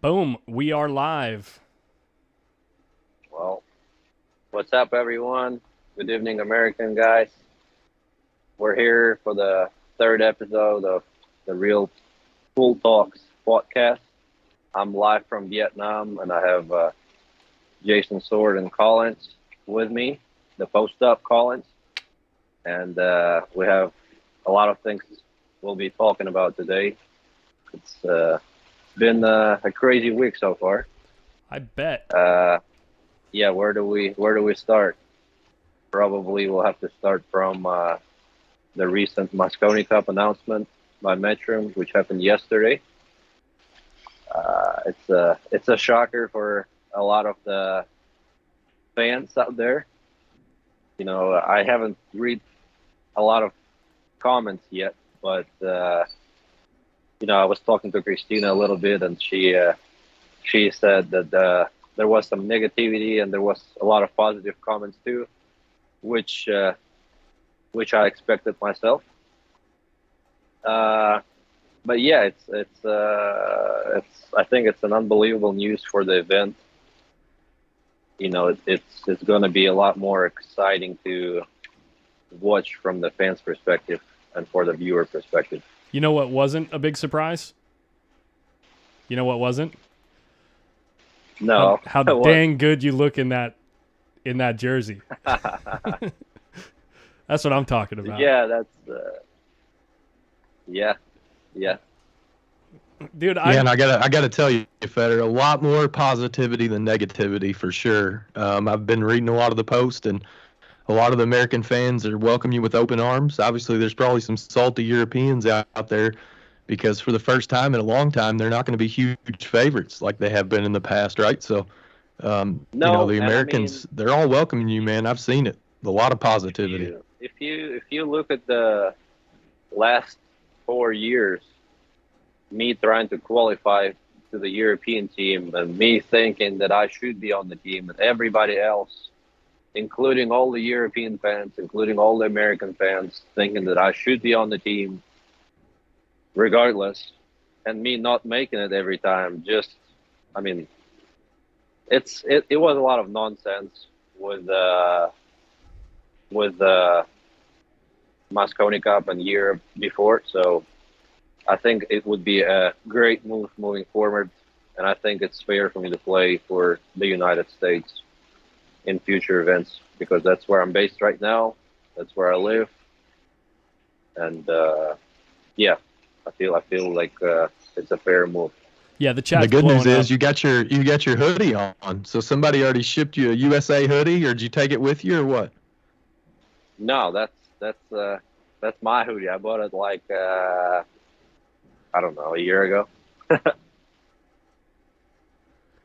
Boom, we are live. Well, what's up, everyone? Good evening, American guys. We're here for the third episode of the Real Pool Talks podcast. I'm live from Vietnam, and I have Jason Sword and Collins with me, the post-up Collins, and we have a lot of things we'll be talking about today. It's been a crazy week so far. I bet. Yeah, where do we start? Probably we'll have to start from the recent Mosconi Cup announcement by Metrum, which happened yesterday. It's a shocker for a lot of the fans out there. I haven't read a lot of comments yet, but I was talking to Christina a little bit, and she said that there was some negativity and there was a lot of positive comments too, which I expected myself. But yeah, it's I think it's an unbelievable news for the event. It's going to be a lot more exciting to watch from the fans' perspective and for the viewer perspective. You know what wasn't a big surprise? You know what wasn't? No, How what? dang good you look in that jersey. That's what I'm talking about. Yeah, that's yeah, yeah. Dude, Yeah, and I gotta tell you, Feder, a lot more positivity than negativity for sure. I've been reading a lot of the posts, and a lot of the American fans are welcome you with open arms. Obviously, there's probably some salty Europeans out there because for the first time in a long time, they're not going to be huge favorites like they have been in the past, right? So, No, the and I mean, Americans, they're all welcoming you, man. I've seen it. A lot of if positivity. you if you if you look at the last 4 years, me trying to qualify to the European team and me thinking that I should be on the team and everybody else, including all the European fans, including all the American fans, thinking that I should be on the team regardless, and me not making it every time. I mean, it was a lot of nonsense with Mosconi Cup and year before. So I think it would be a great move moving forward, and I think it's fair for me to play for the United States in future events because that's where I'm based right now. That's where I live, and yeah, I feel like it's a fair move. yeah, the The chat's good news blowing up. is you got your hoodie on. So somebody already shipped you a USA hoodie, or did you take it with you, or what? No, that's my hoodie. I bought it like I don't know, a year ago.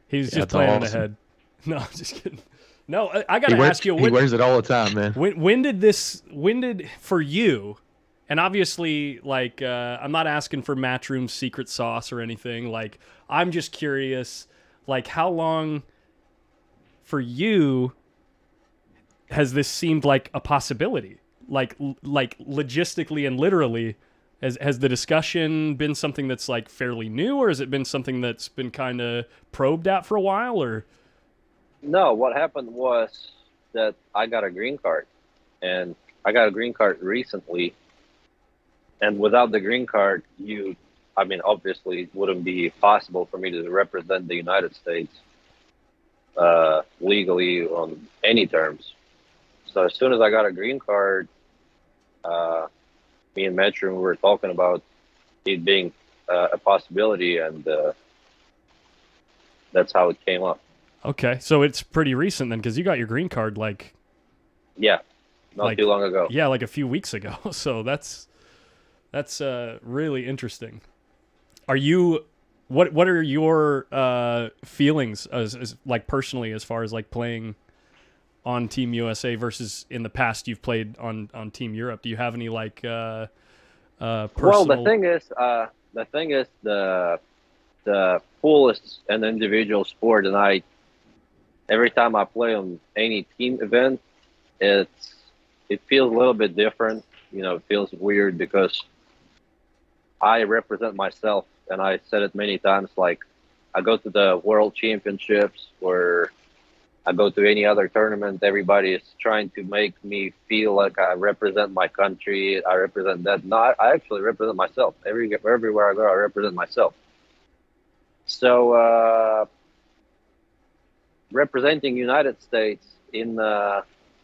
He's Yeah, just it's planning awesome. ahead. No, just kidding. No, I got He to wears ask you he wears it all the time, man. when did for you, and obviously like I'm not asking for Matchroom's secret sauce or anything. Like I'm just curious like how long for you has this seemed like a possibility? Like logistically and literally, has the discussion been something that's like fairly new, or has it been something that's been kind of probed at for a while? Or No, what happened was that I got a green card, and I got a green card recently. And without the green card, I mean, obviously, it wouldn't be possible for me to represent the United States legally on any terms. So as soon as I got a green card, uh, me and Metro were talking about it being a possibility, and that's how it came up. okay, so it's pretty recent then, because you got your green card Yeah, not like too long ago. yeah, like a few weeks ago. So that's really interesting. Are you what are your feelings as like personally as far as like playing on Team USA versus in the past you've played on Team Europe? Do you have any like Well, the personal? thing is, the pool is an individual sport, and I every time I play on any team event, it's it feels a little bit different. It feels weird because I represent myself, and I said it many times. Like I go to the World Championships or I go to any other tournament, everybody is trying to make me feel like I represent my country. I represent that. No, I actually represent myself. Everywhere I go, I represent myself. So representing United States in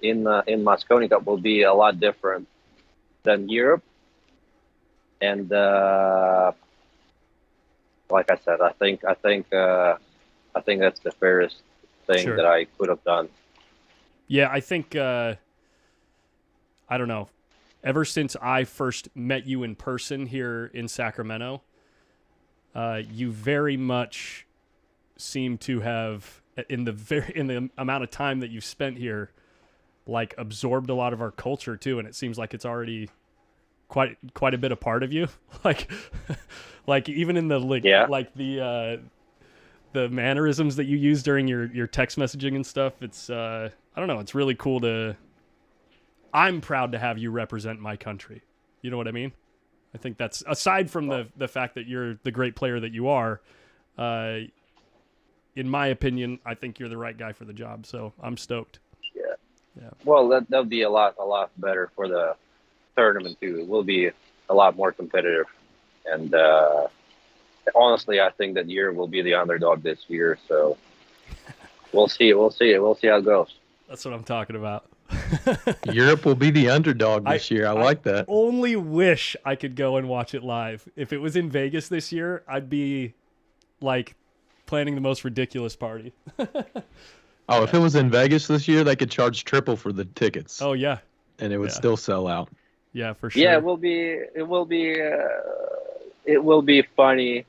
Mosconi Cup will be a lot different than Europe. And like I said, I think that's the fairest thing Sure. that I could have done. Yeah, I think I don't know. Ever since I first met you in person here in Sacramento, you very much seem to have in the amount of time that you've spent here, like absorbed a lot of our culture too, and it seems like it's already quite a bit a part of you. like like even in the the mannerisms that you use during your text messaging and stuff. It's I don't know, it's really cool I'm proud to have you represent my country. You know what I mean? I think that's, aside from the fact that you're the great player that you are, in my opinion, I think you're the right guy for the job. So I'm stoked. Yeah. Well, that'll be a lot better for the tournament too. It will be a lot more competitive, and honestly, I think that year will be the underdog this year. So we'll see how it goes. That's what I'm talking about. Europe will be the underdog this year. I like that. Only wish I could go and watch it live. If it was in Vegas this year, I'd be like planning the most ridiculous party. Oh, if it was in Vegas this year, they could charge triple for the tickets. Oh yeah, and it would still sell out. Yeah, for sure. Yeah, it will be funny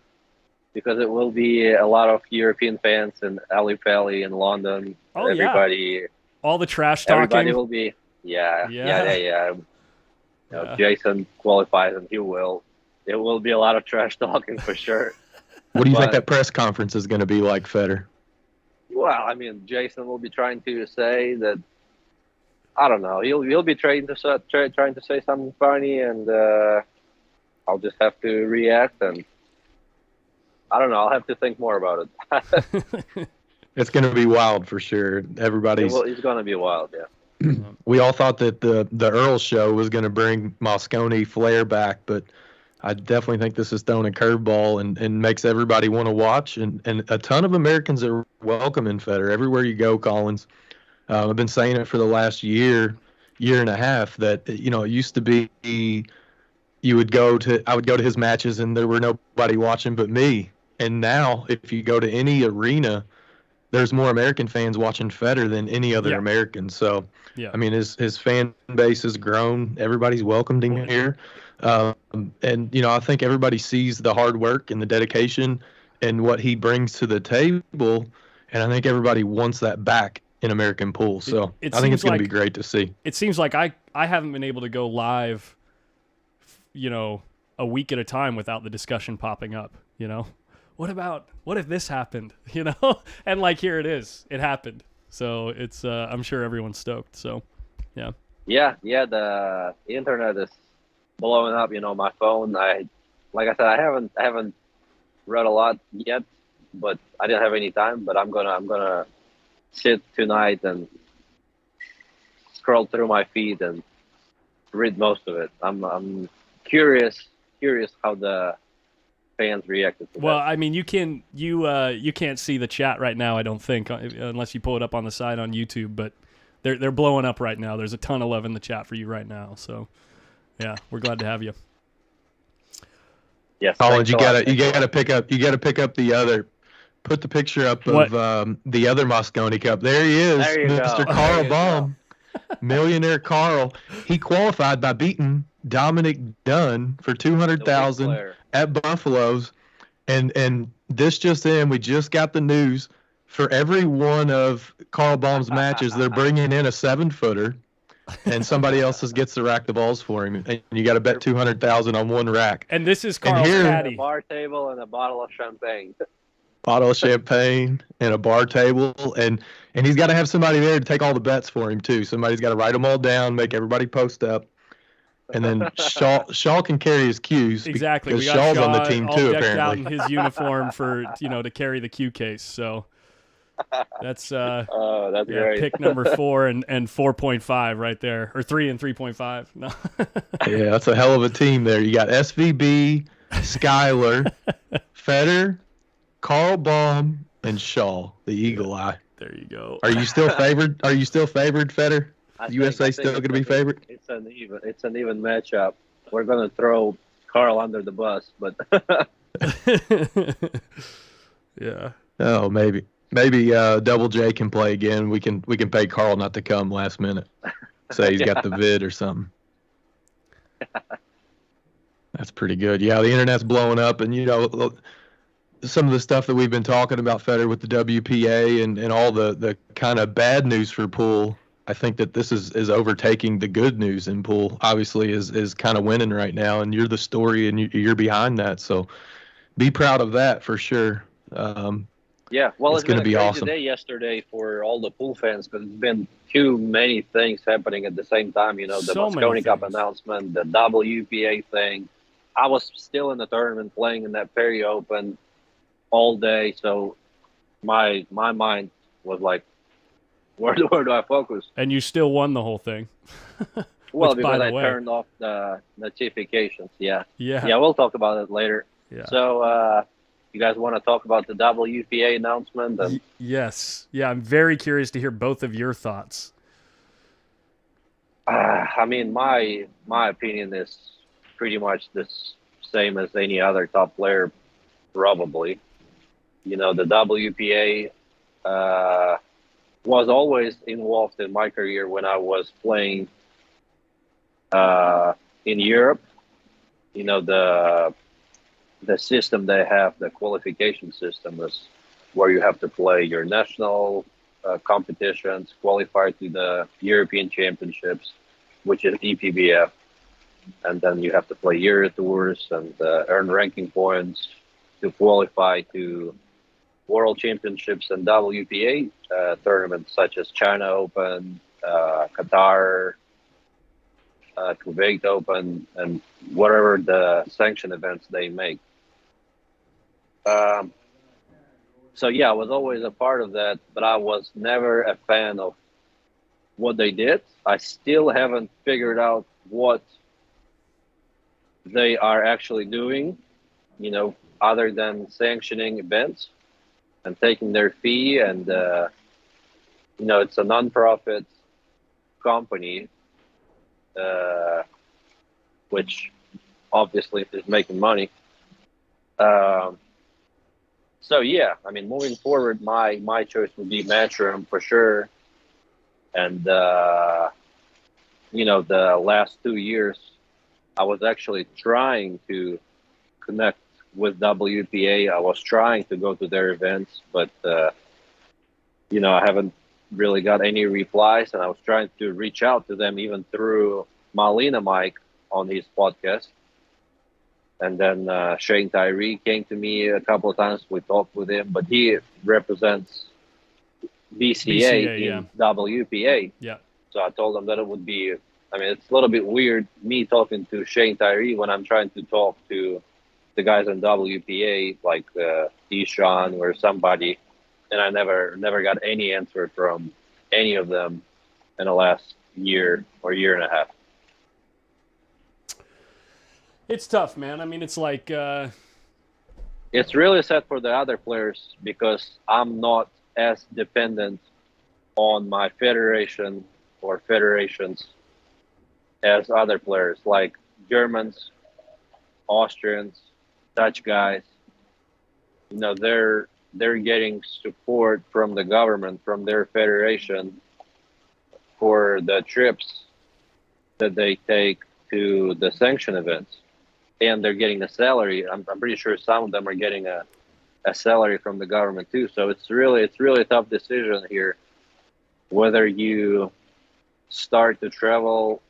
because it will be a lot of European fans in Ali Pali in London. Oh, everybody, all the trash talking. Everybody will be, yeah. You know, Jason qualifies and he will. It will be a lot of trash talking for sure. What do you think that press conference is going to be like, Federer? Well, I mean, Jason will be trying to say that. I don't know. He'll be trying to say something funny, and I'll just have to react. And I don't know. I'll have to think more about it. It's going to be wild for sure. It's going to be wild, yeah. We all thought that the Earl show was going to bring Mosconi flair back, but I definitely think this is throwing a curveball and makes everybody want to watch. And a ton of Americans are welcoming Federer everywhere you go, Collins. I've been saying it for the last year and a half that, you know, it used to be I would go to his matches and there were nobody watching but me. And now if you go to any arena, there's more American fans watching Federer than any other American. So, I mean, his fan base has grown. Everybody's welcomed him here. And, you know, I think everybody sees the hard work and the dedication and what he brings to the table. And I think everybody wants that back in American pool. So I think it's going to be great to see. It seems like I haven't been able to go live, you know, a week at a time without the discussion popping up, you know? What if this happened, you know? And like, here it is. It happened. So it's, I'm sure everyone's stoked. So, yeah. Yeah. The internet is blowing up, you know, my phone. Like I said, I haven't read a lot yet, but I didn't have any time, but I'm gonna sit tonight and scroll through my feed and read most of it. I'm curious how the fans reacted to well, that. I mean, you can't see the chat right now, I don't think, unless you pull it up on the side on YouTube, but they're blowing up right now. There's a ton of love in the chat for you right now. So yeah, we're glad to have you. Yes. Collins, you gotta pick up the other. Put the picture up of the other Mosconi Cup. There he is, Mr. Carl Baum, millionaire Carl. He qualified by beating Dominic Dunn for $200,000 at Buffalo's, and this just in, we just got the news. For every one of Carl Baum's matches, they're bringing in a 7-footer, and somebody else gets to rack the balls for him. And you got to bet $200,000 on one rack. And this is Carl's caddy. A bar table and a bottle of champagne. Bottle of champagne and a bar table, and he's got to have somebody there to take all the bets for him too. Somebody's got to write them all down, make everybody post up. and then Shaw can carry his cues. Exactly. Because We got Shaw's Shaw on the team all too, decked out apparently. in his uniform for to carry the cue case. So that's Oh, that's yeah, great. pick number 4 and 4.5 right there, or 3 and 3.5. No. Yeah, that's a hell of a team there. You got SVB, Skyler, Federer, Carl Baum, and Shaw, the Eagle Eye. There you go. Are you still favored? Are you still favored, Federer? I USA think still going to be it's favored? It's an even matchup. We're gonna throw Carl under the bus, but Yeah. Oh, maybe Double J can play again. We can pay Carl not to come last minute. Say he's got the vid or something. That's pretty good. Yeah, the internet's blowing up, and some of the stuff that we've been talking about, Federer, with the WPA and all the kind of bad news for pool. I think that this is overtaking the good news in pool. Obviously, is kind of winning right now, and you're the story, and you're behind that. So, be proud of that for sure. yeah, well, It's it's been gonna a be crazy awesome. day yesterday for all the pool fans because it's been too many things happening at the same time. The So many Mosconi Cup things. announcement, the WPA thing. I was still in the tournament playing in that Perry Open all day, so my mind was like, where do I focus? And you still won the whole thing. Well, Which, by because the I way, turned off the notifications. Yeah, yeah, we'll talk about it later. yeah. So, you guys want to talk about the WPA announcement? And Yes. Yeah, I'm very curious to hear both of your thoughts. I mean, my opinion is pretty much the same as any other top player, probably. The WPA was always involved in my career when I was playing in Europe. The system they have, the qualification system, is where you have to play your national competitions, qualify to the European Championships, which is EPBF, and then you have to play Euro Tours and earn ranking points to qualify to World Championships and WPA tournaments such as China Open, Qatar, Kuwait Open, and whatever the sanction events they make. So yeah, I was always a part of that, but I was never a fan of what they did. I still haven't figured out what they are actually doing, other than sanctioning events and taking their fee. And, it's a non-profit company, which obviously is making money. So yeah, I mean, moving forward, my choice would be Matchroom for sure. And the last 2 years, I was actually trying to connect with WPA. I was trying to go to their events, but I haven't really got any replies. And I was trying to reach out to them even through Malina Mike on his podcast. And then Shane Tyree came to me a couple of times. We talked with him, but he represents BCA in WPA. Yeah. So I told him that it would be, it's a little bit weird me talking to Shane Tyree when I'm trying to talk to the guys in WPA, like Deshaun or somebody, and I never got any answer from any of them in the last year or year and a half. It's tough, man. I mean, it's like it's really sad for the other players because I'm not as dependent on my federation or federations as other players, like Germans, Austrians, Dutch guys. They're getting support from the government, from their federation, for the trips that they take to the sanction events, and they're getting a salary. I'm pretty sure some of them are getting a salary from the government too. So it's really a tough decision here, whether you start to travel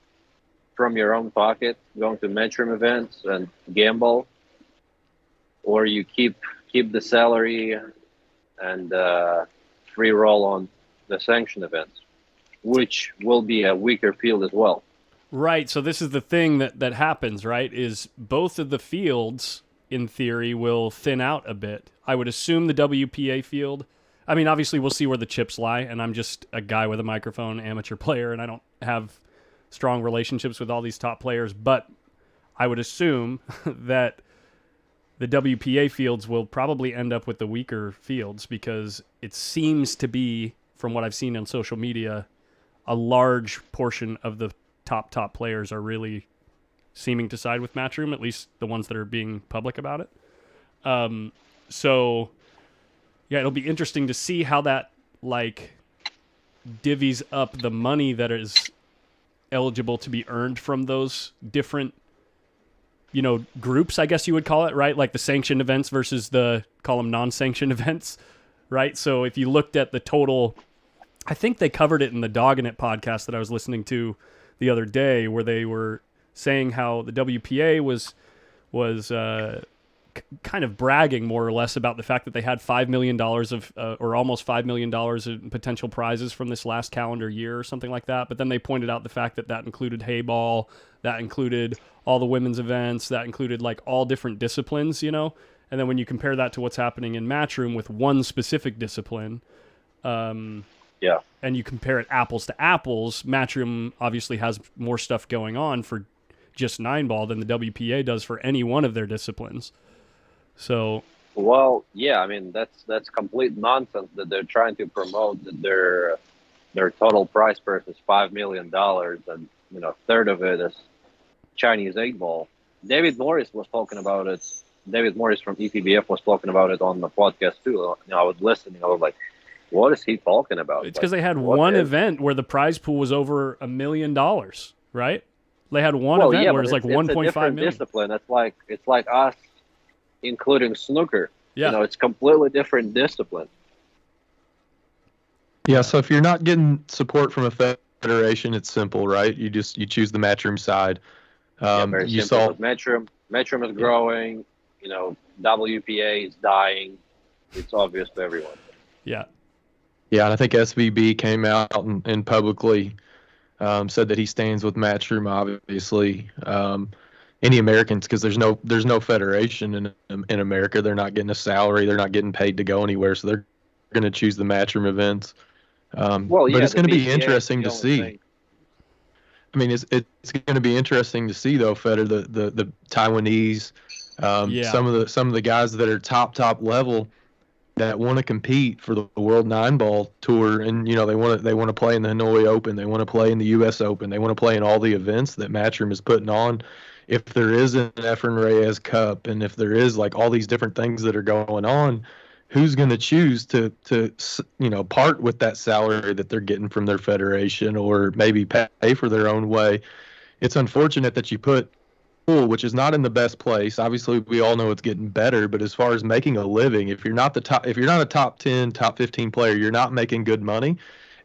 from your own pocket, going to Matchroom events and gamble, or you keep the salary and free roll on the sanction events, which will be a weaker field as well. Right. So this is the thing that happens, right? Is both of the fields, in theory, will thin out a bit. I would assume the WPA field. I mean, obviously, we'll see where the chips lie, and I'm just a guy with a microphone, amateur player, and I don't have strong relationships with all these top players. But I would assume that the WPA fields will probably end up with the weaker fields because it seems to be, from what I've seen on social media, a large portion of the top players are really seeming to side with Matchroom, at least the ones that are being public about it. So, yeah, it'll be interesting to see how that, like, divvies up the money that is eligible to be earned from those different, you know, groups, I guess you would call it, right? Like the sanctioned events versus call them non-sanctioned events, right? So if you looked at the total, I think they covered it in the Dogging It podcast that I was listening to the other day, where they were saying how the WPA was kind of bragging more or less about the fact that they had $5 million of, or almost $5 million in potential prizes from this last calendar year or something like that. But then they pointed out the fact that included hayball, that included all the women's events, that included like all different disciplines, you know? And then when you compare that to what's happening in Matchroom with one specific discipline, Yeah. and you compare it apples to apples, Matchroom obviously has more stuff going on for just 9-ball than the WPA does for any one of their disciplines. So, Well, yeah, I mean that's complete nonsense that they're trying to promote that their total prize purse is $5 million, and you know, a third of it is Chinese 8-ball. David Morris was talking about it. David Morris from EPBF was talking about it on the podcast too. You know, I was listening. I was like, what is he talking about? it's because they had one event where the prize pool was over $1 million, right? They had one event where it was like 1.5 million. Discipline. It's like us including snooker. Yeah. You know, it's completely different discipline. Yeah, so if you're not getting support from a federation, it's simple, right? You choose the Matchroom side. Very You simple. saw With Matchroom is growing. You know, WPA is dying. It's obvious to everyone. Yeah. Yeah, and I think SVB came out and publicly said that he stands with Matchroom. Obviously, any Americans, because there's no federation in America. They're not getting a salary. They're not getting paid to go anywhere. So they're going to choose the Matchroom events. But it's going to be interesting to see. I mean, it's going to be interesting to see though, Feder, the Taiwanese, some of the guys that are top level that want to compete for the World 9-ball tour, and you know they want to play in the Hanoi Open, they want to play in the U.S. Open, they want to play in all the events that Matchroom is putting on. If there is an Efren Reyes Cup, and if there is like all these different things that are going on, who's going to choose to part with that salary that they're getting from their federation, or maybe pay for their own way? It's unfortunate that you put pool, which is not in the best place. Obviously, we all know it's getting better, but as far as making a living, if you're not a top 10, top 15 player, you're not making good money.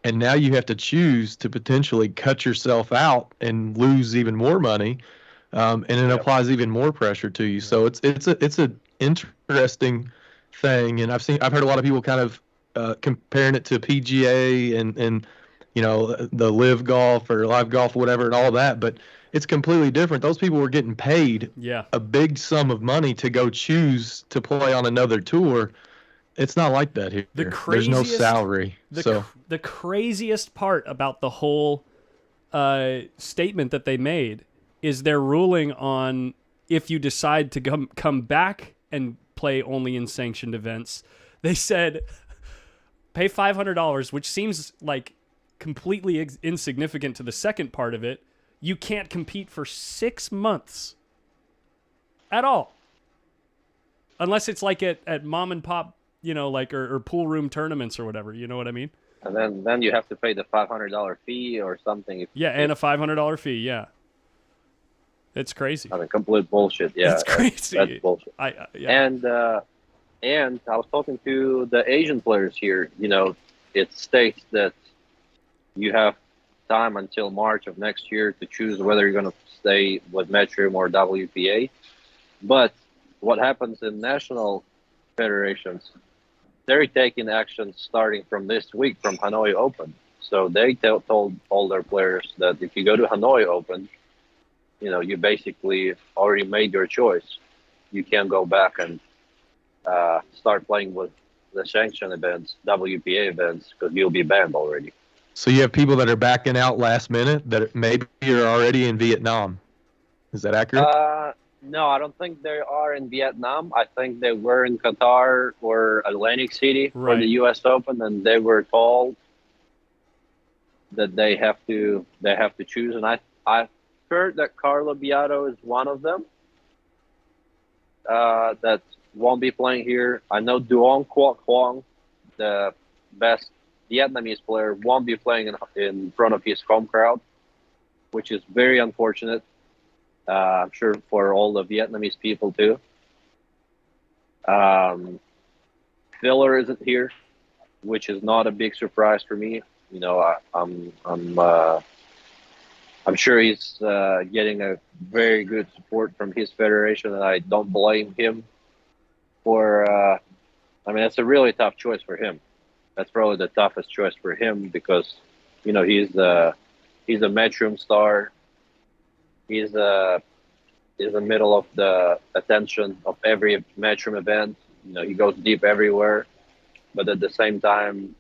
And now you have to choose to potentially cut yourself out and lose even more money. And it applies even more pressure to you. So it's an interesting thing. And I've heard a lot of people kind of comparing it to PGA and you know, the live golf or live golf, whatever, and all that. But it's completely different. Those people were getting paid a big sum of money to go choose to play on another tour. It's not like that here. There's no salary. The craziest part about the whole statement that they made is their ruling on if you decide to come back and play only in sanctioned events. They said pay $500, which seems like completely insignificant to the second part of it. You can't compete for 6 months at all. Unless it's like at mom and pop, you know, like or pool room tournaments or whatever, you know what I mean? And then you have to pay the $500 fee or something. And a $500 fee, yeah. It's crazy. I mean, complete bullshit. Yeah, it's crazy. That's bullshit. And I was talking to the Asian players here. You know, it states that you have time until March of next year to choose whether you're going to stay with Matchroom or WPA. But what happens in national federations, they're taking action starting from this week from Hanoi Open. So they told all their players that if you go to Hanoi Open, you basically already made your choice. You can't go back and start playing with the sanction events, WPA events, because you'll be banned already. So you have people that are backing out last minute that maybe are already in Vietnam. Is that accurate? No, I don't think they are in Vietnam. I think they were in Qatar or Atlantic City for the U.S. Open, and they were told that they have to choose. And I've heard that Carlo Beato is one of them that won't be playing here. I know Duong Quoc Hoang, the best Vietnamese player, won't be playing in front of his home crowd, which is very unfortunate. I'm sure for all the Vietnamese people too. Filler isn't here, which is not a big surprise for me. I'm sure he's getting a very good support from his federation, and I don't blame him for. It's a really tough choice for him. That's probably the toughest choice for him because, he's a Matchroom star. He's in the middle of the attention of every Matchroom event. He goes deep everywhere, but at the same time,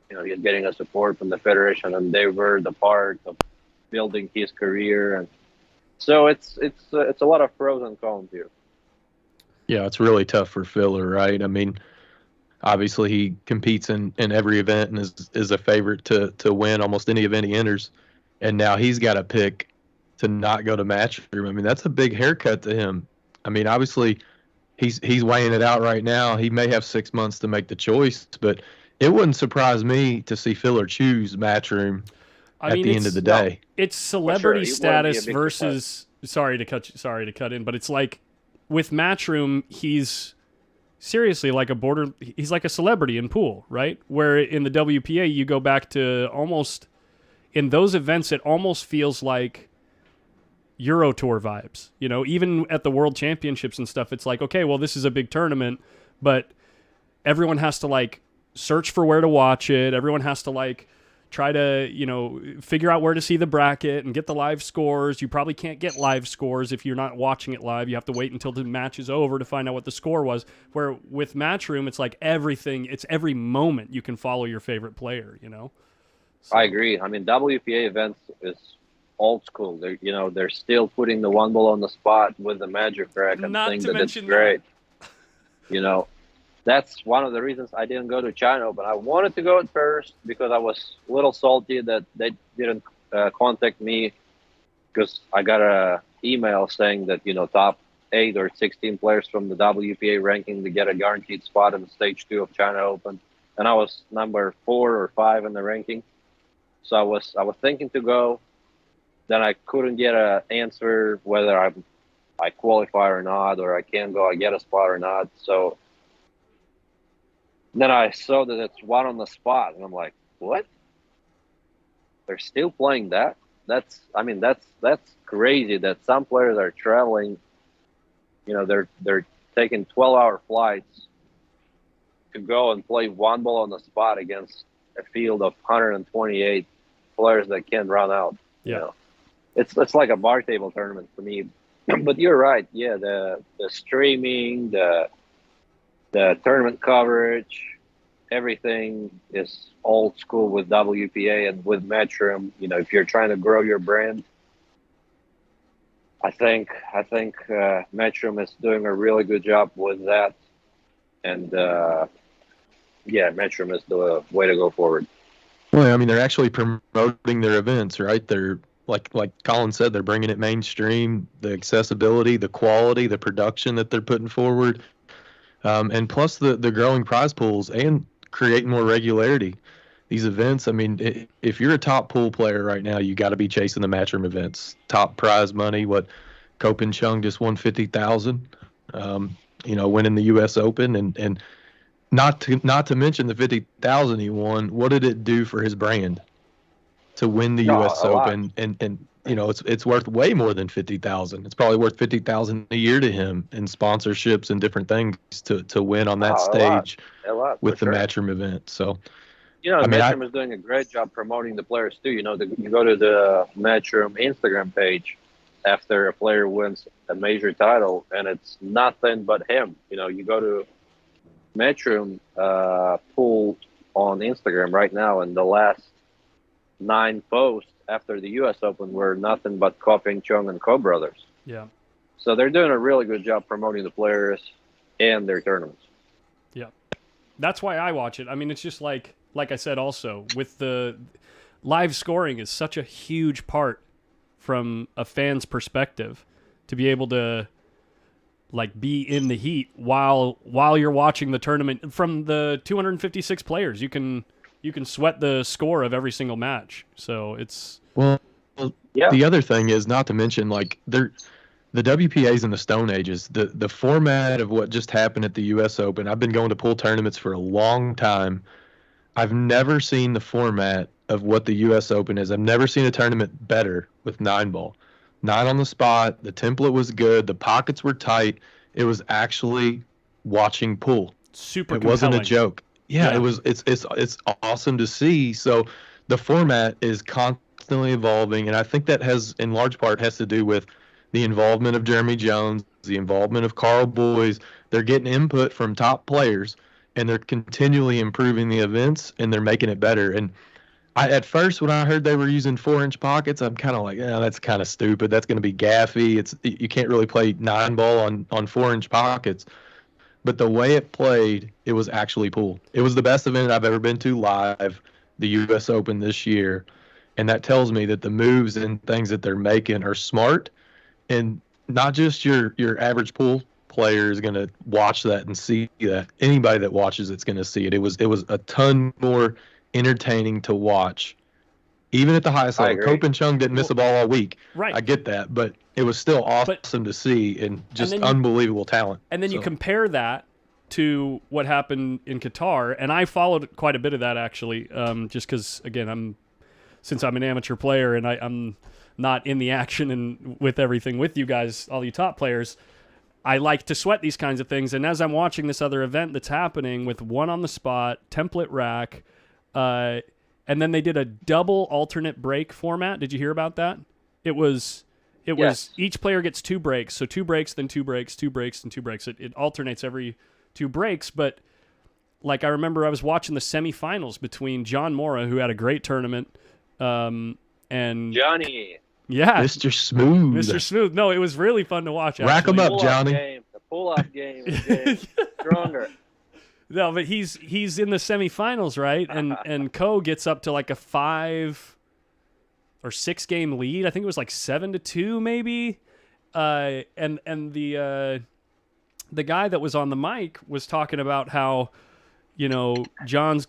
he's getting a support from the federation, and they were the part of building his career, and so it's a lot of pros and cons here. Yeah, it's really tough for Filler, right? Obviously he competes in every event and is a favorite to win almost any event he enters, and now he's got to pick to not go to Matchroom. That's a big haircut to him. Obviously he's weighing it out right now. He may have 6 months to make the choice, but it wouldn't surprise me to see Filler choose Matchroom at the end of the day. It's celebrity status versus sorry to cut in, but it's like with Matchroom, he's seriously he's like a celebrity in pool, right? Where in the WPA you go back to almost in those events it almost feels like Euro Tour vibes. Even at the World Championships and stuff, it's like, okay, well, this is a big tournament, but everyone has to search for where to watch it. Everyone has to try to, figure out where to see the bracket and get the live scores. You probably can't get live scores if you're not watching it live. You have to wait until the match is over to find out what the score was. Where with Matchroom, it's like everything, it's every moment you can follow your favorite player, So. I agree. WPA events is old school. They're still putting the one ball on the spot with the magic rack and think that it's great. That's one of the reasons I didn't go to China Open. I wanted to go at first because I was a little salty that they didn't contact me because I got a email saying that top 8 or 16 players from the WPA ranking to get a guaranteed spot in the stage 2 of China Open, and I was number 4 or 5 in the ranking. So I was thinking to go. Then I couldn't get an answer whether I qualify or not, or I can go, I get a spot or not. So then I saw that it's one on the spot, and I'm like, what? They're still playing that? That's crazy that some players are traveling. They're taking 12-hour flights to go and play one ball on the spot against a field of 128 players that can't run out. Yeah. It's like a bar table tournament for me. But you're right. Yeah, the streaming, the tournament coverage, everything is old school with WPA and with Matchroom. If you're trying to grow your brand, I think Matchroom is doing a really good job with that. And Matchroom is the way to go forward. Well, they're actually promoting their events, right? They're like Colin said, they're bringing it mainstream, the accessibility, the quality, the production that they're putting forward, and plus the growing prize pools and creating more regularity. These events, if you're a top pool player right now, you got to be chasing the Matchroom events. Top prize money, what Kopin Chung just won $50,000, winning the U.S. Open, and not to mention the $50,000 he won. What did it do for his brand to win the U.S. Open? And it's worth way more than $50,000. It's probably worth $50,000 a year to him in sponsorships and different things to win on that stage a lot, with the sure. Matchroom event. So I mean, Matchroom is doing a great job promoting the players too. You go to the Matchroom Instagram page after a player wins a major title, and it's nothing but him. You go to Matchroom pool on Instagram right now, and the last 9 posts after the U.S. Open were nothing but Ko Ping Chung and Ko brothers. Yeah. So they're doing a really good job promoting the players and their tournaments. Yeah. That's why I watch it. I mean, it's just like I said also, with the live scoring is such a huge part from a fan's perspective to be able to like be in the heat while you're watching the tournament. From the 256 players, you can sweat the score of every single match. So it's well, Yeah. the other thing is, not to mention, like, the WPA's in the Stone Ages. The format of what just happened at the U.S. Open, I've been going to pool tournaments for a long time. I've never seen the format of what the U.S. Open is. I've never seen a tournament better with 9-ball. 9 on the spot. The template was good. The pockets were tight. It was actually watching pool. super It wasn't a compelling. joke. Yeah, Yeah. it was. It's awesome to see. So the format is constantly evolving, and I think that in large part has to do with the involvement of Jeremy Jones, the involvement of Carl Boys. They're getting input from top players, and they're continually improving the events, and they're making it better. And at first, when I heard they were using 4-inch pockets, I'm kind of like, yeah, that's kind of stupid. That's going to be gaffy. You can't really play 9-ball on 4-inch pockets. But the way it played, it was actually pool. It was the best event I've ever been to live, the U.S. Open this year. And that tells me that the moves and things that they're making are smart. And not just your average pool player is going to watch that and see that. Anybody that watches it's going to see it. It was a ton more entertaining to watch, even at the highest I level. agree. Ko Ping Chung didn't miss a ball all week. Right. I get that, but it was still awesome to see, and just then you- unbelievable talent. And then you So, compare that to what happened in Qatar, and I followed quite a bit of that actually, just because again since I'm an amateur player and I'm not in the action and with everything with you guys, all you top players, I like to sweat these kinds of things. And as I'm watching this other event that's happening with 1 on the spot, template rack, and then they did a double alternate break format. Did you hear about that? It was Yes. each player gets 2 breaks. So 2 breaks, then 2 breaks, 2 breaks, and 2 breaks. It alternates every 2 breaks. But like I remember I was watching the semifinals between John Mora, who had a great tournament, and Johnny, yeah, Mr. Smooth. Mr. Smooth. No, it was really fun to watch. Rack 'em actually. up, pull-up Johnny. game. The pull-up game is getting stronger. No, but he's in the semifinals, right? And Ko gets up to like a 5 or 6 game lead. I think it was like 7-2 maybe. And the guy that was on the mic was talking about how, John's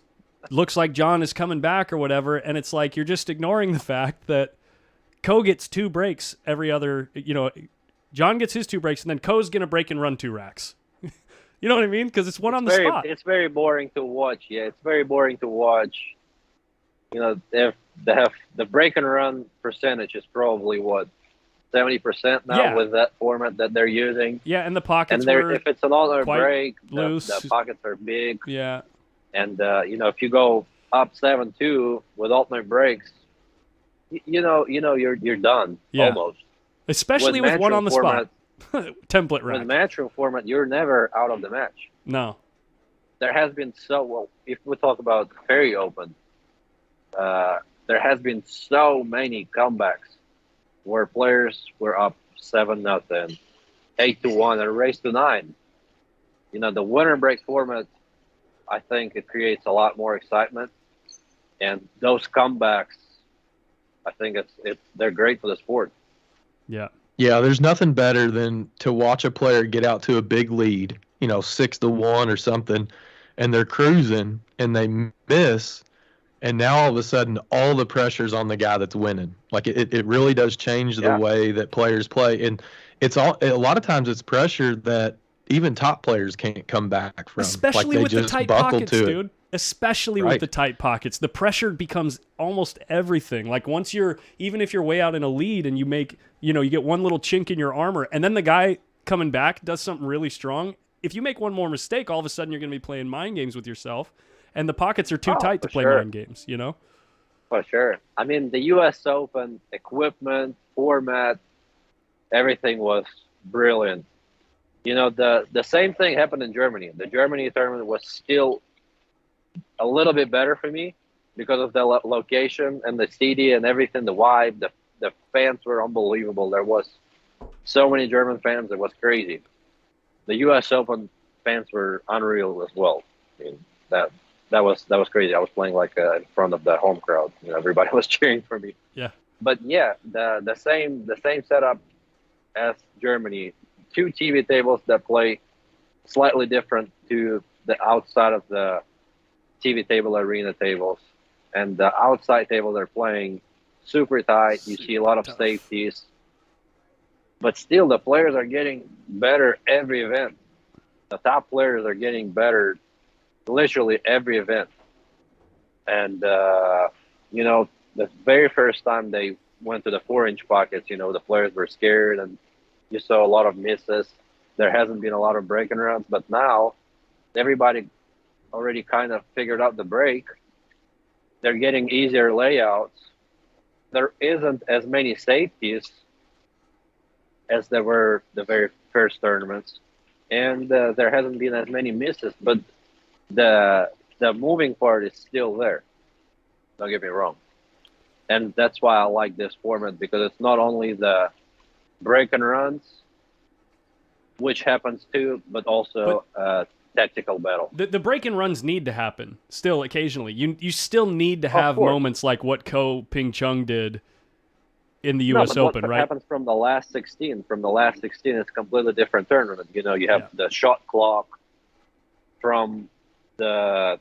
looks like John is coming back or whatever, and it's like you're just ignoring the fact that Ko gets 2 breaks every other, John gets his 2 breaks, and then Ko's going to break and run 2 racks. You know what I mean? Because it's one on the spot. It's very boring to watch. Yeah, it's very boring to watch. If the break and run percentage is probably 70% now Yeah. with that format that they're using. Yeah, and the pockets And were if it's another quite break, loose. the pockets are big. yeah. And if you go up 7-2 with alternate breaks, you're done Yeah. almost. Especially with 1 on the spot. Template rack. With matchroom format, you're never out of the match. No. There has been if we talk about Ferry Open, there has been so many comebacks where players were up 7-0, 8-1, and race to 9. The winner break format, I think it creates a lot more excitement, and those comebacks, I think they're great for the sport. Yeah. Yeah, there's nothing better than to watch a player get out to a big lead, 6-1 or something, and they're cruising and they miss, and now all of a sudden all the pressure's on the guy that's winning. Like it really does change the Yeah. way that players play, and a lot of times it's pressure that even top players can't come back from. Especially they with the just tight buckle pockets, to it. dude. Especially with Right. the tight pockets. The pressure becomes almost everything. Like once even if you're way out in a lead and you make, you get one little chink in your armor, and then the guy coming back does something really strong. If you make one more mistake, all of a sudden you're going to be playing mind games with yourself. and the pockets are too Oh, tight to for play sure. mind games. You know. For sure. I mean, the U.S. Open equipment, format, everything was brilliant. You know, the same thing happened in Germany. The Germany tournament was still a little bit better for me because of the location and the city and everything, the vibe. The fans were unbelievable. There was so many German fans. It was crazy. The U.S. Open fans were unreal as well. I mean, that that was crazy. I was playing like in front of the home crowd. You know, everybody was cheering for me. Yeah. But yeah, the same setup as Germany. Two TV tables that play slightly different to the outside of the TV table arena tables, and the outside tables are playing super tight. You see a lot of Tough. safeties, but still the players are getting better every event. The top players are getting better literally every event. And you know, the very first time they went to the 4-inch pockets, you know, the players were scared, and you saw a lot of misses. There hasn't been a lot of breaking runs, but now everybody already kind of figured out the break. They're getting easier layouts. There isn't as many safeties as there were the very first tournaments, and there hasn't been as many misses. But the the moving part is still there. Don't get me wrong, and that's why I like this format because it's not only the break and runs, which happens too, but also tactical battle. The break and runs need to happen still occasionally. You still need to Of have course. moments like what Ko Ping Chung did in the No, U.S. but Open, what right? happens from the last 16? From the last 16, it's a completely different tournament. You know, you have Yeah. the shot clock from the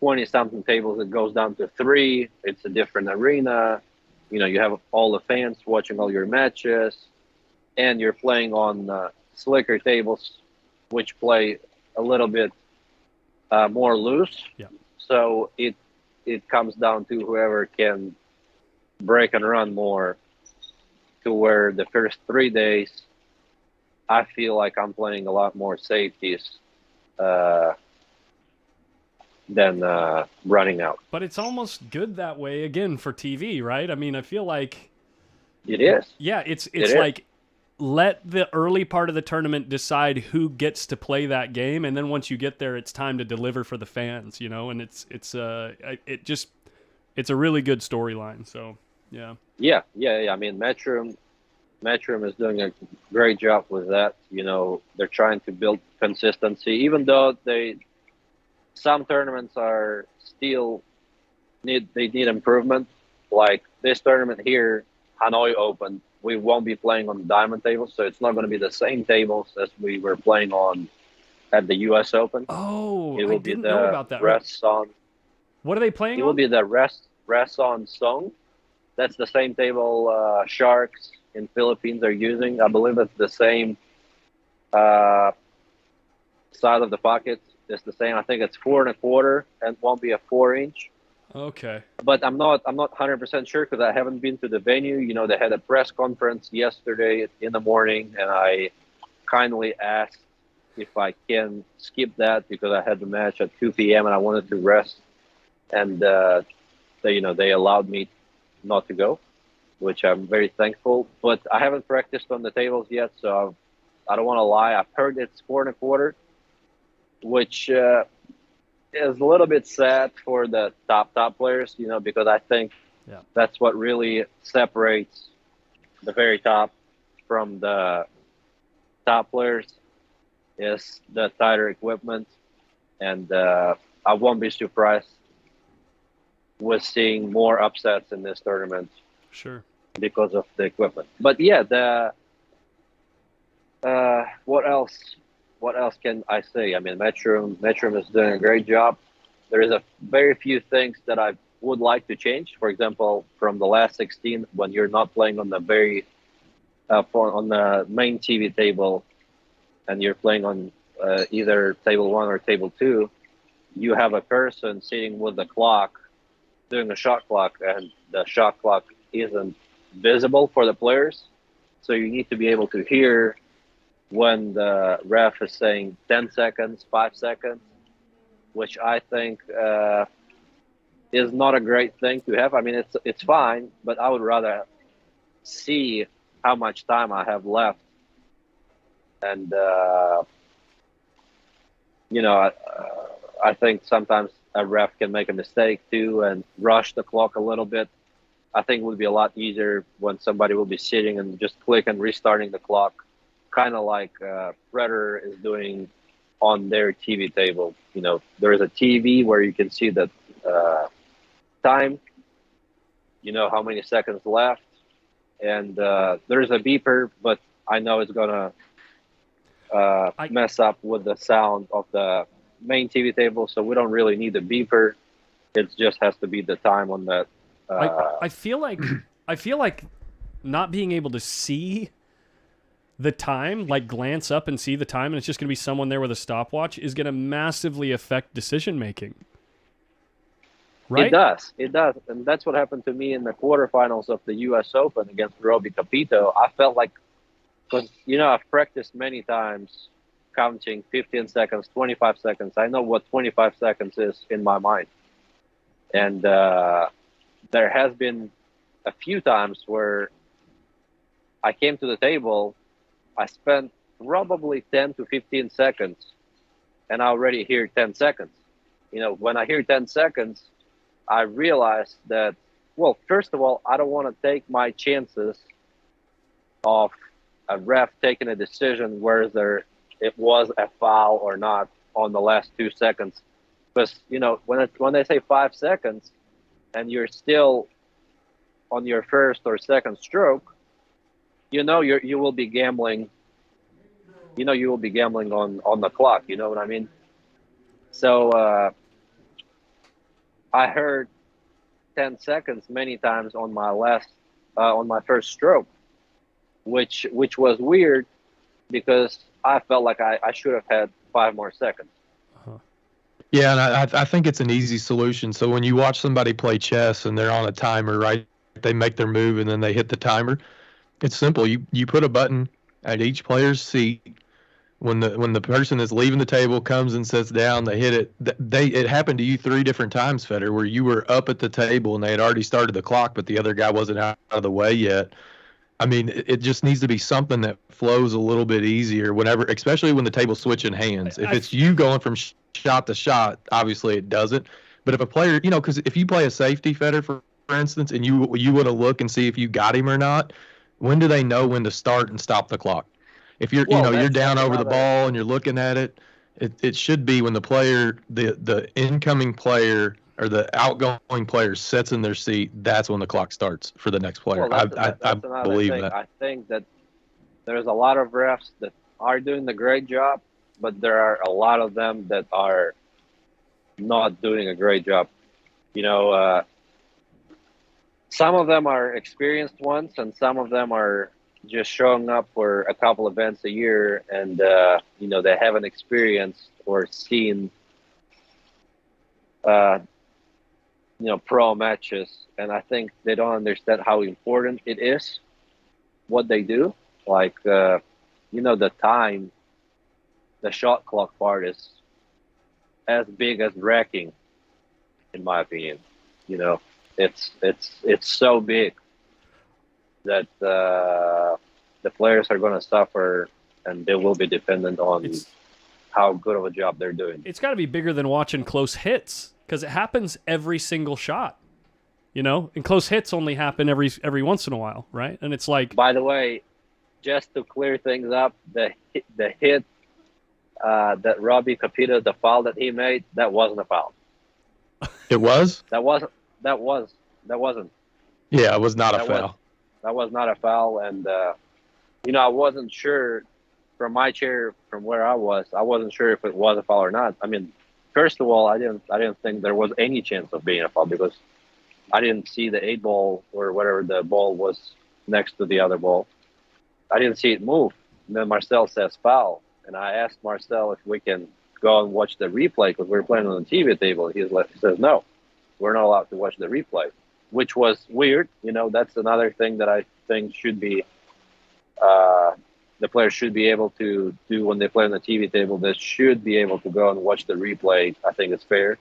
20-something tables. It goes down to 3. It's a different arena. You know, you have all the fans watching all your matches, and you're playing on slicker tables, which play a little bit more loose. Yeah. So it comes down to whoever can break and run more. To where the first 3 days, I feel like I'm playing a lot more safeties uh, than running out. But it's almost good that way again for TV, right? I mean, I feel like It is. yeah, it's It is. like let the early part of the tournament decide who gets to play that game, and then once you get there, it's time to deliver for the fans, you know. And it's a really good storyline. So yeah, Yeah. I mean, Matchroom is doing a great job with that. You know, they're trying to build consistency, even though some tournaments are still need improvement. Like this tournament here, Hanoi Open, we won't be playing on diamond tables, so it's not going to be the same tables as we were playing on at the U.S. Open. oh, It I will be didn't know the about that. rest on. What are they playing It will on? be the rest on Song. That's the same table Sharks in Philippines are using. I believe it's the same uh, side of the pocket. It's the same. I think it's 4 1/4 and won't be a 4-inch. Okay. But I'm not 100% sure because I haven't been to the venue. You know, they had a press conference yesterday in the morning, and I kindly asked if I can skip that because I had the match at 2 p.m. and I wanted to rest. And they allowed me not to go, which I'm very thankful. But I haven't practiced on the tables yet, so I don't want to lie. I've heard it's 4 1/4, which is a little bit sad for the top players, you know, because I think Yeah. that's what really separates the very top from the top players is the tighter equipment, and I won't be surprised with seeing more upsets in this tournament Sure. because of the equipment. But yeah, the what else? What else can I say? I mean, Metrum is doing a great job. There is a very few things that I would like to change. For example, from the last 16, when you're not playing on the on the main TV table, and you're playing on either table 1 or table 2, you have a person sitting with the clock, doing a shot clock, and the shot clock isn't visible for the players. So you need to be able to hear when the ref is saying 10 seconds, 5 seconds. which I think is not a great thing to have. I mean, it's fine, but I would rather see how much time I have left, and I think sometimes a ref can make a mistake too and rush the clock a little bit. I think it would be a lot easier when somebody will be sitting and just click and restarting the clock, kind of like Predator is doing on their TV table. There is a TV where you can see the time, how many seconds left, and there's a beeper, but I know it's gonna mess up with the sound of the main TV table, so we don't really need a beeper. It just has to be the time on that. I feel like not being able to see the time, like glance up and see the time, and it's just going to be someone there with a stopwatch, is going to massively affect decision making. Right? It does, and that's what happened to me in the quarterfinals of the U.S. Open against Robbie Capito. I felt like, because I've practiced many times counting 15 seconds, 25 seconds. I know what 25 seconds is in my mind, and there has been a few times where I came to the table, I spent probably 10 to 15 seconds, and I already hear 10 seconds. When I hear 10 seconds, I realize that, well, first of all, I don't want to take my chances of a ref taking a decision whether it was a foul or not on the last 2 seconds. Because, when they say 5 seconds, and you're still on your first or second stroke, you will be gambling. You will be gambling on the clock. You know what I mean? So I heard 10 seconds many times on my first stroke, which was weird because I felt like I should have had 5 more seconds. Yeah, and I think it's an easy solution. So when you watch somebody play chess and they're on a timer, right? They make their move and then they hit the timer. It's simple. You put a button at each player's seat. When the person is leaving the table comes and sits down, they hit it. It happened to you 3 different times, Federer, where you were up at the table and they had already started the clock, but the other guy wasn't out of the way yet. I mean, it just needs to be something that flows a little bit easier whenever, especially when the table's switching hands. If it's you going from shot to shot, obviously it doesn't. But if a player, because if you play a safety, Federer, for instance, and you want to look and see if you got him or not, when do they know when to start and stop the clock? If you're, you're down over the ball and you're looking at it, it should be when the player, the incoming player or the outgoing player sits in their seat, that's when the clock starts for the next player. Well, I believe that. I think that there's a lot of refs that are doing the great job, but there are a lot of them that are not doing a great job. Some of them are experienced ones, and some of them are just showing up for a couple events a year, and they haven't experienced or seen pro matches, and I think they don't understand how important it is what they do. Like the time, the shot clock part is as big as racking, in my opinion. It's so big that the players are going to suffer, and they will be dependent on how good of a job they're doing. It's got to be bigger than watching close hits, because it happens every single shot, and close hits only happen every once in a while, right? And it's like, by the way, just to clear things up, the hit that Robbie Capito, the foul that he made, that wasn't a foul. It was? That wasn't. Yeah, it was not a foul. That was not a foul, and I wasn't sure from my chair, from where I wasn't sure if it was a foul or not. I mean, first of all, I didn't think there was any chance of being a foul because I didn't see the 8 ball or whatever the ball was next to the other ball. I didn't see it move. And then Marcel says foul, and I asked Marcel if we can go and watch the replay because we're playing on the TV table. He says no, we're not allowed to watch the replay, which was weird. That's another thing that I think should be the players should be able to do when they play on the TV table. They should be able to go and watch the replay. I think it's fair.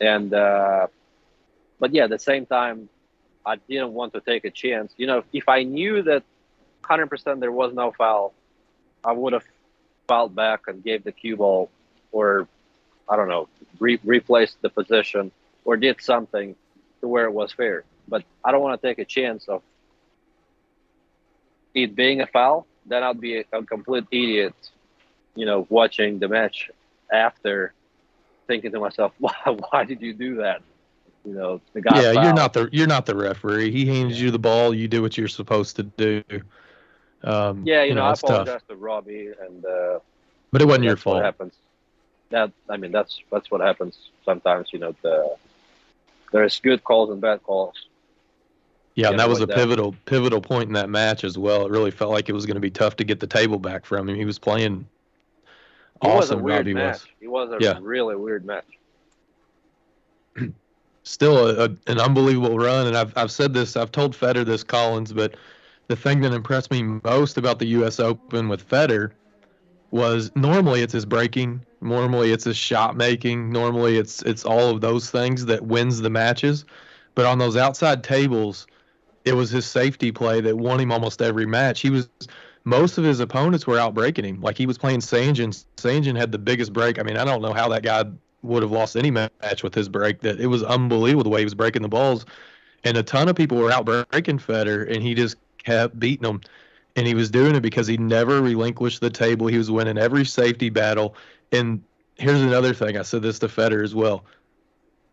And but yeah, at the same time, I didn't want to take a chance. You know, if I knew that 100% there was no foul, I would have fouled back and gave the cue ball, or I don't know, replaced the position or did something to where it was fair. But I don't want to take a chance of it being a foul. Then I'd be a complete idiot, you know, watching the match after, thinking to myself, why did you do that? You know, the guy. Yeah, fouled. you're not the referee. He hands you the ball. You do what you're supposed to do. Yeah, you know, I it's tough. apologize to Robbie, and But it wasn't your that's what fault. happens. That's what happens sometimes. You know, there's good calls and bad calls. Yeah, and that was a avoid that. pivotal point in that match as well. It really felt like it was going to be tough to get the table back from him. He was playing It was a awesome. weird Robbie match. was. It was a Yeah. really weird match. Still an unbelievable run, and I've said this. I've told Federer this, Collins, but the thing that impressed me most about the U.S. Open with Federer was normally it's his breaking, normally it's his shot making, normally it's all of those things that wins the matches. But on those outside tables, it was his safety play that won him almost every match. Most of his opponents were out breaking him. Like he was playing Sanjin. Sanjin had the biggest break. I mean, I don't know how that guy would have lost any match with his break. That it was unbelievable the way he was breaking the balls. And a ton of people were out breaking Federer, and he just kept beating them. And he was doing it because he never relinquished the table. He was winning every safety battle. And here's another thing. I said this to Federer as well.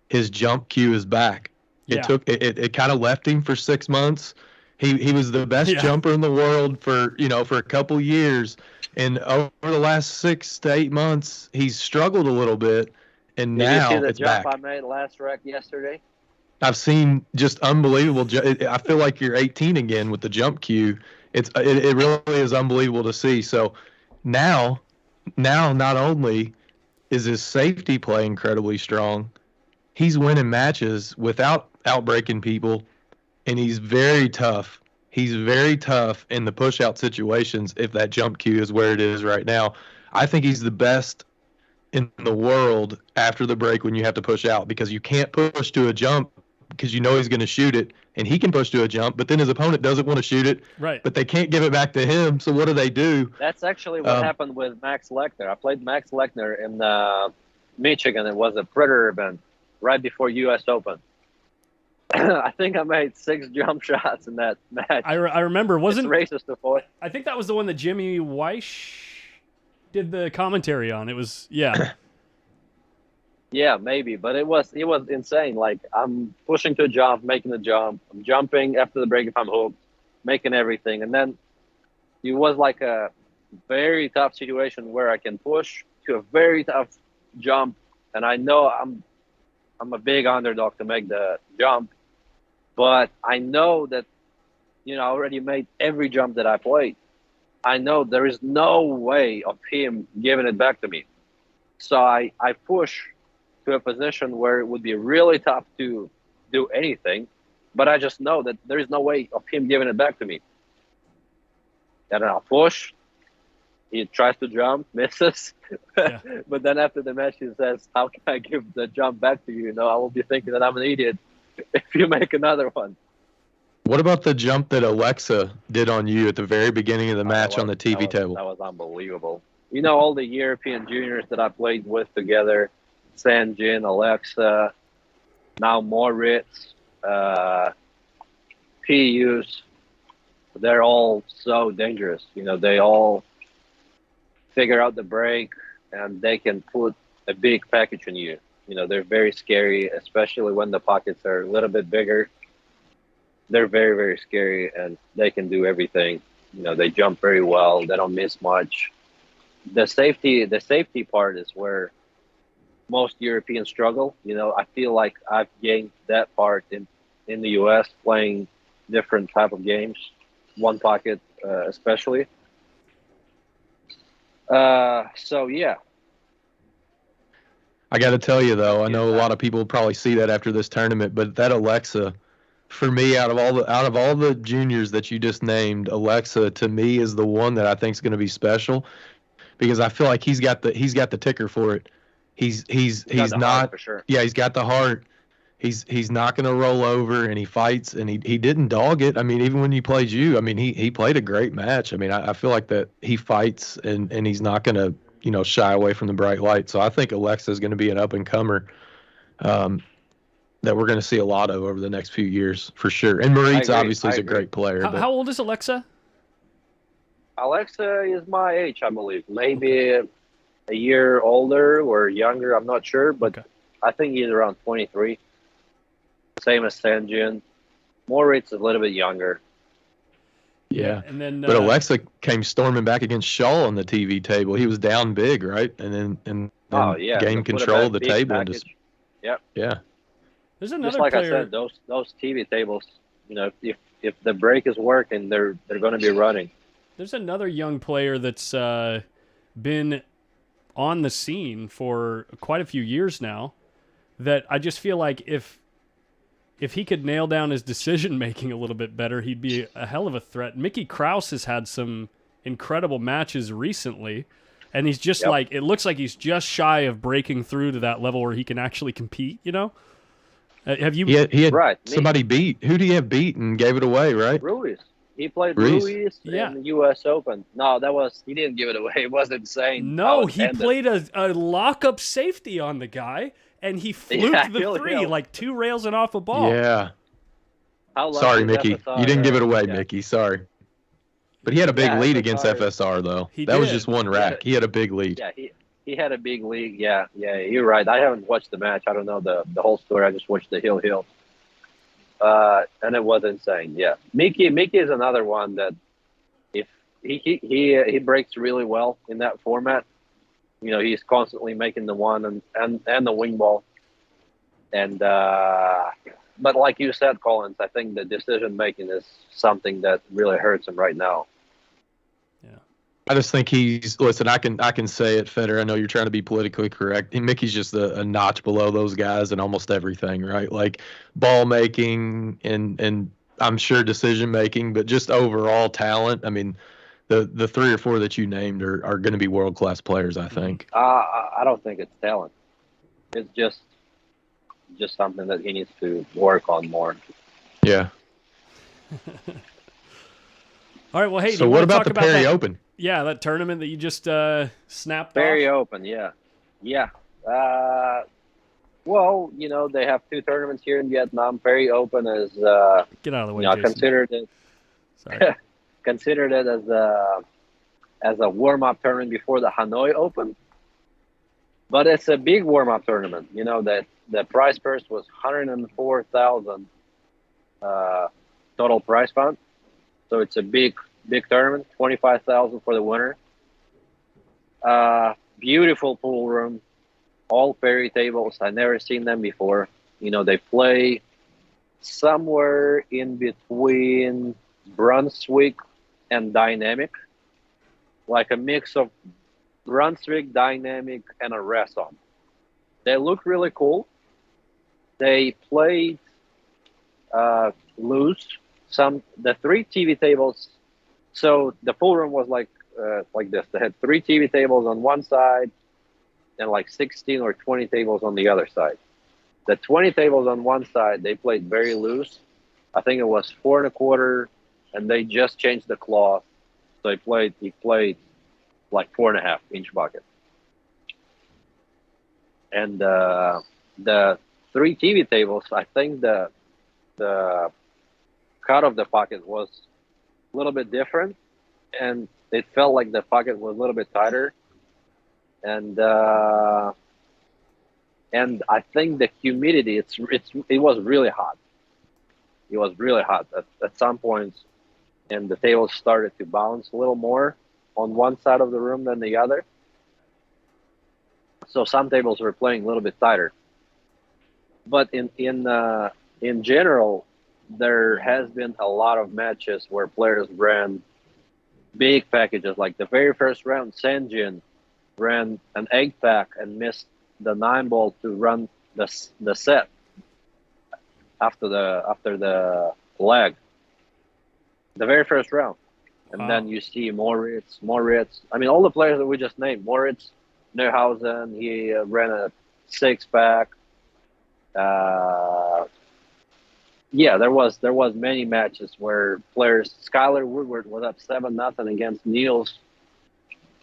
His jump cue is back. Yeah. It kind of left him for 6 months. He was the best jumper in the world for a couple years, and over the last 6 to 8 months he's struggled a little bit, and now Did you see the it's jump back. I made last rec yesterday? I've seen just unbelievable. I feel like you're 18 again with the jump cue. It really is unbelievable to see. So now not only is his safety play incredibly strong, he's winning matches without outbreaking people, and he's very tough. He's very tough in the push-out situations if that jump cue is where it is right now. I think he's the best in the world after the break when you have to push out, because you can't push to a jump because you know he's going to shoot it, and he can push to a jump, but then his opponent doesn't want to shoot it, Right. but they can't give it back to him, so what do? That's actually what happened with Max Lechner. I played Max Lechner in Michigan. It was a Predator event right before U.S. Open. I think I made 6 jump shots in that match. I remember. It's racist to avoid. I think that was the one that Jimmy Weish did the commentary on. It was, yeah. Yeah, maybe, but it was insane. Like, I'm pushing to a jump, making the jump, I'm jumping after the break if I'm hooked, making everything, and then it was like a very tough situation where I can push to a very tough jump, and I know I'm a big underdog to make the jump, but I know that, you know, I already made every jump that I played. I know there is no way of him giving it back to me, so I push to a position where it would be really tough to do anything, but I just know that there is no way of him giving it back to me. And I'll push. He tries to jump, misses. Yeah. But then after the match, he says, "How can I give the jump back to you? You know, I will be thinking that I'm an idiot if you make another one." What about the jump that Alexa did on you at the very beginning of the match on the TV table? That was unbelievable. You know, all the European juniors that I played with together, Sanjin, Alexa, now Moritz, Pius, they're all so dangerous. You know, they all figure out the break, and they can put a big package on you. You know, they're very scary, especially when the pockets are a little bit bigger. They're very, very scary, and they can do everything. You know, they jump very well. They don't miss much. The safety part is where most Europeans struggle. You know, I feel like I've gained that part in the U.S. playing different type of games, one pocket especially. So yeah. I got to tell you though, I know a lot of people probably see that after this tournament, but that Alexa for me, out of all the juniors that you just named, Alexa to me is the one that I think is going to be special because I feel like he's got the ticker for it. He's Got the heart not. for sure. Yeah, he's got the heart. He's not going to roll over, and he fights, and he didn't dog it. I mean, even when he played you, I mean, he played a great match. I mean, I feel like that he fights, and he's not going to shy away from the bright light. So I think Alexa is going to be an up and comer that we're going to see a lot of over the next few years for sure. And Maurice agree, obviously I is a agree. great player. How, but how old is Alexa? Alexa is my age, I believe. Maybe a year older or younger. I'm not sure, but Okay. I think he's around 23. Same as Sanjin. Moritz is a little bit younger. yeah. And then But Alexa came storming back against Shaw on the TV table. He was down big, right? And then Oh yeah, gained to put control that of the big table and package. just Yep. yeah. there's another Just like player. I said, those TV tables, if the brake is working, they're going to be running. There's another young player that's been on the scene for quite a few years now that I just feel like if he could nail down his decision making a little bit better, he'd be a hell of a threat. Mickey Krause has had some incredible matches recently, and he's just Yep. it looks like he's just shy of breaking through to that level where he can actually compete, Have you He had Right. somebody beat. Who did he have beat and gave it away, right? Ruiz. He played Ruiz. Ruiz Yeah. in the U.S. Open. No, he didn't give it away. It wasn't insane. No, how it he ended. played a lock-up safety on the guy, and he fluked Yeah, the he'll- three, he'll- like 2 rails and off a ball. Yeah. How lucky Sorry, is Mickey. FSR You didn't give it away, yeah. Mickey. Sorry. But he had a big Yeah, lead against FSR FSR though. He That was did. just one Yeah. rack. He had a big lead. Yeah, he had a big lead. Yeah, you're right. I haven't watched the match. I don't know the whole story. I just watched the hill. And it was insane. Yeah, Mickey is another one that if he breaks really well in that format. He's constantly making the one and the wing ball. And but like you said, Collins, I think the decision making is something that really hurts him right now. I just think listen, I can say it, Federer. I know you're trying to be politically correct. Mickey's just a notch below those guys in almost everything, right? Like ball making and I'm sure decision making, but just overall talent. I mean, the 3 or 4 that you named are going to be world class players, I think. I don't think it's talent. It's just something that he needs to work on more. Yeah. All right, well, hey, do So you what want to about talk the about Perry that? Open? Yeah, that tournament that you just snapped Very off. open, yeah. Well, they have 2 tournaments here in Vietnam. Very open is, Get out of the way, Jason. Sorry. considered it as a warm-up tournament before the Hanoi Open. But it's a big warm-up tournament. That the prize purse was 104,000 total prize fund. So it's a big tournament. 25,000 for the winner. Beautiful pool room, all fairy tables. I never seen them before. They play somewhere in between Brunswick and Dynamic, like a mix of Brunswick, Dynamic, and a Rasson. They look really cool. They played loose. The 3 TV tables. So the pool room was like this. They had 3 TV tables on one side, and like 16 or 20 tables on the other side. The 20 tables on one side, they played very loose. I think it was 4 1/4, and they just changed the cloth. So he played like 4.5 inch bucket. And the 3 TV tables, I think the cut of the pocket was a little bit different, and it felt like the pocket was a little bit tighter. And I think the humidity, it was really hot. It was really hot at some points, and the tables started to bounce a little more on one side of the room than the other. So some tables were playing a little bit tighter. But in general, there has been a lot of matches where players ran big packages. Like the very first round, Sanjin ran an 8-pack and missed the 9 ball to run the set. after the leg, the very first round. And Wow. then you see Moritz. I mean, all the players that we just named. Moritz, Neuhausen, he ran a six-pack. Uh, yeah, there was many matches where players. Skylar Woodward was up 7-0 against Niels,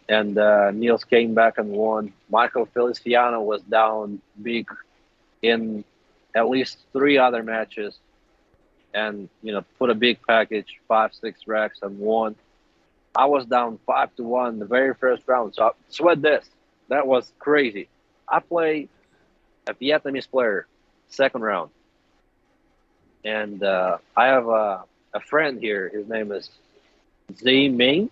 and Niels came back and won. Michael Feliciano was down big in at least 3 other matches, and put a big package, 5-6 racks, and won. I was down 5-1 the very first round. So sweat this. That was crazy. I played a Vietnamese player, second round, and I have a friend here. His name is Z Ming.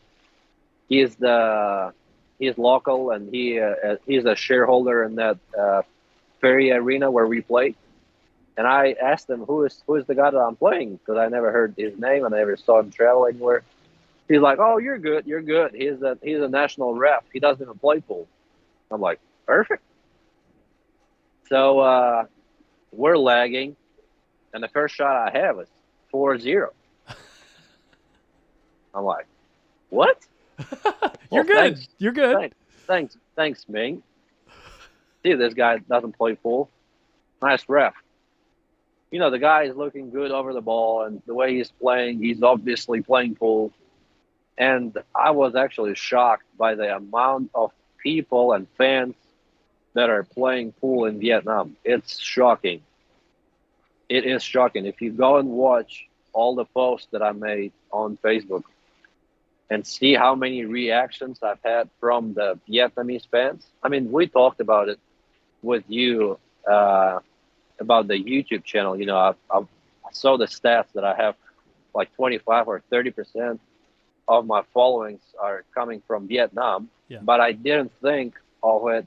He's local, and he's a shareholder in that Ferry Arena where we play. And I asked him who is the guy that I'm playing, because I never heard his name and I never saw him travel anywhere. He's like, "Oh, you're good. You're good. He's a national rep. He doesn't even play pool." I'm like, "Perfect." So we're lagging, and the first shot I have is 4-0. I'm like, "What?" You're Well, good. thanks. You're good. Thanks, Ming. See, this guy doesn't play pool. Nice ref. The guy is looking good over the ball, and the way he's playing, he's obviously playing pool. And I was actually shocked by the amount of people and fans that are playing pool in Vietnam. It's shocking. It is shocking. If you go and watch all the posts that I made on Facebook and see how many reactions I've had from the Vietnamese fans. I mean, we talked about it with you about the YouTube channel. I saw the stats that I have like 25 or 30% of my followings are coming from Vietnam, Yeah. but I didn't think of it.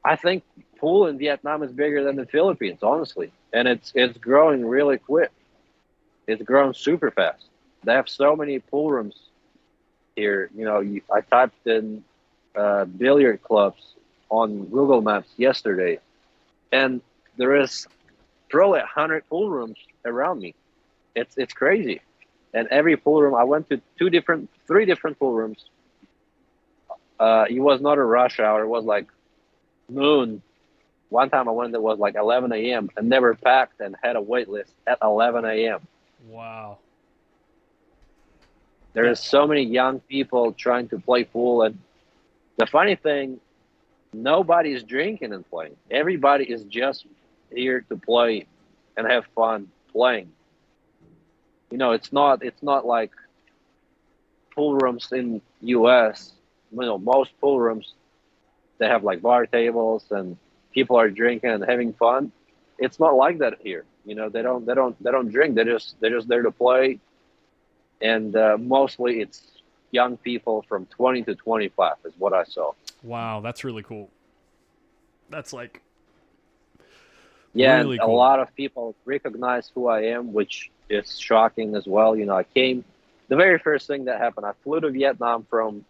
I think pool in Vietnam is bigger than the Philippines, honestly, and it's growing really quick. It's growing super fast. They have so many pool rooms here. I typed in billiard clubs on Google Maps yesterday, and there is probably 100 pool rooms around me. It's crazy. And every pool room, I went to three different pool rooms. It was not a rush hour. It was like noon. One time I went, it was like 11 a.m. and never packed and had a wait list at 11 a.m. Wow. There is so many young people trying to play pool. And the funny thing, nobody is drinking and playing. Everybody is just here to play and have fun playing. It's not like pool rooms in U.S. Most pool rooms, they have like bar tables and people are drinking and having fun. It's not like that here. They don't drink. They're just there to play, and mostly it's young people from 20 to 25 is what I saw. Wow, that's really cool. That's like Yeah, really and cool. a lot of people recognize who I am, which is shocking as well. I came, the very first thing that happened, I flew to Vietnam from,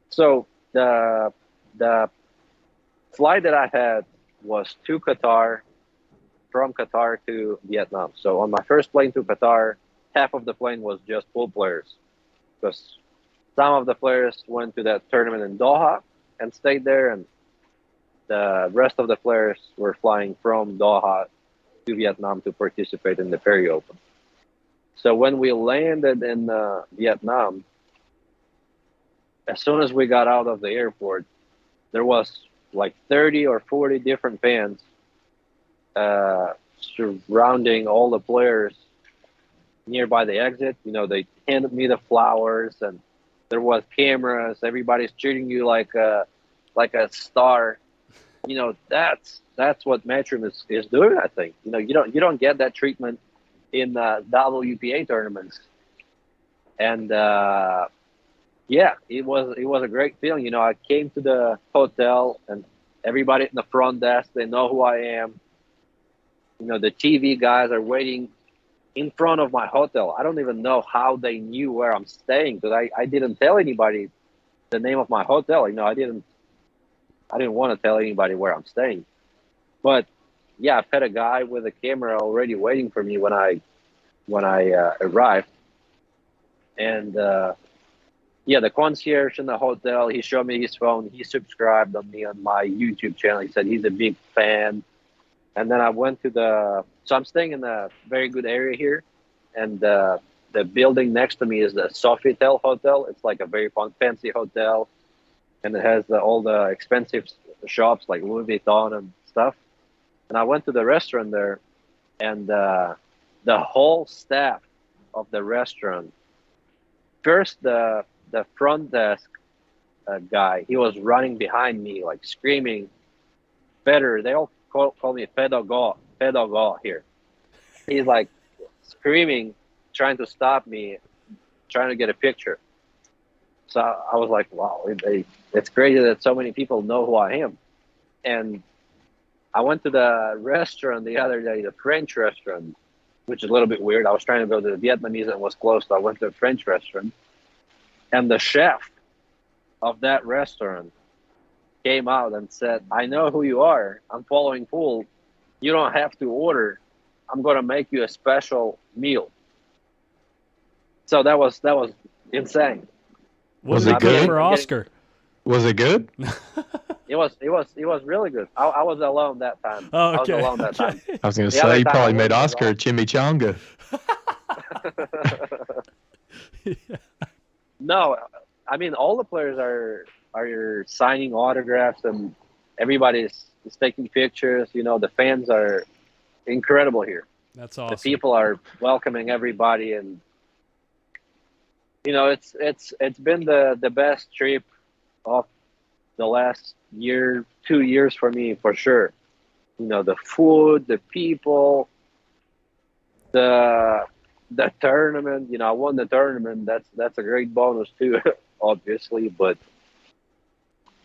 so the flight that I had was to Qatar, from Qatar to Vietnam. So on my first plane to Qatar, half of the plane was just pool players, because some of the players went to that tournament in Doha and stayed there, and the rest of the players were flying from Doha to Vietnam to participate in the Perry Open. So when we landed in Vietnam, as soon as we got out of the airport, there was like 30 or 40 different fans surrounding all the players nearby the exit. They handed me the flowers, and there was cameras. Everybody's treating you like a star. That's what Matchroom is doing. I think you don't get that treatment in WPA tournaments, and yeah, it was a great feeling. I came to the hotel, and everybody in the front desk, they know who I am. The TV guys are waiting in front of my hotel. I don't even know how they knew where I'm staying, because I didn't tell anybody the name of my hotel. I didn't want to tell anybody where I'm staying. But I've had a guy with a camera already waiting for me when I arrived, and the concierge in the hotel, he showed me his phone. He subscribed on me on my YouTube channel. He said he's a big fan. And then I went to so I'm staying in a very good area here, and the building next to me is the Sofitel Hotel. It's like a very fancy hotel, and it has all the expensive shops like Louis Vuitton and stuff. And I went to the restaurant there, and the whole staff of the restaurant, first the front desk guy, he was running behind me like screaming, "Better!" They all call me Fedogo here. He's like screaming, trying to stop me, trying to get a picture. So I was like, wow, it's crazy that so many people know who I am. And I went to the restaurant the other day, the French restaurant, which is a little bit weird. I was trying to go to the Vietnamese and it was closed, so I went to a French restaurant. And the chef of that restaurant came out and said, "I know who you are. I'm following Pool. You don't have to order. I'm going to make you a special meal." So that was insane. Was What it did you get good? for Oscar? Was it good? It was really good. I was alone that time. Oh, I was okay. alone that time. I was going to The other say, you time I probably went made was Oscar a chimichanga. No, I mean all the players are signing autographs and everybody's is taking pictures. You know, the fans are incredible here. That's The awesome. people are welcoming everybody, and you know it's been the best trip of the last year, 2 years for me for sure. You know, the food, the people, the tournament. You know, I won the tournament. That's a great bonus too, obviously. But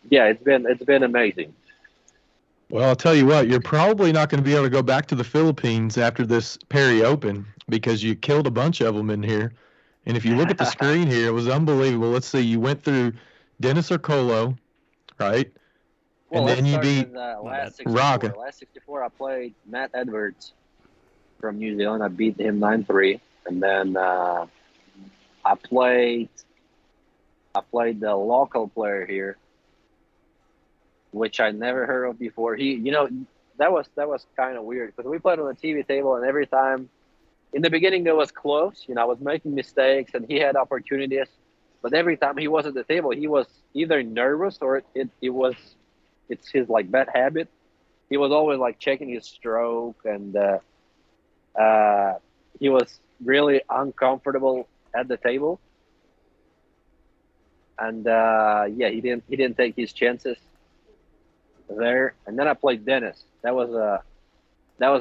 yeah, it's been amazing. Well, I'll tell you what, you're probably not going to be able to go back to the Philippines after this Perry Open because you killed a bunch of them in here. And if you look at the screen here, it was unbelievable. Let's see, you went through Dennis Orcolo, right? Well, And then let's you start beat with bad. last 64. Raga. Last 64, I played Matt Edwards from New Zealand. I beat him 9-3, and then I played the local player here, which I never heard of before. That was kind of weird because we played on the TV table, and every time in the beginning it was close. You know, I was making mistakes, and he had opportunities, but every time he was at the table, he was either nervous or it's his like bad habit. He was always like checking his stroke, and he was really uncomfortable at the table. And he didn't take his chances there. And then I played Dennis. That was a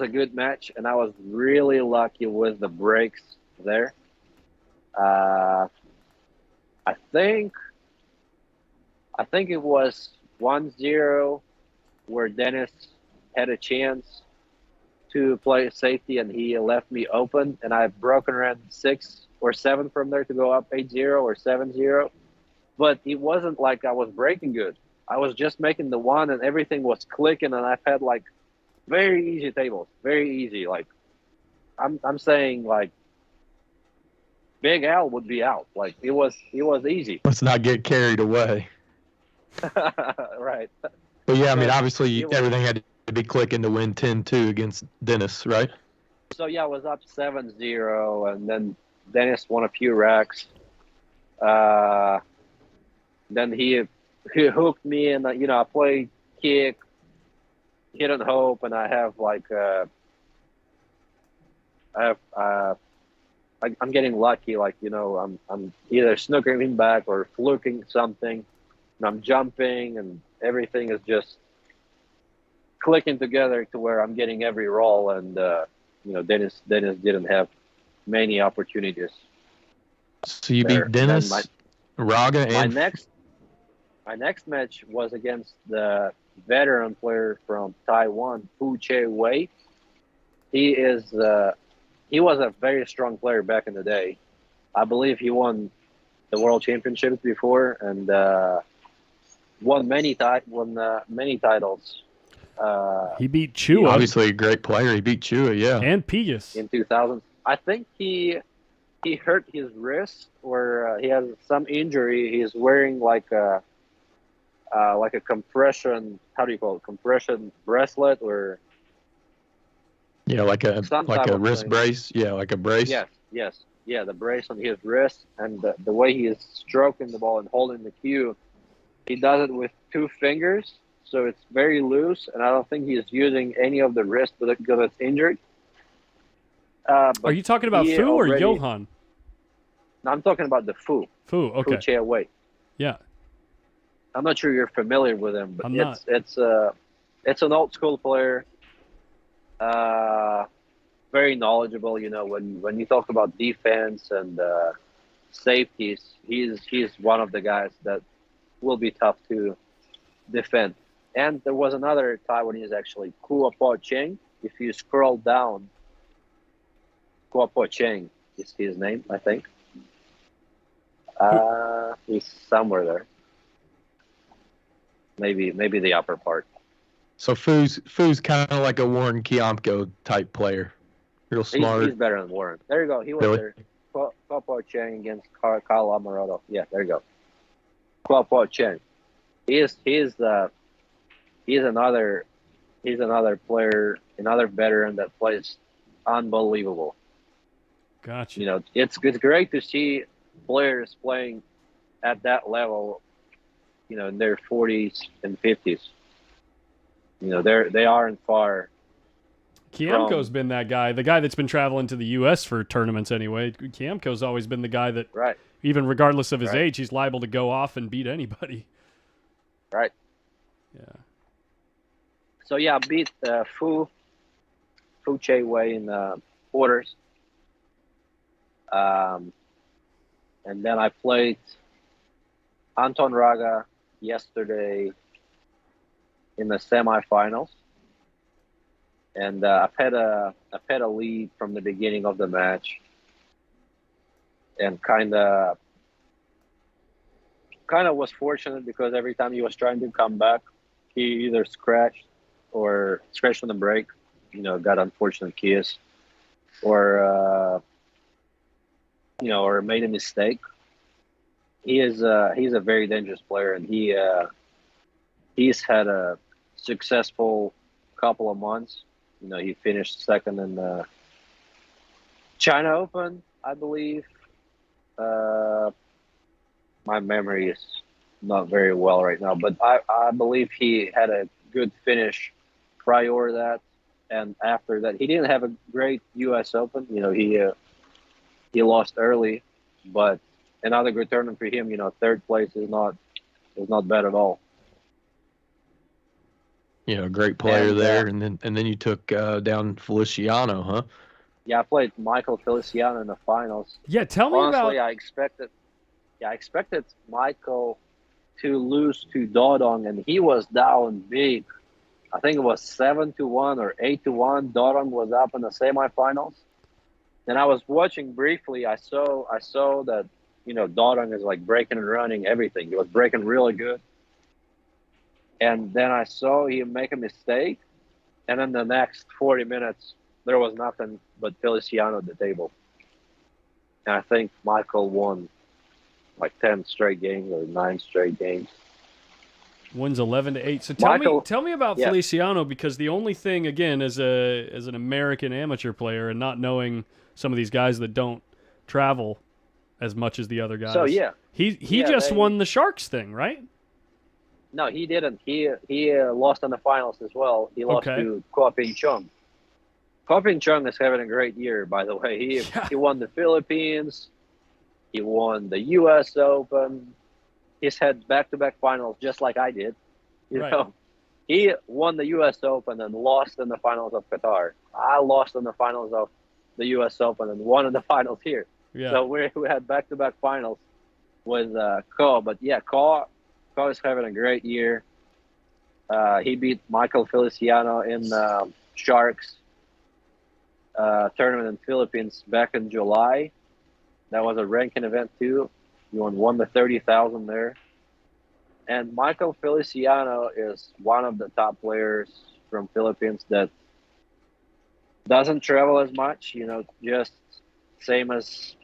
good match, and I was really lucky with the breaks there. I think it was 1-0 where Dennis had a chance to play safety, and he left me open, and I broken around 6 or 7 from there to go up 8-0 or 7-0. But it wasn't like I was breaking good. I was just making the one, and everything was clicking, and I've had like very easy tables, very easy. Like I'm saying, like Big Al would be out. Like it was easy. Let's not get carried away. Right. But yeah, I mean, So obviously it was- everything had to be clicking to win 10-2 against Dennis, right? So yeah, I was up 7-0, and then Dennis won a few racks. Then he hooked me, and I played kick, hit and hope, and I have like I'm getting lucky. Like I'm either snookering him back or fluking something, and I'm jumping, and everything is just clicking together to where I'm getting every roll, and Dennis didn't have many opportunities. So you There. beat Dennis, Then Raga, and my next match was against the veteran player from Taiwan, Pu Che Wei. He was a very strong player back in the day. I believe he won the world championships before, and won many titles. He beat Chua Obviously a great player. He beat Chua, yeah. and Pius. in 2000. I think he hurt his wrist, or he has some injury. He's wearing like a compression. How do you call it? Compression bracelet or Yeah, like a some type of wrist thing. brace. Yeah, like a brace. Yes, yeah. The brace on his wrist, and the way he is stroking the ball and holding the cue, he does it with 2 fingers, so it's very loose. And I don't think he's using any of the wrist because it's injured. But Are you talking about he Fu or already- Johan? No, I'm talking about the Fu. Fu, okay. Fu Chia Wei. Yeah. I'm not sure you're familiar with him, but I'm not. it's an old school player. Very knowledgeable. You know, when you talk about defense and safeties, he's one of the guys that will be tough to defend. And there was another Taiwanese actually, Kua Po Cheng. If you scroll down, Kua Po Cheng is his name, I think. He's somewhere there. Maybe the upper part. So Fu's kind of like a Warren Kiamko type player. Real smart. He's better than Warren. There you go. He was Really? there. Kua Po Cheng against Kyle Amoroto. Yeah, there you go. Kua Po Cheng. He's another player, another veteran that plays unbelievable. Gotcha. You know, it's great to see players playing at that level, you know, in their 40s and 50s. You know, they aren't far. Kiamko's been that guy, the guy that's been traveling to the U.S. for tournaments anyway. Kiamko's always been the guy that, Right, even regardless of his Right. age, he's liable to go off and beat anybody. right. Yeah. So yeah, I beat Fu Che Wei in quarters. And then I played Anton Raga yesterday in the semifinals. And I've had a lead from the beginning of the match, and kind of was fortunate because every time he was trying to come back, he either scratched on the break, you know, got unfortunate keys, or or made a mistake. He's a very dangerous player, and he's had a successful couple of months. You know, he finished second in the China Open, I believe. My memory is not very well right now, but I believe he had a good finish prior to that, and after that, he didn't have a great U.S. Open. You know, he lost early, but another good tournament for him. You know, third place is not bad at all. You know, great player And, there, and then you took down Feliciano, huh? Yeah, I played Michael Feliciano in the finals. Yeah, tell me Honestly, about. I expected Michael to lose to Dodong, and he was down big. I think it was 7-1 or 8-1. Dodong was up in the semifinals. And I was watching briefly. I saw that, you know, Dodong is like breaking and running everything. He was breaking really good. And then I saw him make a mistake. And then the next 40 minutes, there was nothing but Feliciano at the table. And I think Michael won like 10 straight games or 9 straight games. Wins 11-8. So Michael- tell me about yeah. Feliciano, because the only thing, again, as an American amateur player and not knowing some of these guys that don't travel as much as the other guys. So, yeah. he Yeah, just they- won the Sharks thing, right? No, he didn't. He lost in the finals as well. He lost Okay. to Kuo Ping Chung. Kuo Ping Chung is having a great year, by the way. He won the Philippines. He won the U.S. Open. He's had back-to-back finals just like I did. You Right. know, he won the U.S. Open and lost in the finals of Qatar. I lost in the finals of the U.S. Open and won in the finals here. Yeah. So we had back-to-back finals with Ko. But yeah, Ko is having a great year. He beat Michael Feliciano in Sharks tournament in Philippines back in July. That was a ranking event too. He won the 30,000 there. And Michael Feliciano is one of the top players from Philippines that doesn't travel as much. Just same as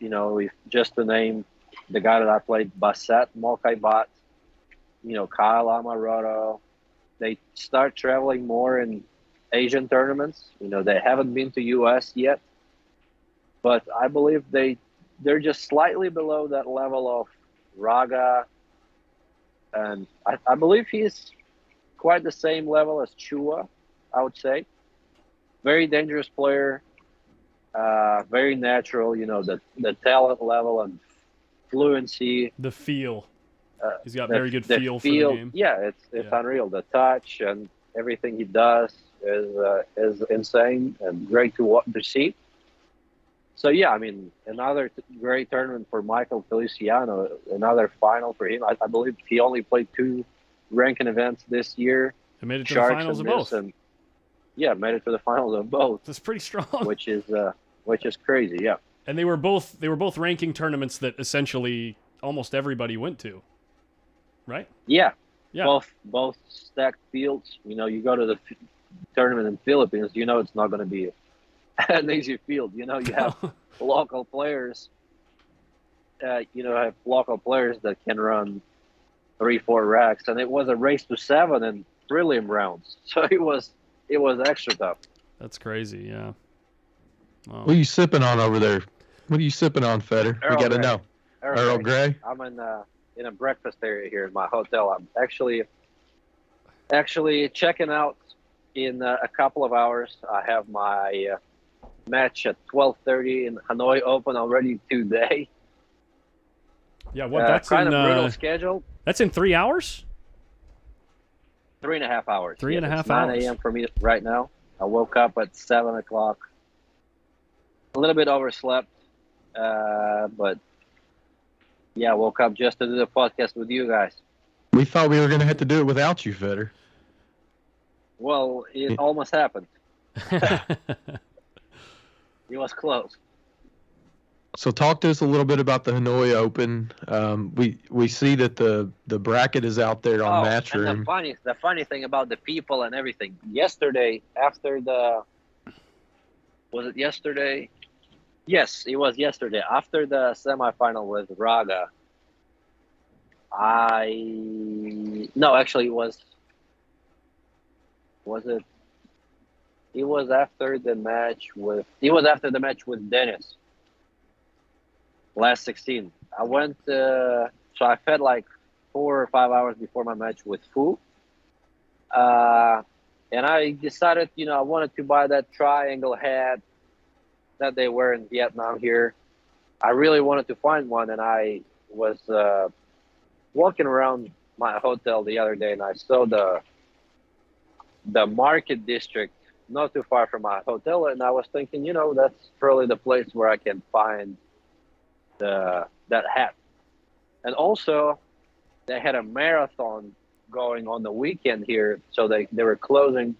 just to name the guy that I played, Basset Mokaibat, Kyle Amaroto. They start traveling more in Asian tournaments. They haven't been to US yet, but I believe they're just slightly below that level of Raga, and I believe he's quite the same level as Chua, I would say. Very dangerous player, very natural. The talent level and fluency. The feel. He's got The- very good the feel for the game. Yeah, it's Yeah. unreal. The touch and everything he does is insane and great to see. So yeah, I mean, another great tournament for Michael Feliciano. Another final for him. I believe he only played 2 ranking events this year. They made it to Sharks the finals of and both. this, and yeah, made it to the finals of both, That's pretty strong. which is crazy. Yeah, And they were both ranking tournaments that essentially almost everybody went to, right? yeah. Yeah. Both stacked fields. You go to the tournament in Philippines, it's not going to be an easy field. You have local players. Have local players that can run 3-4 racks, and it was a race to 7 in prelim rounds. So it was extra tough. That's crazy. Yeah. Wow. What are you sipping on over there? What are you sipping on, Feder? We Earl got to Grey. know. Earl Grey? I'm in a breakfast area here in my hotel. I'm actually checking out in a couple of hours. I have my match at 12:30 in Hanoi Open already today. Yeah. What? That's kind in of brutal schedule. that's in 3 hours. 3.5 hours. 3.5 It's 9 hours. a.m. for me right now. I woke up at 7 o'clock. A little bit overslept, but yeah, woke up just to do the podcast with you guys. We thought we were going to have to do it without you, Feder. Well, it almost happened. It was close. So talk to us a little bit about the Hanoi Open. We see that the bracket is out there on And Matchroom. the funny thing about the people and everything. Yesterday, was it yesterday? Yes, it was yesterday. After the semifinal with Raga, no, actually, it was it? It was after the match with Dennis. Last 16. I went, so I fed like 4 or 5 hours before my match with Fu. And I decided, I wanted to buy that triangle hat that they wear in Vietnam here. I really wanted to find one, and I was walking around my hotel the other day, and I saw the market district not too far from my hotel, and I was thinking, that's probably the place where I can find that hat. And also, they had a marathon going on the weekend here, so they were closing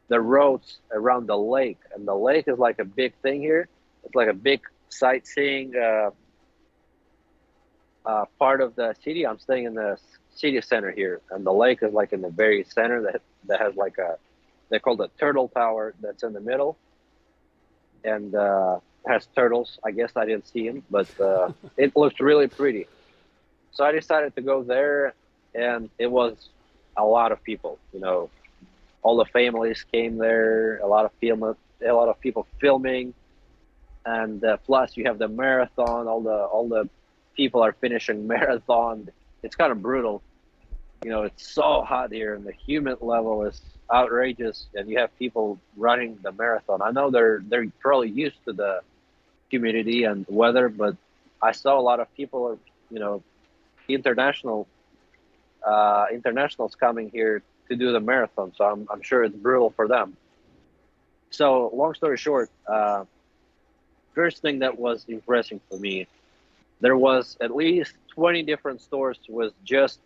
the roads around the lake, and the lake is like a big thing here. It's like a big sightseeing part of the city. I'm staying in the city center here, and the lake is like in the very center that has like they call it turtle tower that's in the middle, and has turtles. I guess I didn't see them, but it looked really pretty. So I decided to go there, and it was a lot of people. All the families came there. A lot of people filming, and plus you have the marathon. All the people are finishing marathon. It's kind of brutal. It's so hot here, and the humid level is outrageous, and you have people running the marathon. I know they're probably used to the humidity and weather, but I saw a lot of people, internationals coming here to do the marathon, so I'm sure it's brutal for them. So long story short, first thing that was impressive for me, there was at least 20 different stores with just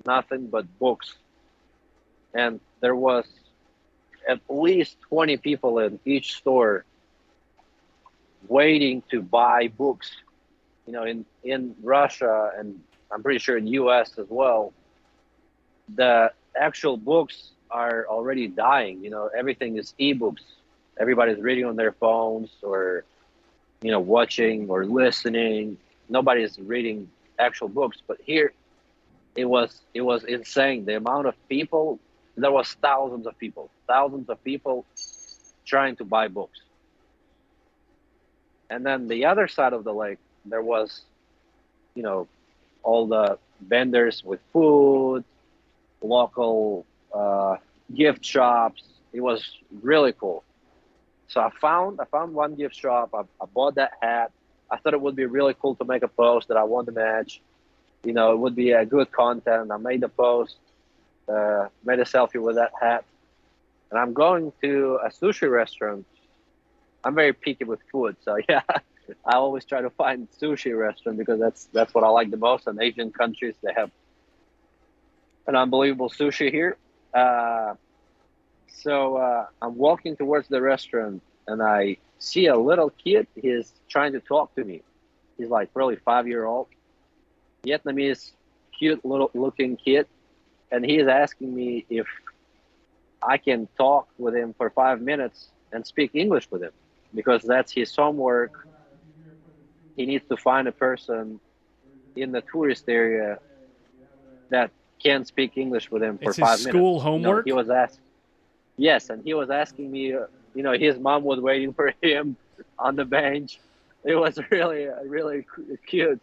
nothing but books, and there was at least 20 people in each store waiting to buy books. In Russia, and I'm pretty sure in US as well, the actual books are already dying. You know, everything is ebooks. Everybody's reading on their phones or, you know, watching or listening. Nobody's reading actual books. But here, it was insane. The amount of people, there was thousands of people trying to buy books. And then the other side of the lake, there was, you know, all the vendors with food, local gift shops. It was really cool. So I found one gift shop. I bought that hat. I thought it would be really cool to make a post that I won the match. You know, it would be a good content. I made the post, made a selfie with that hat, and I'm going to a sushi restaurant. I'm very picky with food, so yeah, I always try to find sushi restaurant because that's what I like the most. In Asian countries, they have an unbelievable sushi here. Uh, so I'm walking towards the restaurant, and I see a little kid. He's trying to talk to me. He's like probably 5 year old Vietnamese, cute little looking kid, and he is asking me if I can talk with him for 5 minutes and speak English with him because that's his homework. He needs to find a person in the tourist area that can speak English with him for It's his 5 minutes. school You know, homework. he was asked, yes, and he was asking me, you know, his mom was waiting for him on the bench. It was really cute.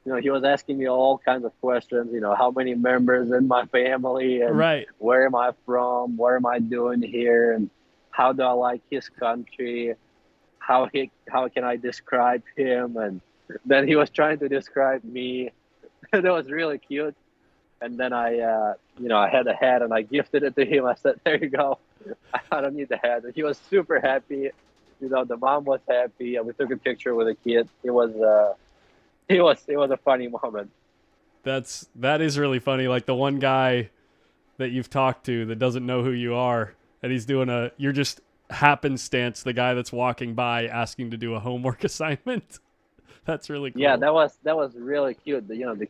You know, he was asking me all kinds of questions, you know, how many members in my family and Right. where am I from, what am I doing here, and how do I like his country, how can I describe him, and then he was trying to describe me. That was really cute. And then I had a hat and I gifted it to him. I said, "There you go. I don't need the hat." And he was super happy. You know, the mom was happy, and we took a picture with the kid. It was a funny moment. That is really funny. Like the one guy that you've talked to that doesn't know who you are, and you're just happenstance the guy that's walking by asking to do a homework assignment. That's really cool. Yeah, that was really cute. You know, the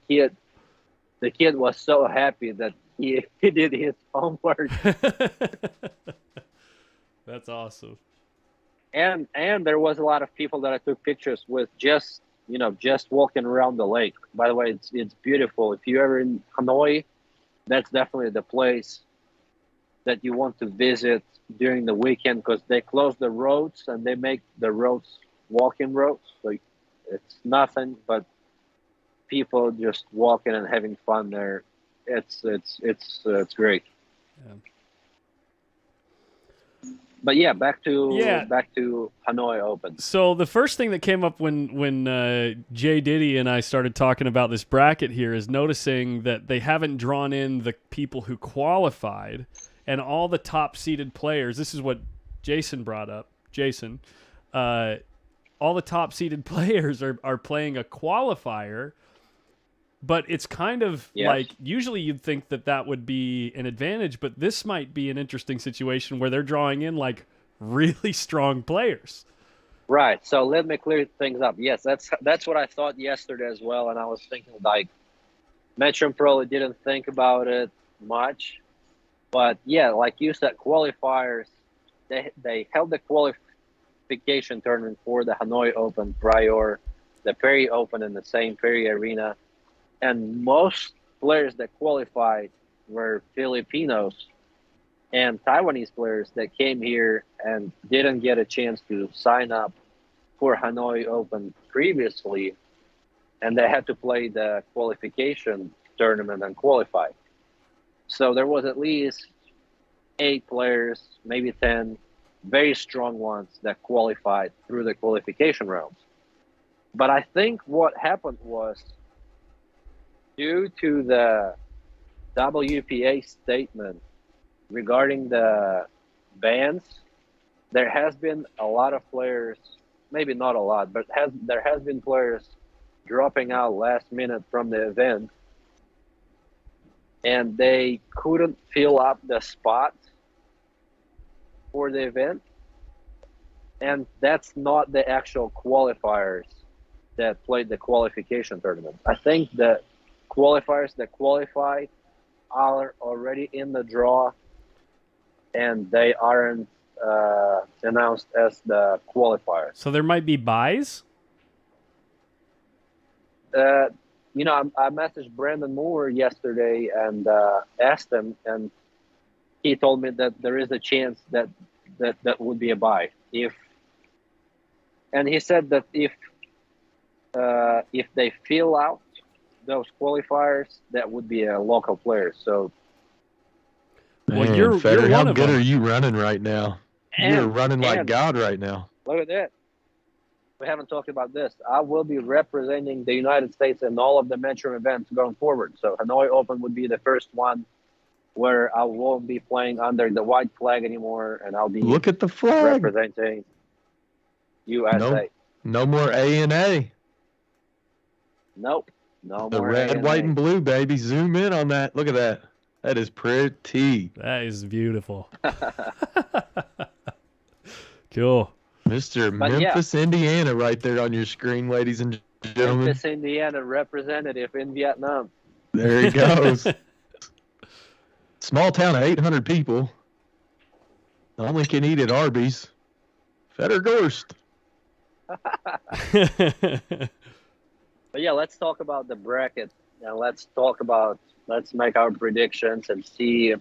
kid was so happy that he did his homework. That's awesome. And there was a lot of people that I took pictures with just walking around the lake. By the way, it's beautiful. If you're ever in Hanoi, that's definitely the place that you want to visit during the weekend because they close the roads and they make the roads walking roads. So it's nothing but people just walking and having fun there. It's great. Yeah. But yeah, back to Yeah. Hanoi Open. So the first thing that came up when Jay Diddy and I started talking about this bracket here is noticing that they haven't drawn in the people who qualified and all the top seeded players. This is what Jason brought up. Jason, all the top seeded players are playing a qualifier, but it's kind of Yes. like usually you'd think that would be an advantage, but this might be an interesting situation where they're drawing in like really strong players. Right. So let me clear things up. Yes, that's what I thought yesterday as well, and I was thinking like Metron probably didn't think about it much, but yeah, like you said, qualifiers. They held the qualification tournament for the Hanoi Open prior, the Perry Open in the same Perry Arena, and most players that qualified were Filipinos and Taiwanese players that came here and didn't get a chance to sign up for Hanoi Open previously, and they had to play the qualification tournament and qualify. So there was at least 8 players, maybe 10, very strong ones that qualified through the qualification rounds. But I think what happened was due to the WPA statement regarding the bans, there has been a lot of players, maybe not a lot, but there has been players dropping out last minute from the event, and they couldn't fill up the spot for the event. And that's not the actual qualifiers that played the qualification tournament. I think the qualifiers that qualified are already in the draw and they aren't announced as the qualifiers. So there might be buys. I messaged Brandon Moore yesterday and asked him, and he told me that there is a chance that would be a buy and he said that if they fill out those qualifiers, that would be a local player. So, Well, Man, you're Federer, how one of good them. are you running right now? You're and, running like and God right now. look at that. We haven't talked about this. I will be representing the United States in all of the Matchroom events going forward. So Hanoi Open would be the first one where I won't be playing under the white flag anymore, and I'll be Look at the flag. representing USA. No more A and A. Nope. No The more red, A&A. white, and blue, baby. Zoom in on that. Look at that. That is pretty. That is beautiful. Cool. Mr. But Memphis, Indiana, right there on your screen, ladies and gentlemen. Memphis, Indiana representative in Vietnam. There he goes. Small town of 800 people. Only can eat at Arby's. Federer Gorst. But yeah, let's talk about the bracket, and let's make our predictions and see.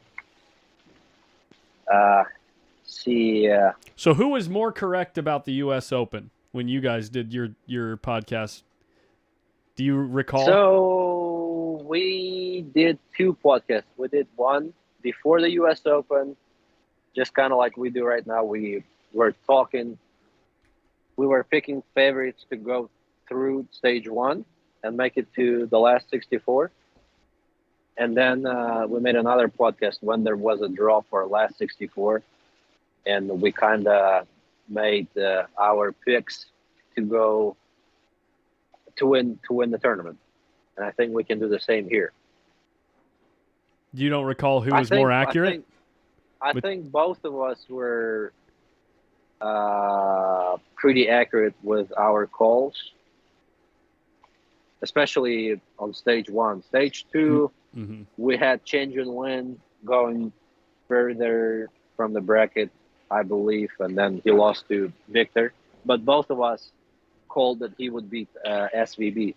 So who was more correct about the U.S. Open when you guys did your podcast? Do you recall? So we did two podcasts. We did one before the U.S. Open, just kind of like we do right now. We were picking favorites to go through stage one and make it to the last 64. And then we made another podcast when there was a draw for last 64. And we kind of made our picks to go to win the tournament. And I think we can do the same here. You don't recall who was more accurate? I think both of us were pretty accurate with our calls, especially on stage one. Stage two, we had Chen Junlin going further from the bracket, I believe, and then he lost to Victor. But both of us called that he would beat SVB.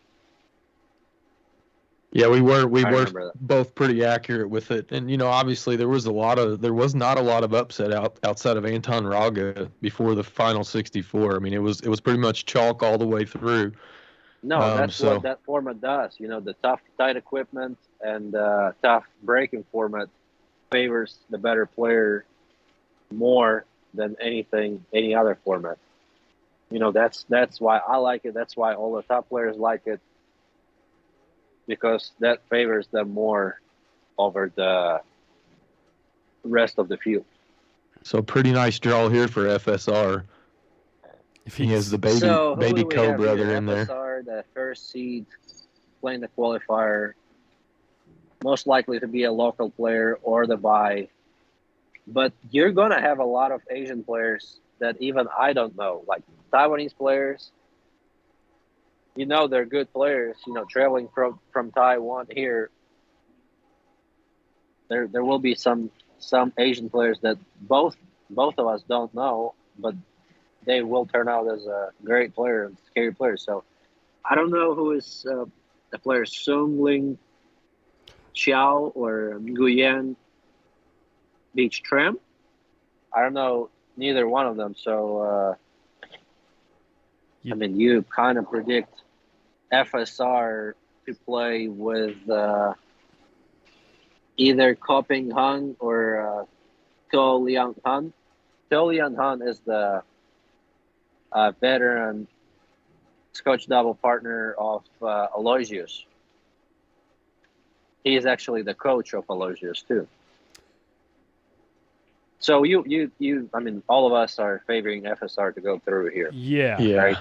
Yeah, we were that. both pretty accurate with it, and obviously there was not a lot of upset outside of Anton Raga before the final 64. I mean, it was pretty much chalk all the way through. No, that's what that format does. The tough, tight equipment and tough breaking format favors the better player more than any other format. That's why I like it. That's why all the top players like it, because that favors them more over the rest of the field. So pretty nice draw here for FSR. He has the baby co-brother in there. FSR, the first seed, playing the qualifier, most likely to be a local player or the bye. But you're going to have a lot of Asian players that even I don't know, like Taiwanese players. They're good players, traveling from Taiwan here. There will be some Asian players that both of us don't know, but they will turn out as a great player and scary player. So I don't know who is the player, Sung Ling Xiao or Nguyen Beach Tram. I don't know neither one of them. So, you kind of predict FSR to play with either Ko Ping Han or To Liang Han. To Liang Han is the veteran Scotch double partner of Aloysius. He is actually the coach of Aloysius too. So all of us are favoring FSR to go through here. Yeah. Right?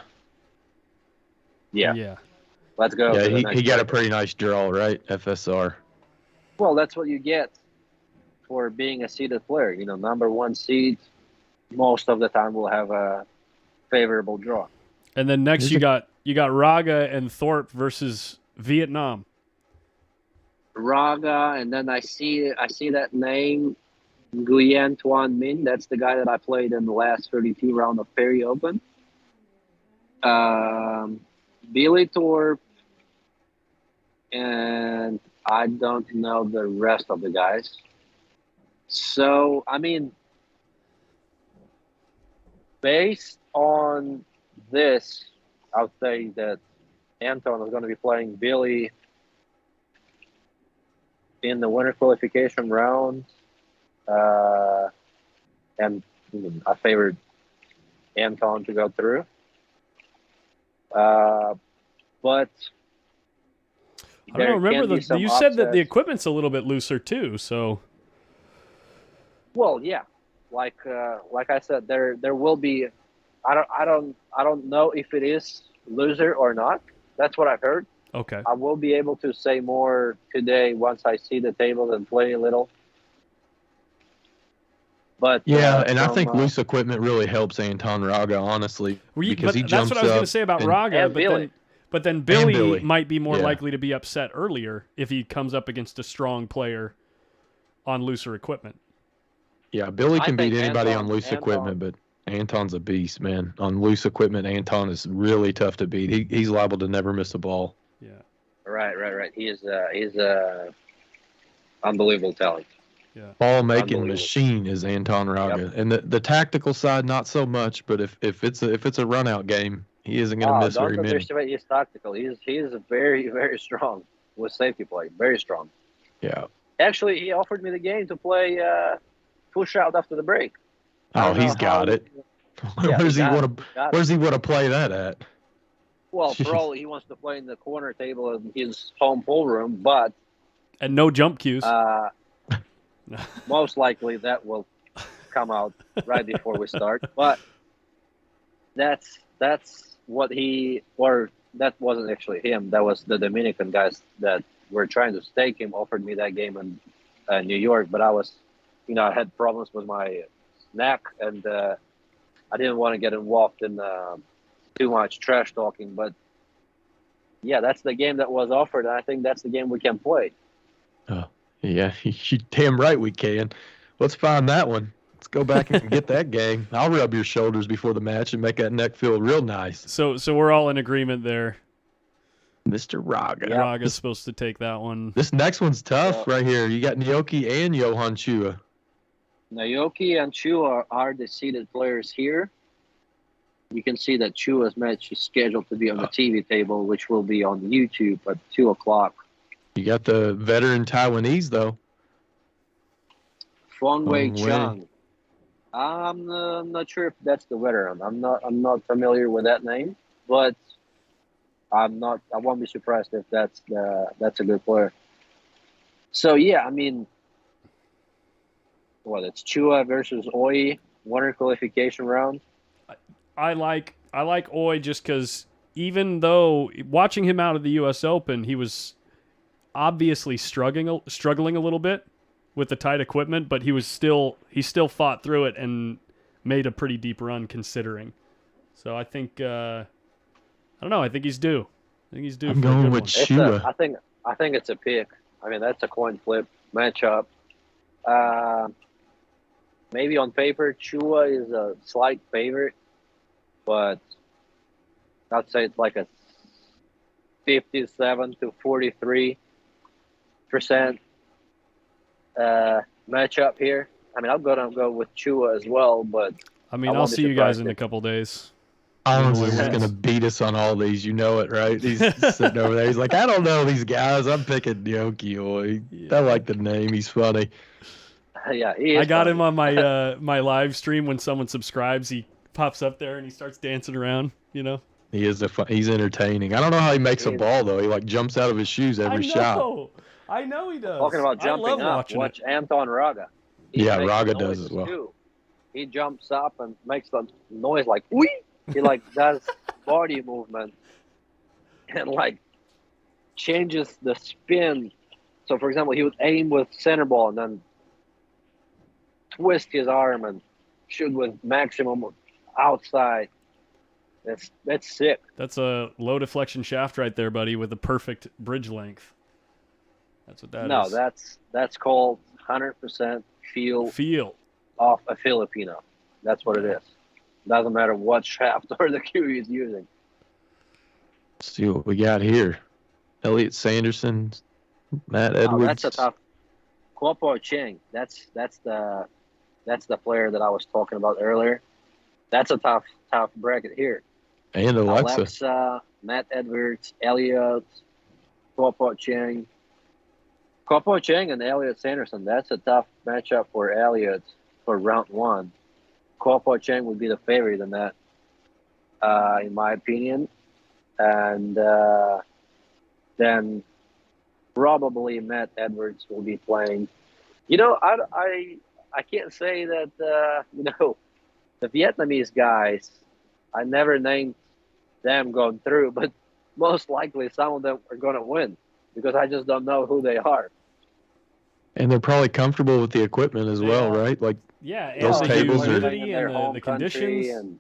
Yeah. Let's go. Yeah, he got a pretty nice draw, right? FSR. Well, that's what you get for being a seeded player. Number one seed, most of the time will have a favorable draw. And then next you got Raga and Thorpe versus Vietnam. Raga, and then I see that name Nguyen Tuan Minh, that's the guy that I played in the last 32 round of Perry Open. Billy Thorpe, and I don't know the rest of the guys. So, I mean, based on this, I would say that Anton is going to be playing Billy in the winter qualification round. And I favored Anton to go through. But I don't know. Remember, you said that the equipment's a little bit looser too. So, well, yeah, like I said, there will be. I don't know if it is looser or not. That's what I've heard. okay. I will be able to say more today once I see the table and play a little. But yeah, and I think loose equipment really helps Anton Raga, honestly, because he jumps up. That's what I was going to say about Raga, but then Billy might be more Yeah. likely to be upset earlier if he comes up against a strong player on looser equipment. Yeah, Billy I can beat think anybody on Anton- loose Anton- equipment, but Anton's a beast, man. On loose equipment, Anton is really tough to beat. He's liable to never miss a ball. Yeah. Right. He's unbelievable talent. Yeah. Ball making Unbelievable. machine is Anton Raga, and the tactical side not so much. But if it's a run out game, he isn't going to miss Don't very many. underestimate his tactical. He is very, very strong with safety play. Very strong. Yeah. Actually, he offered me the game to play push out after the break. I Oh, don't know he's got how- it. Yeah, Where's he got want to? it, got it. Where's he want to play that at? Well, Jeez. probably he wants to play in the corner table in his home pool room, but And no jump cues. most likely that will come out right before we start. But that's what that wasn't actually him. That was the Dominican guys that were trying to stake him. Offered me that game in New York, but I was, I had problems with my neck, and I didn't want to get involved in too much trash talking. But yeah, that's the game that was offered, and I think that's the game we can play. Yeah, you damn right we can. Let's find that one. Let's go back and get that game. I'll rub your shoulders before the match and make that neck feel real nice. So we're all in agreement there. Mr. Raga. Yeah. Raga's supposed to take that one. This next one's tough Yeah. right here. You got Nyoki and Johan Chua. Naoki and Chua are the seeded players here. You can see that Chua's match is scheduled to be on the TV table, which will be on YouTube at 2 o'clock. You got the veteran Taiwanese, though. Feng Wei Feng Wei. Chang. I'm not sure if that's the veteran. I'm not familiar with that name, but I won't be surprised if that's a good player. So yeah, I mean, it's Chua versus Oi, winter qualification round. I like Oi just because even though watching him out of the U.S. Open, he was obviously struggling a little bit with the tight equipment, but he still fought through it and made a pretty deep run considering. So I think I don't know. I think he's due. I'm for a going good with one. Chua. I think it's a pick. I mean, that's a coin flip matchup. Maybe on paper, Chua is a slight favorite, but I'd say it's like a 57 to 43% matchup here. I mean, I'm gonna go with Chua as well, but I mean, I I'll won't be see you guys surprised in a if- couple days. Honestly, Yeah. he's going to beat us on all these. You know it, right? He's sitting over there. He's like, I don't know these guys. I'm picking Nyoki Oi. I like the name. He's funny. yeah, he is I got funny. him on my my live stream. When someone subscribes, he pops up there and he starts dancing around. He's entertaining. I don't know how he makes a He- ball, though. He, jumps out of his shoes every shot. I know he does. Talking about I love jumping up, watching watch it. Anton Raga. He Yeah, makes Raga the does as noises well. too. He jumps up and makes the noise like wee. He does body movement and changes the spin. So, for example, he would aim with center ball and then twist his arm and shoot with maximum outside. That's sick. That's a low deflection shaft right there, buddy, with a perfect bridge length. That's what that is. No, that's called 100% feel Feel. of a Filipino. That's what it is. Doesn't matter what shaft or the cue he's using. Let's see what we got here. Elliot Sanderson, Matt Oh, Edwards. that's a tough. Kuopo Cheng. That's the player that I was talking about earlier. That's a tough bracket here. And Alexa. Alexa, Matt Edwards, Elliot, Kuopo Cheng. Kuopo Cheng and Elliot Sanderson. That's a tough matchup for Elliot for round one. Kuopo Cheng would be the favorite in that, in my opinion. And then probably Matt Edwards will be playing. You know, I can't say that, the Vietnamese guys, I never named them going through, but most likely some of them are going to win because I just don't know who they are. And they're probably comfortable with the equipment as well, are. right? Like, Yeah, Those and the tables are- humidity their and home the country conditions. and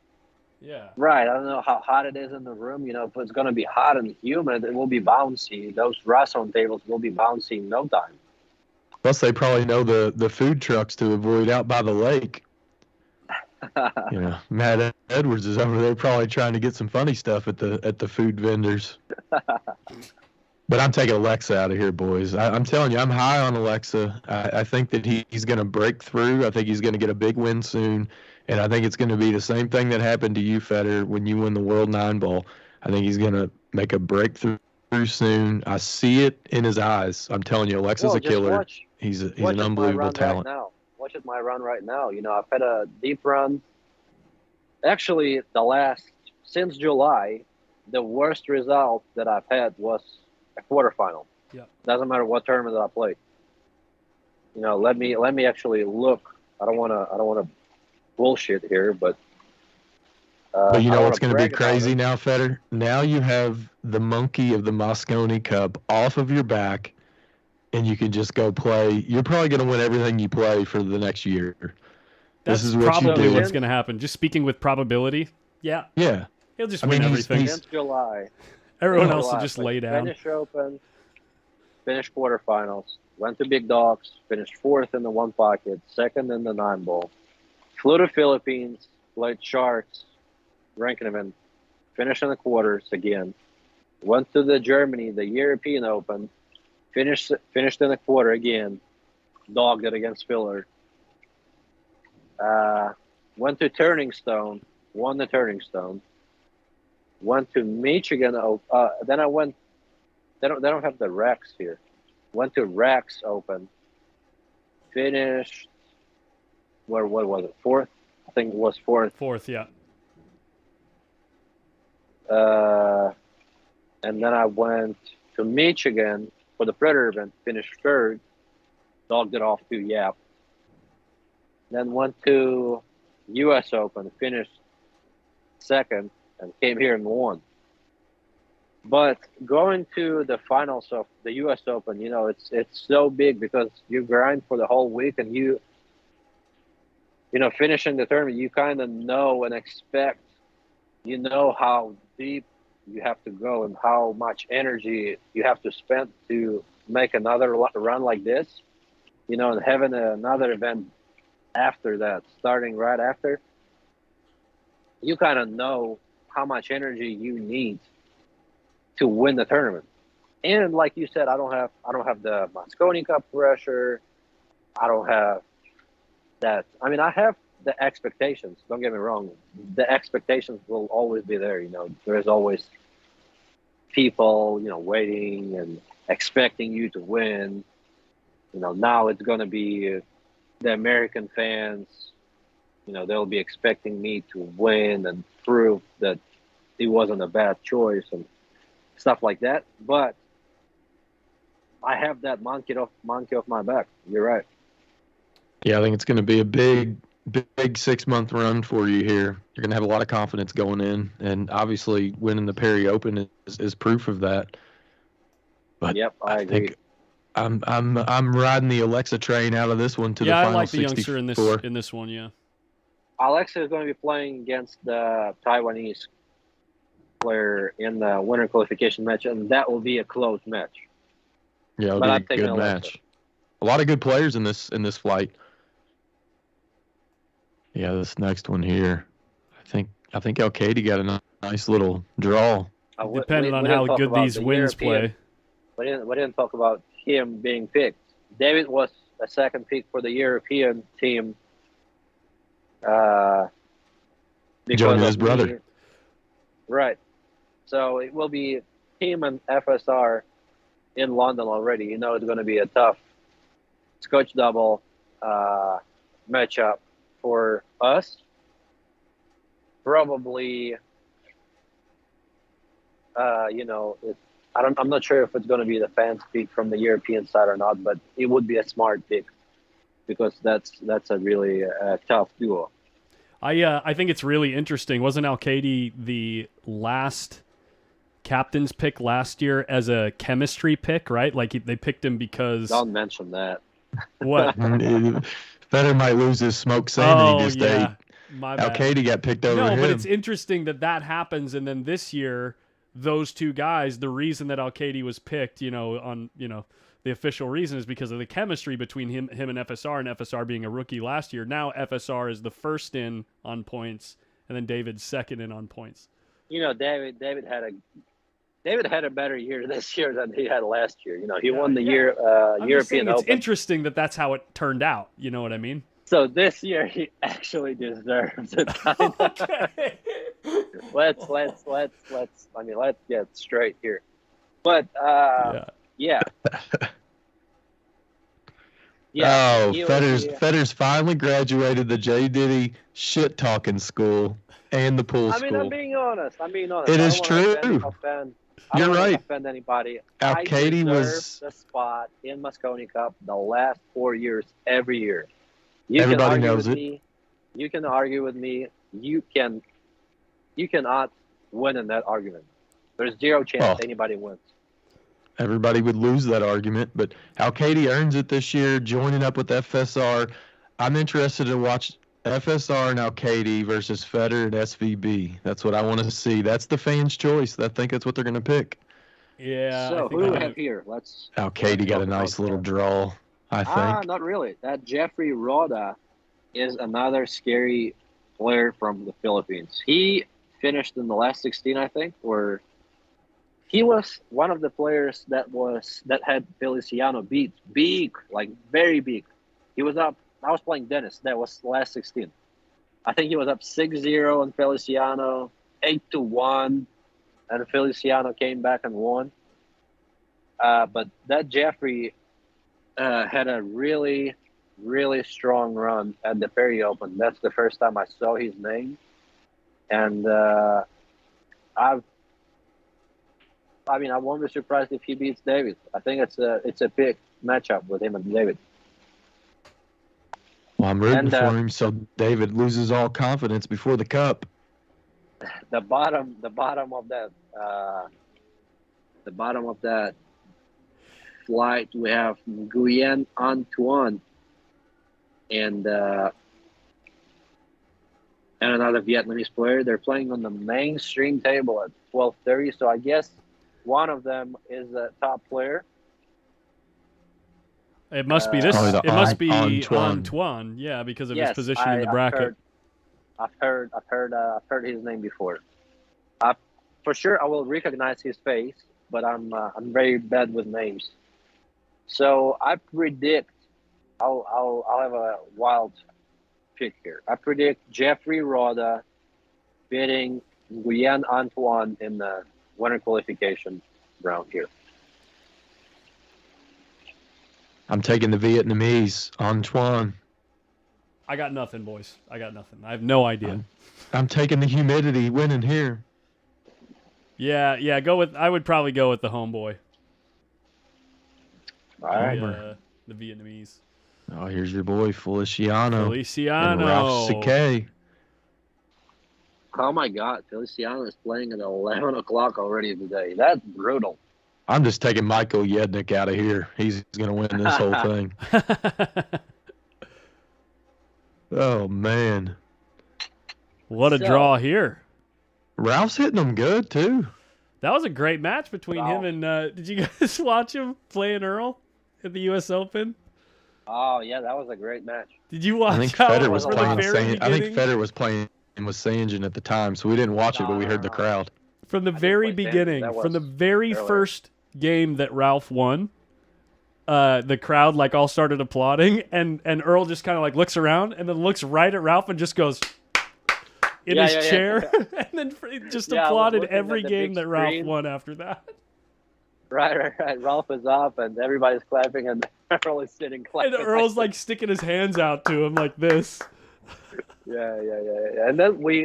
Yeah. right. I don't know how hot it is in the room. If it's going to be hot and humid, it will be bouncy. Those restaurant tables will be bouncy in no time. plus they probably know the food trucks to avoid out by the lake. Matt Edwards is over there probably trying to get some funny stuff at the food vendors. But I'm taking Alexa out of here, boys. I'm telling you, I'm high on Alexa. I think that he's going to break through. I think he's going to get a big win soon. And I think it's going to be the same thing that happened to you, Federer, when you win the World Nine Ball. I think he's going to make a breakthrough soon. I see it in his eyes. I'm telling you, Alexa's a killer. He's an unbelievable talent. Watch at my run right now. I've had a deep run. Actually, since July, the worst result that I've had was a quarterfinal. Yeah. Doesn't matter what tournament that I played. Let me actually look. I don't wanna bullshit here, but But you I know don't what's wanna going to be brag about crazy it. now, Federer? Now you have the monkey of the Mosconi Cup off of your back, and you can just go play. You're probably going to win everything you play for the next year. That's This is what you probably do. what's going to happen. Just speaking with probability. Yeah. Yeah. He'll just I win mean, everything. he's- Since July. Everyone Since else will July, just like, lay down. Finish Open, finished quarterfinals, went to Big Dogs, finished fourth in the one pocket, second in the 9-ball. Flew to Philippines, played Sharks, ranking event, finished in the quarters again. Went to the European Open, finished in the quarter again, dogged it against Filler. Went to Turning Stone, won the Turning Stone. Went to Michigan. Then I went. They don't have the Rex here. Went to Rex Open. Finished. What was it? Fourth. I think it was fourth. Fourth, yeah. And then I went to Michigan for the Predator event. Finished third. Dogged it off to Yap. Then went to U.S. Open. Finished second. And came here and won. But going to the finals of the U.S. Open, it's so big because you grind for the whole week and finishing the tournament, you kind of know and expect, how deep you have to go and how much energy you have to spend to make another run like this, and having another event after that, starting right after, you kind of know how much energy you need to win the tournament. And like you said, I don't have the Mosconi Cup pressure. I don't have that. I mean, I have the expectations. Don't get me wrong. The expectations will always be there. There's always people, waiting and expecting you to win. Now it's going to be the American fans. They'll be expecting me to win and prove that it wasn't a bad choice and stuff like that. But I have that monkey off my back. You're right. Yeah, I think it's going to be a big 6-month run for you here. You're going to have a lot of confidence going in, and obviously winning the Perry Open is proof of that. But yep, I agree. think I'm riding the Alexa train out of this one to the final 64. Yeah, I like the youngster in this one. Yeah. Alexa is going to be playing against the Taiwanese player in the winter qualification match, and that will be a close match. Yeah, it'll But be I'm a taking good Alexa. match. a lot of good players in this flight. Yeah, this next one here, I think Al-Kaidi got a nice little draw. Depending on we how didn't talk good about these the wins European- play. We didn't talk about him being picked. David was a second pick for the European team. Because Joining his of brother. me. Right. So it will be him and FSR in London already. You know it's going to be a tough Scotch double matchup for us. Probably, I'm not sure if it's going to be the fans pick from the European side or not, but it would be a smart pick because that's a really tough duo. I think it's really interesting. Wasn't Al-Kaidi the last captain's pick last year as a chemistry pick, right? Like they picked him because Don't mention that. what? Federer might lose his smoke salmon he just ate. My bad. Al-Kaidi got picked over him. No, but it's interesting that happens, and then this year, those two guys, the reason that Al-Kaidi was picked, the official reason is because of the chemistry between him and FSR being a rookie last year. Now FSR is the first in on points, and then David's second in on points. David had a better year this year than he had last year. He won the European It's Open. interesting that's how it turned out. You know what I mean? So this year he actually deserves it. Okay. Let's get straight here. But yeah. Federer's finally graduated the J. Diddy shit talking school and the pool school. I'm being honest. It is true. You're right. Offend anybody. Al-Kaidi was the spot in Mosconi Cup the last 4 years, every year. Everybody knows it. You can argue with me. You cannot win in that argument. There's zero chance anybody wins. Everybody would lose that argument, but Al-Kaidi earns it this year, joining up with FSR. I'm interested to watch FSR and Al-Kaidi versus Federer and SVB. That's what I want to see. That's the fans' choice. I think that's what they're going to pick. Yeah. So who do we have here? Al-Kaidi got a nice little draw, I think. Not really. That Jeffrey Roda is another scary player from the Philippines. He finished in the last 16, I think, or he was one of the players that had Feliciano beat big, like very big. He was up. I was playing Dennis. That was the last 16. I think he was up 6-0 on Feliciano, 8-1, and Feliciano came back and won. But that Jeffrey had a really, really strong run at the Perry Open. That's the first time I saw his name, and I won't be surprised if he beats David. I think it's a big matchup with him and David. Well, I'm rooting for him so David loses all confidence before the Cup. The bottom of that flight, we have Nguyen Antoine and another Vietnamese player. They're playing on the mainstream table at 12:30. So I guess one of them is a top player. It must be this. It must be Antoine. Antoine. Yeah, because of his position in the bracket. I've heard his name before. For sure, I will recognize his face, but I'm very bad with names. So I predict I'll have a wild pick here. I predict Jeffrey Roda beating Nguyen Antoine in the winter qualification round here. I'm taking the Vietnamese, Antoine. I got nothing, boys. I got nothing. I have no idea. I'm taking the humidity winning here. Yeah. I would probably go with the homeboy. All right. The Vietnamese. Oh, here's your boy Feliciano. Feliciano. And Ralph Sakay. Oh my God, Feliciano is playing at 11 o'clock already today. That's brutal. I'm just taking Michael Yednik out of here. He's going to win this whole thing. Oh, man. What a draw here. Ralph's hitting them good, too. That was a great match between him and... did you guys watch him playing Earl at the U.S. Open? Oh yeah, that was a great match. Did you watch I think how Federer was from the playing. very I think beginning? Federer was playing with Sanjin at the time, so we didn't watch it, but we heard the No. crowd. From the I didn't very play Sanjin. beginning, That from the was very earlier. first game that Ralph won, the crowd like all started applauding, and Earl just kind of like looks around and then looks right at Ralph and just goes in his chair, and then just Yeah, I was applauded looking at every the game big that Ralph screen. won after that. Right. Ralph is up, and everybody's clapping, and Earl is sitting clapping. And Earl's like sticking his hands out to him like this. Yeah. And then we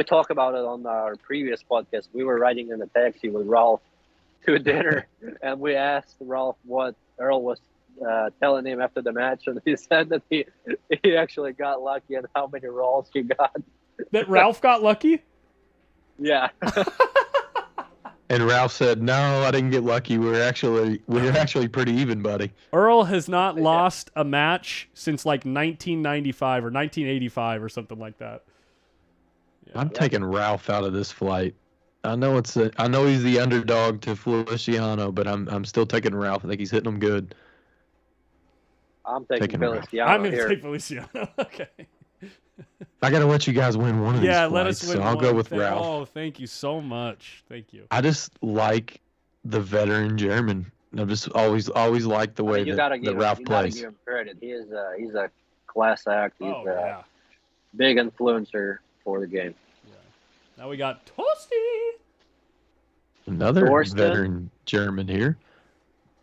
talk about it on our previous podcast. We were riding in a taxi with Ralph to dinner, and we asked Ralph what Earl was telling him after the match, and he said that he actually got lucky and how many rolls he got. That Ralph got lucky? Yeah. And Ralph said, "No, I didn't get lucky. We were actually pretty even, buddy." Earl has not lost a match since like 1995 or 1985 or something like that. I'm taking Ralph out of this fight. I know he's the underdog to Feliciano, but I'm still taking Ralph. I think he's hitting him good. I'm taking Taking Ralph. Feliciano I'm going to here. take Feliciano. Okay. I gotta let you guys win one of these Yeah, fights, let us win so I'll one. go with Ralph. Oh, thank you so much. Thank you. I just like the veteran German. I've just always liked the way You that, gotta that give Ralph you gotta plays. give him credit. He's a class act. He's Oh, a yeah. big influencer for the game. Now we got Toasty. Another Thorsten. veteran German here.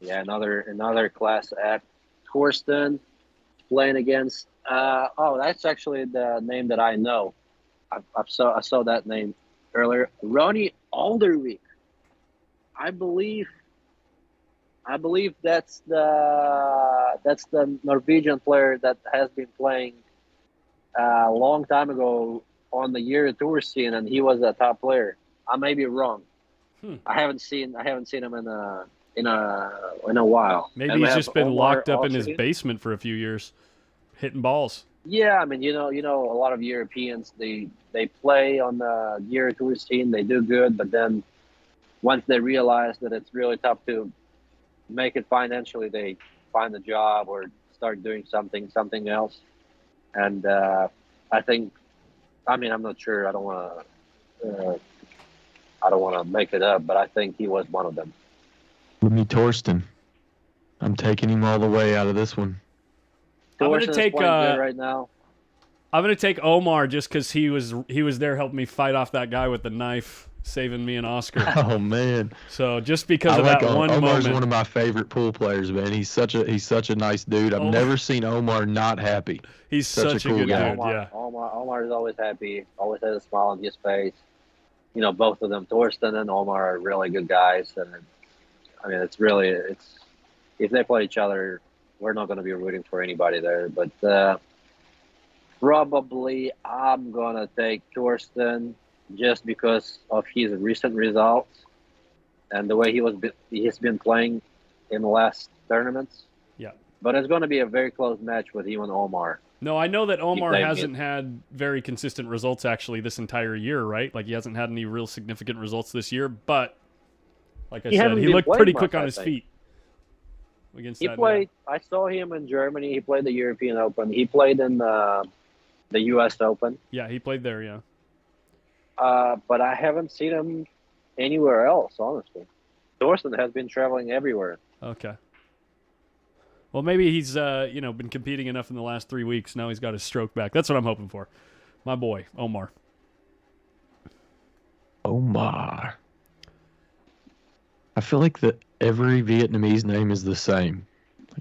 Yeah, another class act. Torsten playing against. That's actually the name that I know. I saw that name earlier. Ronnie Alderweek. I believe that's the Norwegian player that has been playing a long time ago on the Euro Tour scene, and he was a top player. I may be wrong. I haven't seen him in a while. Maybe And we he's have just been Omar locked up in his Alston. basement for a few years, hitting balls. Yeah, I mean, you know, a lot of Europeans they play on the Euro Tour scene, they do good, but then once they realize that it's really tough to make it financially, they find a job or start doing something else. And I think, I mean, I'm not sure. I don't want to make it up, but I think he was one of them. Give me Torsten. I'm taking him all the way out of this one. I'm gonna Torsten's take, playing good right now. I'm gonna take Omar just because he was there helping me fight off that guy with the knife, saving me and Oscar. Oh man, So just because I of like that one Omar's moment, one of my favorite pool players, man. He's such a nice dude. I've never seen Omar not happy. he's such a cool good guy. dude. Yeah. Omar is always happy, always has a smile on his face. You know, both of them, Torsten and Omar, are really good guys. And I mean, it's if they play each other, we're not going to be rooting for anybody there. But probably I'm going to take Torsten just because of his recent results and the way he's been playing in the last tournaments. Yeah. But it's going to be a very close match with you and Omar. No, I know that Omar playing hasn't had very consistent results actually this entire year, right? Like he hasn't had any real significant results this year, but like I said, hasn't he been looked playing pretty much, quick on I his think. feet against He that. played. I saw him in Germany. He played the European Open. He played in the U.S. Open. Yeah, he played there. Yeah. But I haven't seen him anywhere else. Honestly, Thorsten has been traveling everywhere. Okay. Well, maybe he's been competing enough in the last 3 weeks. Now he's got his stroke back. That's what I'm hoping for. My boy Omar. Omar. I feel like that every Vietnamese name is the same.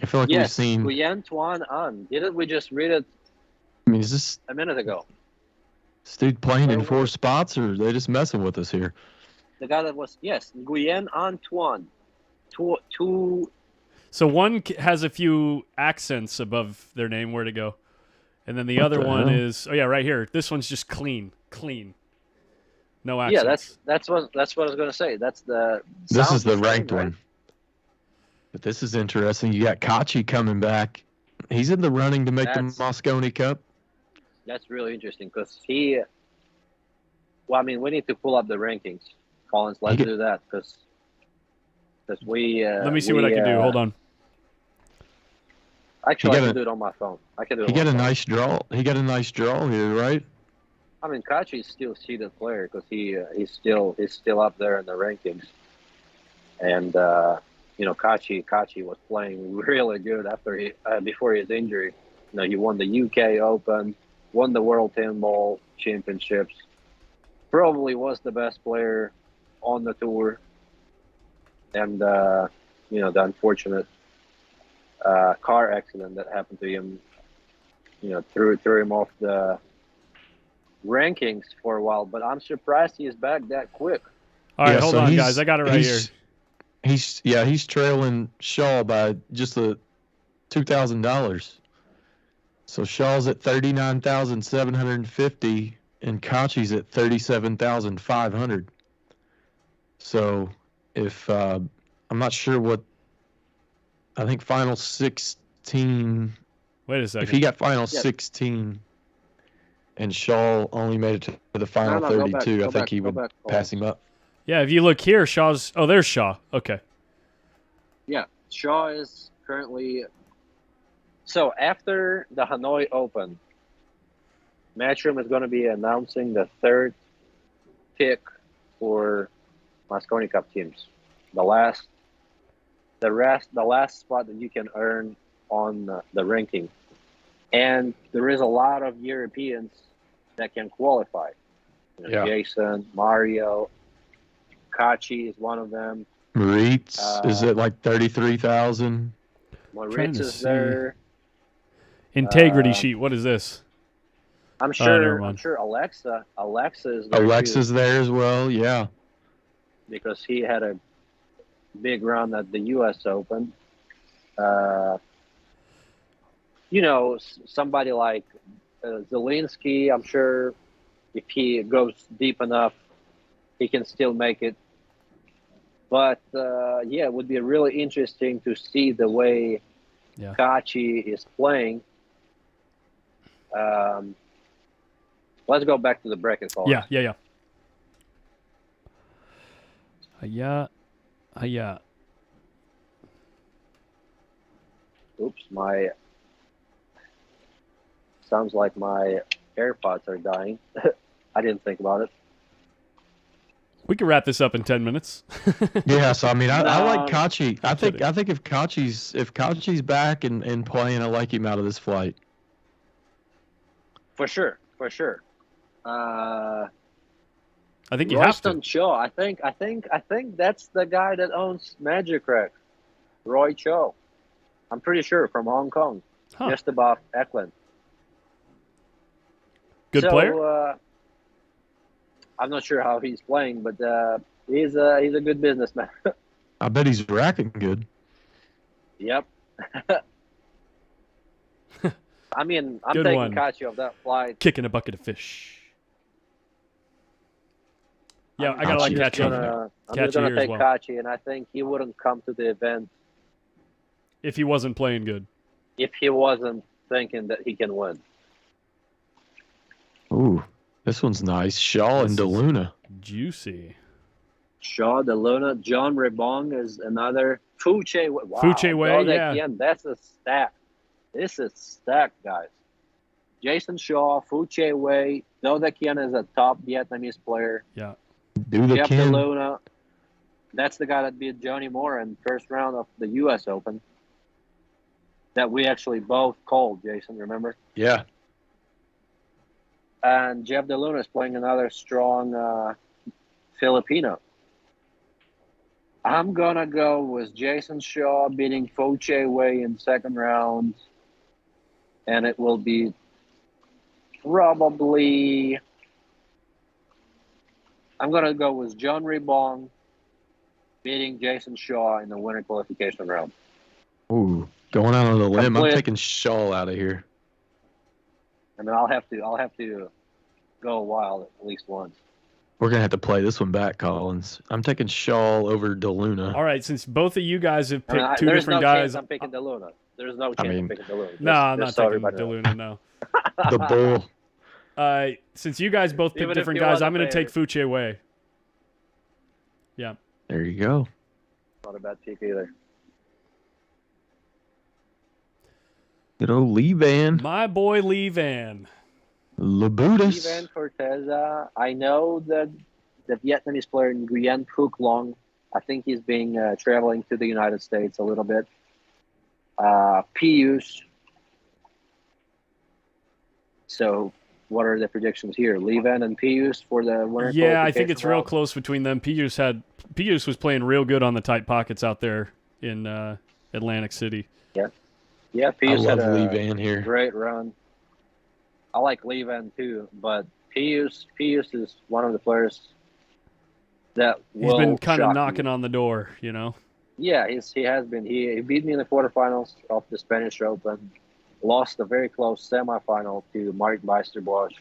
I feel like we've Yes, seen. Nguyen Tuan An. Didn't we just read it I mean, is this a minute ago? dude playing in Where 4 was- spots, or are they just messing with us here? The guy that was Nguyen An Tuan. Two. So one has a few accents above their name where to go, and then the What other the one hell? is right here. This one's just clean, no Yeah, accents. that's what I was gonna say. That's the. This sounds is the same, ranked right? one. But this is interesting. You got Kachi coming back. He's in the running to make That's- the Mosconi Cup. That's really interesting because he. Well, I mean, we need to pull up the rankings, Collins. Let's He- do that because we. Let me see what I can do. Hold on. Actually, I got can a- do it on my phone. I can do it He on got my a phone. nice draw. He got a nice draw here, right? I mean, Kachi is still a seeded player because he's still up there in the rankings. And Kachi was playing really good after before his injury. He won the UK Open, won the World 10 Ball Championships. Probably was the best player on the tour. And the unfortunate car accident that happened to him, threw him off the rankings for a while. But I'm surprised he's back that quick. All right, Yeah, hold so on, he's- guys. I got it right here. He's trailing Shaw by just $2,000. So Shaw's at 39,750 and Kachi's at 37,500. So if I'm not sure what, I think final 16. Wait a second. If he got final Yeah. 16 and Shaw only made it to the final No, go 32, back, I think he go would back. pass him up. Yeah, if you look here, Shaw's. Oh, there's Shaw. Okay. Yeah, Shaw is currently. So after the Hanoi Open, Matchroom is going to be announcing the third pick for Mosconi Cup teams. The last spot that you can earn on the ranking, and there is a lot of Europeans that can qualify. Yeah. Jason, Mario, Kachi is one of them. Moritz is at like 33,000. Trying Moritz to is see. there. Integrity sheet. What is this? I'm never sure. mind. I'm sure Alexa is there Alexa's too, there as well. Yeah. because he had a big run at the U.S. Open. Somebody like Zielinski, I'm sure if he goes deep enough, he can still make it. But it would be really interesting to see the way Yeah. Kachi is playing. Let's go back to the bracket call. Yeah. Yeah. Oops, sounds like my AirPods are dying. I didn't think about it. We can wrap this up in 10 minutes. Yeah. So I mean, I No, like Kachi. I think kidding. if Kachi's back and playing, I like him out of this flight. For sure. I think you have Royston to. Cho. I think that's the guy that owns Magic Rack. Roy Cho. I'm pretty sure from Hong Kong, Huh. just above Eklund. Good player? I'm not sure how he's playing, but he's a good businessman. I bet he's racking good. Yep. I mean, I'm Good taking one. Kachi off that flight. Kicking a bucket of fish. Yeah, I gotta like Kachi is Kachi. I'm Kachi just gonna here as take well. Kachi, and I think he wouldn't come to the event If he wasn't playing good. if he wasn't thinking that he can win. Ooh, this one's nice. Shaw This and is- DeLuna. Juicy. Shaw, DeLuna, John Rebong is another. Fuche, wow. Fuche Wei, Dodek yeah. Yen, that's a stack. This is stacked, guys. Jason Shaw, Fuche Wei, Dodek Yen is a top Vietnamese player. Yeah. Do the Jeff Ken. DeLuna, that's the guy that beat Johnny Moore in first round of the U.S. Open. That we actually both called, Jason, remember? Yeah. And Jeff DeLuna is playing another strong Filipino. I'm going to go with Jason Shaw beating Fuche Wei in second round. And it will be probably... I'm going to go with John Rebong beating Jason Shaw in the winter qualification round. Ooh, going out on the limb. I'm Complete. taking Shaw out of here. And then I'll have to go wild at least once. We're gonna have to play this one back, Collins. I'm taking Shaw over DeLuna. All right, since both of you guys have I mean, picked two there's different no guys. chance I'm picking DeLuna. There's no chance mean, I'm picking DeLuna. No, I'm not Just so taking everybody knows. DeLuna, no. The bull. Since you guys both picked Even if different he guys, wasn't I'm going to take there. Fuche Wei. Yeah. There you go. Not a bad pick either. Good old Lee Van. My boy Lee Van. Labutus. Ivan Corteza. I know that the Vietnamese player Nguyen Phuc Long. I think he's being traveling to the United States a little bit. Pius. So, what are the predictions here? Lee Van and Pius for the winner. Yeah, I think it's real round? close between them. Pius was playing real good on the tight pockets out there in Atlantic City. Yeah, I Pius love had Lee a Van here. great run. I like Lee Van too, but Pius is one of the players that He's will been kind of shock knocking you. on the door, you know. Yeah, he has been. He beat me in the quarterfinals of the Spanish Open, lost a very close semifinal to Mark Meisterbosch.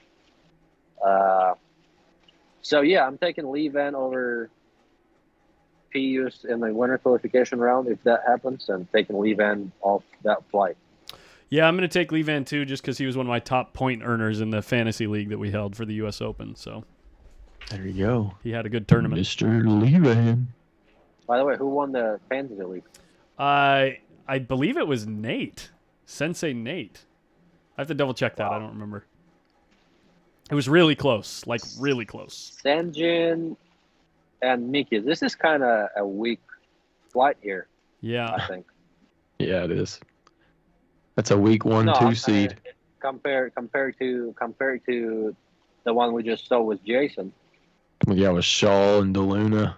So yeah, I'm taking Lee Van over Pius in the winner qualification round if that happens, and taking Lee Van off that flight. Yeah, I'm going to take Lee Van too, just because he was one of my top point earners in the fantasy league that we held for the U.S. Open. So There you go. he had a good tournament. Mr. Lee Van. By the way, who won the fantasy league? I believe it was Nate, Sensei Nate. I have to double check that. I don't remember. It was really close, like really close. Sanjin and Miki. This is kind of a weak flight here, Yeah, I think. Yeah, it is. That's a week 1-2 No, seed. compared to the one we just saw with Jason. Yeah, with Shaw and DeLuna.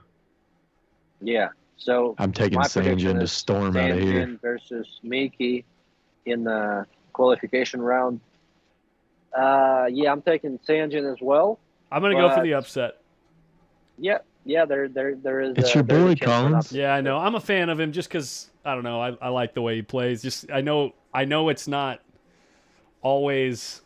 Yeah. So I'm taking my prediction Sanjin to is storm out of here. Sanjin versus Miki in the qualification round. Yeah, I'm taking Sanjin as well. I'm going to go for But- the upset. Yeah, there is. It's your there's a boy, chance for an Collins. upset. Yeah, I know. I'm a fan of him just because I don't know. I like the way he plays. Just I know it's not always.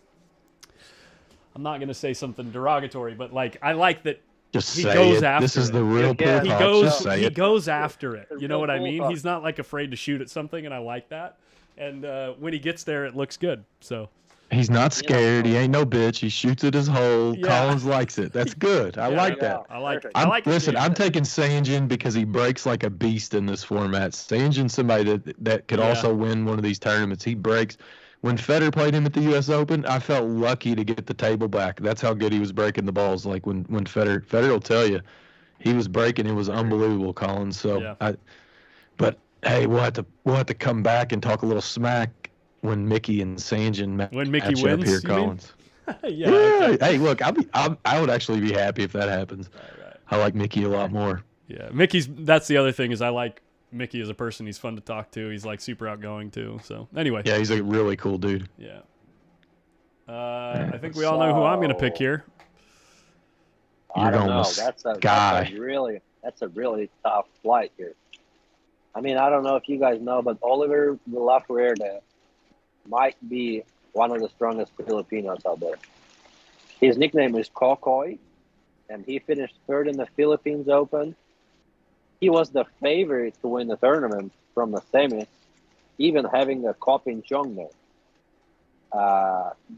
I'm not gonna say something derogatory, but like I like that Just he say goes it. after This is it. the real Yeah, he Bulldogs. goes Just say he it. goes after it. The You know what I mean? Bulldog. He's not like afraid to shoot at something, and I like that. And when he gets there, it looks good. So He's not scared. He ain't no bitch. He shoots at his hole. Yeah. Collins likes it. That's good. I Yeah, like Yeah, that. I like perfect. I like it, Listen, dude. I'm taking Sanjin because he breaks like a beast in this format. Sanjin's somebody that could Yeah. also win one of these tournaments. He breaks. When Federer played him at the U.S. Open, I felt lucky to get the table back. That's how good he was breaking the balls. Like when Federer will tell you, he was breaking. It was unbelievable, Collins. So, Yeah. but hey, we'll have to come back and talk a little smack when Mickey and Sanjin When Mickey match wins, up here, you mean? Collins. yeah. Yeah. Okay. Hey, look, I would actually be happy if that happens. All right. I like Mickey a lot more. Yeah, that's the other thing is I like Mickey as a person. He's fun to talk to. He's like super outgoing too. So anyway, Yeah, he's a really cool dude. yeah. I think we all know who I'm going to pick here. I You're don't going know. with That's a Guy. really tough flight here. I mean, I don't know if you guys know, but Oliver Vilafruerde might be one of the strongest Filipinos out there. His nickname is Kokoy, and he finished third in the Philippines Open. He was the favorite to win the tournament from the semis, even having a Kopin Chong there,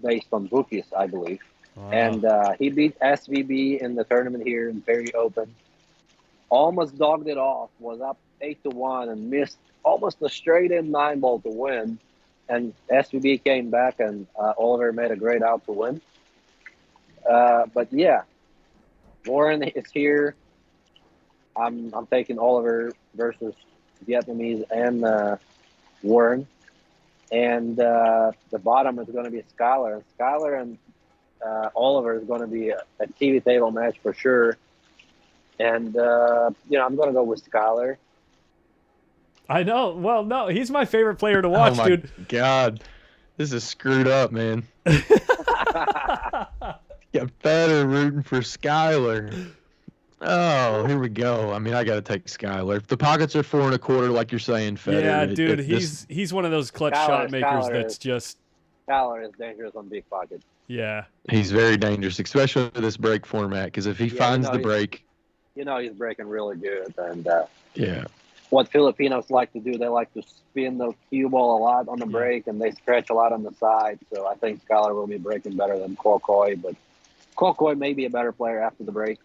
based on bookies, I believe. And he beat SVB in the tournament here in Perry Open. Almost dogged it off, was up 8-1 and missed almost a straight in 9-ball to win. And SVB came back and Oliver made a great out to win. But yeah, Warren is here. I'm taking Oliver versus Vietnamese and Warren. And the bottom is going to be Skylar. And Skylar and Oliver is going to be a TV table match for sure. And, I'm going to go with Skylar. I know. Well, no, he's my favorite player to watch, oh my dude. God, this is screwed up, man. Got Federer rooting for Skylar. Oh, here we go. I mean, I got to take Skylar. If the pockets are 4 1/4, like you're saying, Federer. Yeah, dude, he's one of those clutch shot makers that's just Skylar is dangerous on big pockets. yeah. he's very dangerous, especially with this break format. Because if he Yeah, finds the break, He's breaking really good. And yeah, what Filipinos like to do, they like to spin the cue ball a lot on the break, and they stretch a lot on the side. So I think Skylar will be breaking better than Kokoy. But Kokoy may be a better player after the break.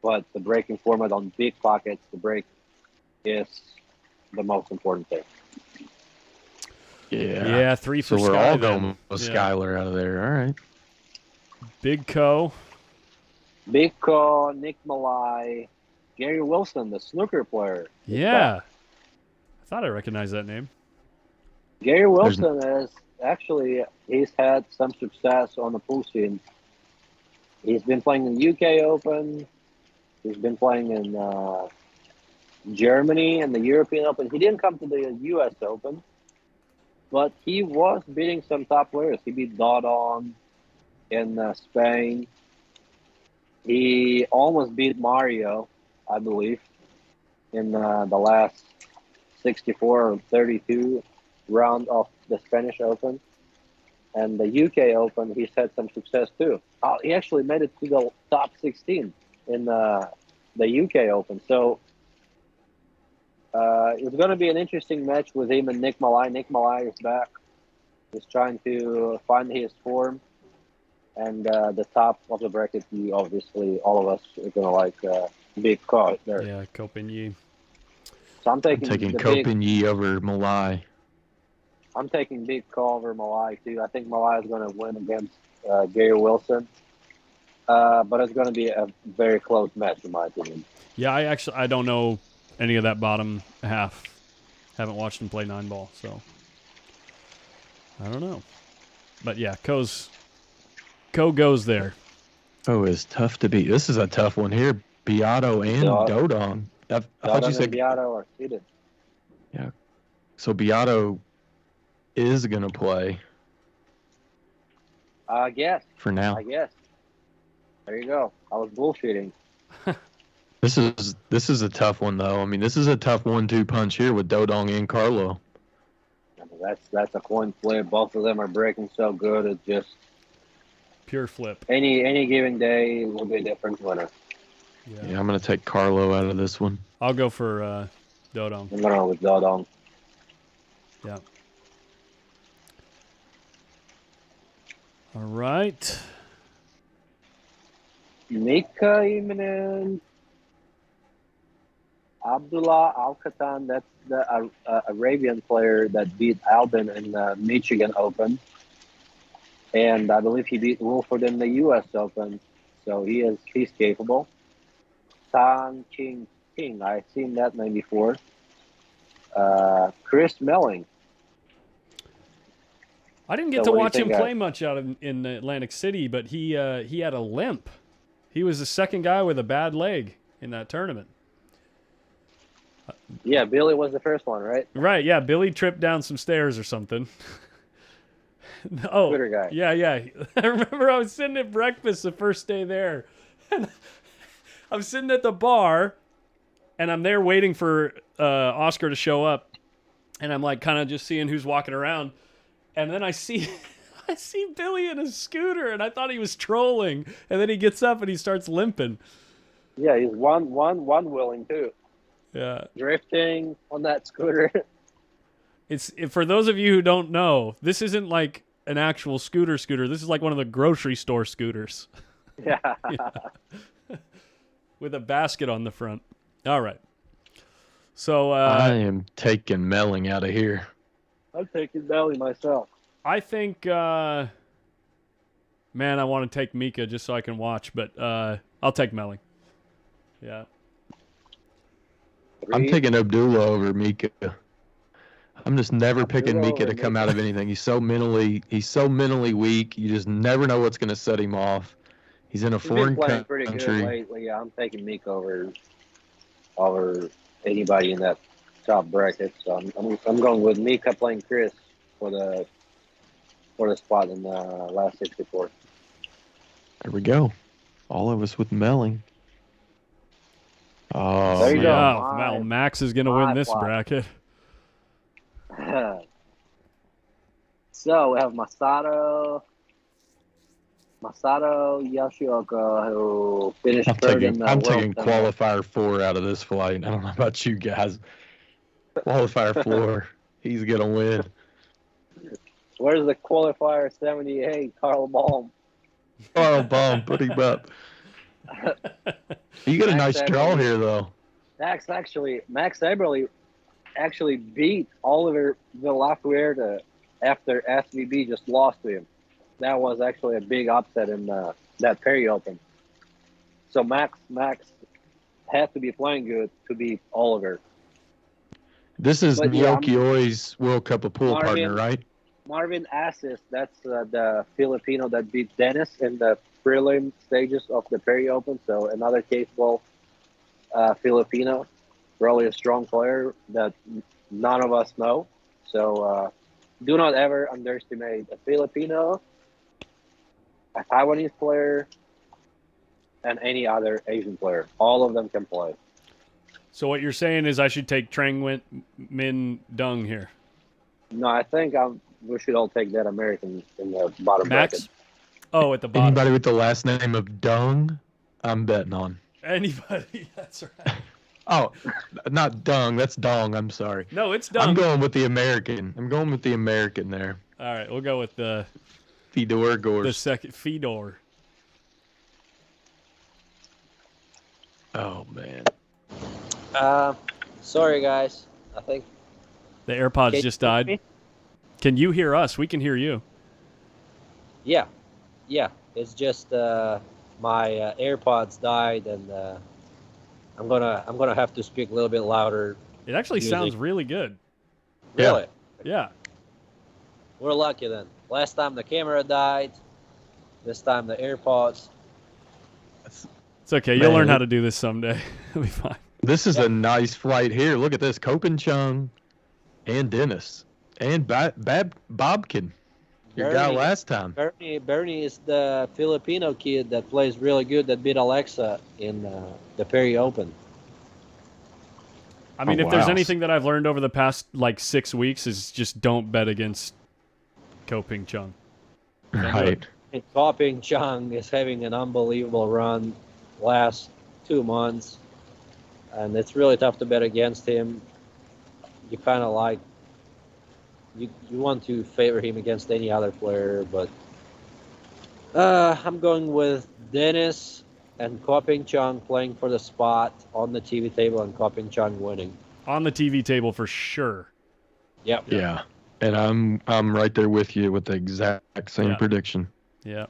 But the breaking format on big pockets, the break is the most important thing. Yeah, 3 for So we're Sky all then. going with Yeah. Skyler out of there. All right. Big Co. Big Call, Nick Malai, Gary Wilson, the snooker player. is Yeah. back. I thought I recognized that name. Gary Wilson he's had some success on the pool scene. He's been playing in the UK Open. He's been playing in Germany and the European Open. He didn't come to the US Open, but he was beating some top players. He beat Dodon in Spain. He almost beat Mario, I believe, in the last 64 or 32 round of the Spanish Open. And the UK Open, he's had some success too. He actually made it to the top 16 in the UK Open. So it's going to be an interesting match with him and Nick Malai. Nick Malai is back. He's trying to find his form. And the top of the bracket, obviously, all of us are going to like Big Call there. Yeah, Copigny. So I'm I'm taking taking the Copigny over Malai. I'm taking Big Call over Malai too. I think Malai is going to win against Gary Wilson, but it's going to be a very close match in my opinion. Yeah, I don't know any of that bottom half. Haven't watched him play 9-ball, so I don't know. But yeah, Co goes there. Oh, it's tough to beat. This is a tough one here. Beato and Dodon. I thought you said Beato are seated. so. Beato is gonna play I guess. for now. I guess. There you go. I was bullshitting. This is a tough one though. I mean, this is a tough 1-2 punch here with Dodong and Carlo. That's a coin flip. Both of them are breaking so good. It's just Pure flip. any given day will be a different winner. Yeah, I'm gonna take Carlo out of this one. I'll go for Dodong. I'm going to go with Dodong. Yeah. All right. Mika Iminen, Abdullah Al-Khatan, that's the Arabian player that beat Albin in the Michigan Open. And I believe he beat Wolford in the U.S. Open. So he's capable. Tan Ching Ting, I've seen that name before. Chris Melling. I didn't get So to what do you watch him think, play much out in Atlantic City, but he had a limp. He was the second guy with a bad leg in that tournament. Yeah, Billy was the first one, right? Right, yeah. Billy tripped down some stairs or something. Oh, Twitter guy. yeah. I remember I was sitting at breakfast the first day there. And I'm sitting at the bar, and I'm there waiting for Oscar to show up. And I'm like kind of just seeing who's walking around. And then I see Billy in a scooter, and I thought he was trolling. And then he gets up and he starts limping. Yeah, he's one wheeling too. Yeah. Drifting on that scooter. For those of you who don't know, this isn't like an actual scooter. This is like one of the grocery store scooters. Yeah. With a basket on the front. All right. So I am taking Melling out of here. I'm taking Belly myself. I think, man, I want to take Mika just so I can watch, but I'll take Melling. Yeah. I'm taking Abdullah over Mika. I'm just never picking Abdullah Mika over to come out of anything. He's so mentally weak. You just never know what's going to set him off. He's in a He's foreign been playing pretty good country. lately. Yeah, I'm taking Meek over anybody in that top bracket. So I'm going with Mika playing Chris for the spot in the last 64. There we go. All of us with Melling. Oh, There you man. go. Yeah, well, Max is going to win my this plot. bracket. So we have Masato Yoshioka, who finished third in the I'm World taking Tournament. qualifier 4 out of this flight. I don't know about you guys. Qualifier 4. He's going to win. Where's the qualifier 78, Carl Baum? Oh, bomb. Put him up. You got a nice draw here, though. Max Eberly actually beat Oliver Villafuerte after SVB just lost to him. That was actually a big upset in that Perry Open. So Max had to be playing good to beat Oliver. This is But yeah, Nyoki Oi's World Cup of Pool partner, right? Marvin Assis, that's the Filipino that beat Dennis in the prelim stages of the Perry Open. So another capable Filipino, probably a strong player that none of us know. So do not ever underestimate a Filipino, a Taiwanese player, and any other Asian player. All of them can play. So what you're saying is I should take Trang Min Dung here. No, I think we should all take that American in the bottom Max? bracket. Oh, at the bottom. Anybody with the last name of Dung, I'm betting on. Anybody. That's right. Oh, not Dung. That's Dong. I'm sorry. No, it's Dung. I'm going with the American. I'm going with the American there. All right, we'll go with the Fedor Gors. second Fedor. Oh, man. Sorry guys. I think The AirPods Can just you hear died. me? Can you hear us? We can hear you. yeah. It's just my AirPods died, and I'm gonna have to speak a little bit louder. It actually Music. sounds really good. Yeah. Really? Yeah. We're lucky then. Last time the camera died. This time the AirPods. It's okay. You'll Man. learn how to do this someday. It'll be fine. This is a nice flight here. Look at this. Kopin Chung and Dennis and Bobkin. Your guy Bernie. last time. Bernie is the Filipino kid that plays really good that beat Alexa in the Perry Open. I mean, Oh, if there's wow. anything that I've learned over the past like 6 weeks is just don't bet against Ko Ping Chung. Right. And Koping Chung is having an unbelievable run last 2 months, and it's really tough to bet against him. You kind of like you want to favor him against any other player, but I'm going with Dennis and Koping Chung playing for the spot on the TV table, and Koping Chung winning. On the TV table for sure. Yep. Yeah. And I'm right there with you with the exact same Yeah. prediction. Yeah.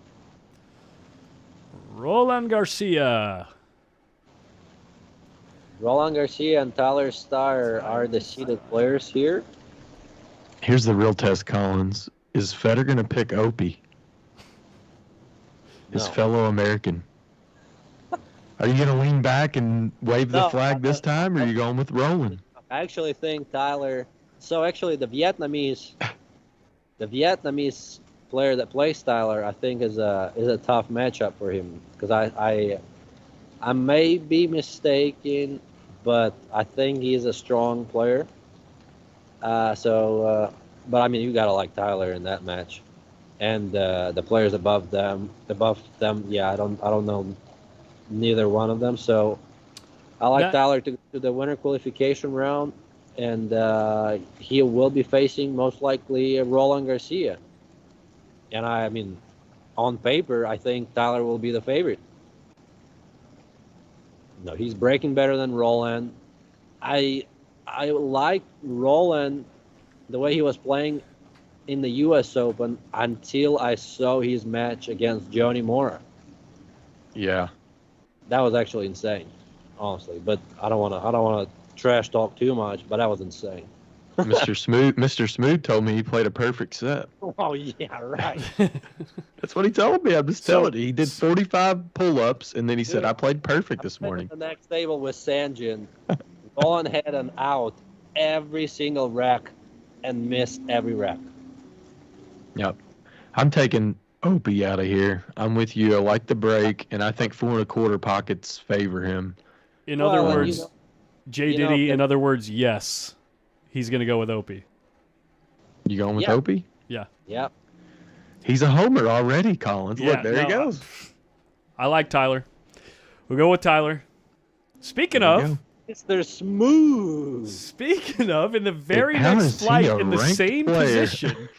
Roland Garcia. Roland Garcia and Tyler Starr are the seeded players here. Here's the real test, Collins. Is Federer going to pick Opie? His No. fellow American. Are you going to lean back and wave the No, flag this time, or are you going with Roland? I actually think Tyler. So actually, the Vietnamese player that plays Tyler, I think is a tough matchup for him, because I may be mistaken, but I think he's a strong player. But I mean, you gotta like Tyler in that match, and the players above them. Yeah, I don't know neither one of them. So I like That- Tyler to the winner qualification round, and he will be facing most likely Roland Garcia. And I mean, on paper, I think Tyler will be the favorite. No, he's breaking better than Roland. I like Roland the way he was playing in the U.S. Open until I saw his match against Johnny Mora. Yeah. That was actually insane, honestly. But I don't want to trash talk too much. But that was insane. Mr. Smooth told me he played a perfect set. Oh yeah, right. That's what he told me. I'm just So- telling you. He did 45 pull-ups, and then he said, I played perfect this morning. The next table with Sanjin. Roland had an out every single rack and missed every rack. Yep. I'm taking Opie out of here. I'm with you. I like the break, and I think 4.25 pockets favor him. In Well, other and words, J you know, Diddy, if- in other words, yes. He's going to go with Opie. You going with Yeah. Opie? Yeah. He's a homer already, Collins. Yeah, Look, there he no, goes. I like Tyler. We'll go with Tyler. Speaking There you of, go. Mr. Smooth. in the very How next is he flight a in the ranked same player? position.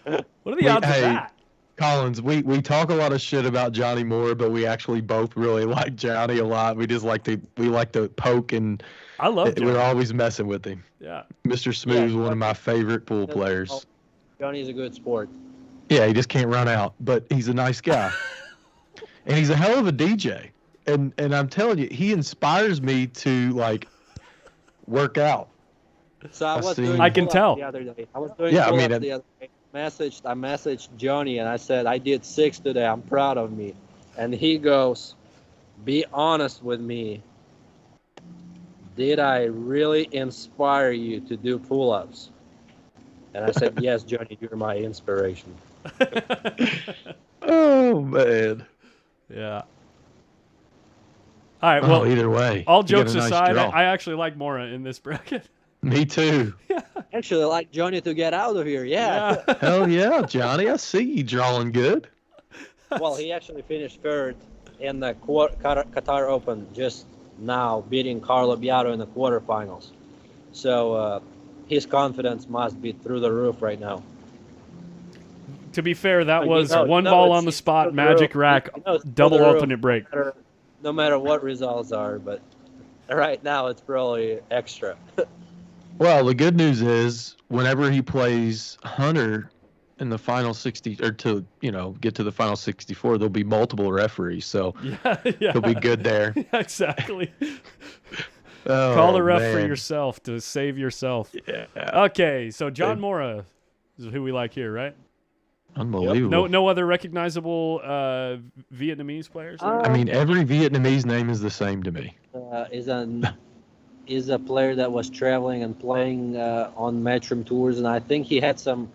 What are the Wait, odds hey, of that? Collins, we talk a lot of shit about Johnny Moore, but we actually both really like Johnny a lot. We like to poke, and I love Johnny. we're always messing with him. Yeah. Mr. Smooth, Yeah, one of my favorite pool Oh, players. Johnny's a good sport. Yeah, he just can't run out, but he's a nice guy. And he's a hell of a DJ. And I'm telling you, he inspires me to like work out. So I was see. doing I can pull-ups tell. the other day. I was doing Yeah, I pull-ups mean, the other day. I messaged Johnny and I said I did 6 today. I'm proud of me. And he goes, "Be honest with me. Did I really inspire you to do pull-ups?" And I said, "Yes, Johnny, you're my inspiration." Oh man. Yeah. All right. Well, Well, either way. all you got jokes a nice aside, draw. I actually like Mora in this bracket. Me too. Actually, like Johnny to get out of here. Yeah. Hell yeah, Johnny. I see you drawing good. Well, he actually finished third in the Qatar Open just now, beating Carlo Biado in the quarterfinals. So his confidence must be through the roof right now. To be fair, that You was know- one no, ball it's- on the it's spot, through the magic roof. rack, You know it's through double the roof. alternate break. No matter what results are, but right now it's probably extra. Well, the good news is whenever he plays Hunter in the final 60 or to, get to the final 64, there'll be multiple referees, so Yeah, yeah. he'll be good there. Yeah, exactly. Oh, Call the ref for man. yourself to save yourself. Yeah. Okay, so John Mora is who we like here, right? Unbelievable. No other recognizable Vietnamese players. there? I mean, every Vietnamese name is the same to me. Is a player that was traveling and playing on Matchroom tours, and I think he had some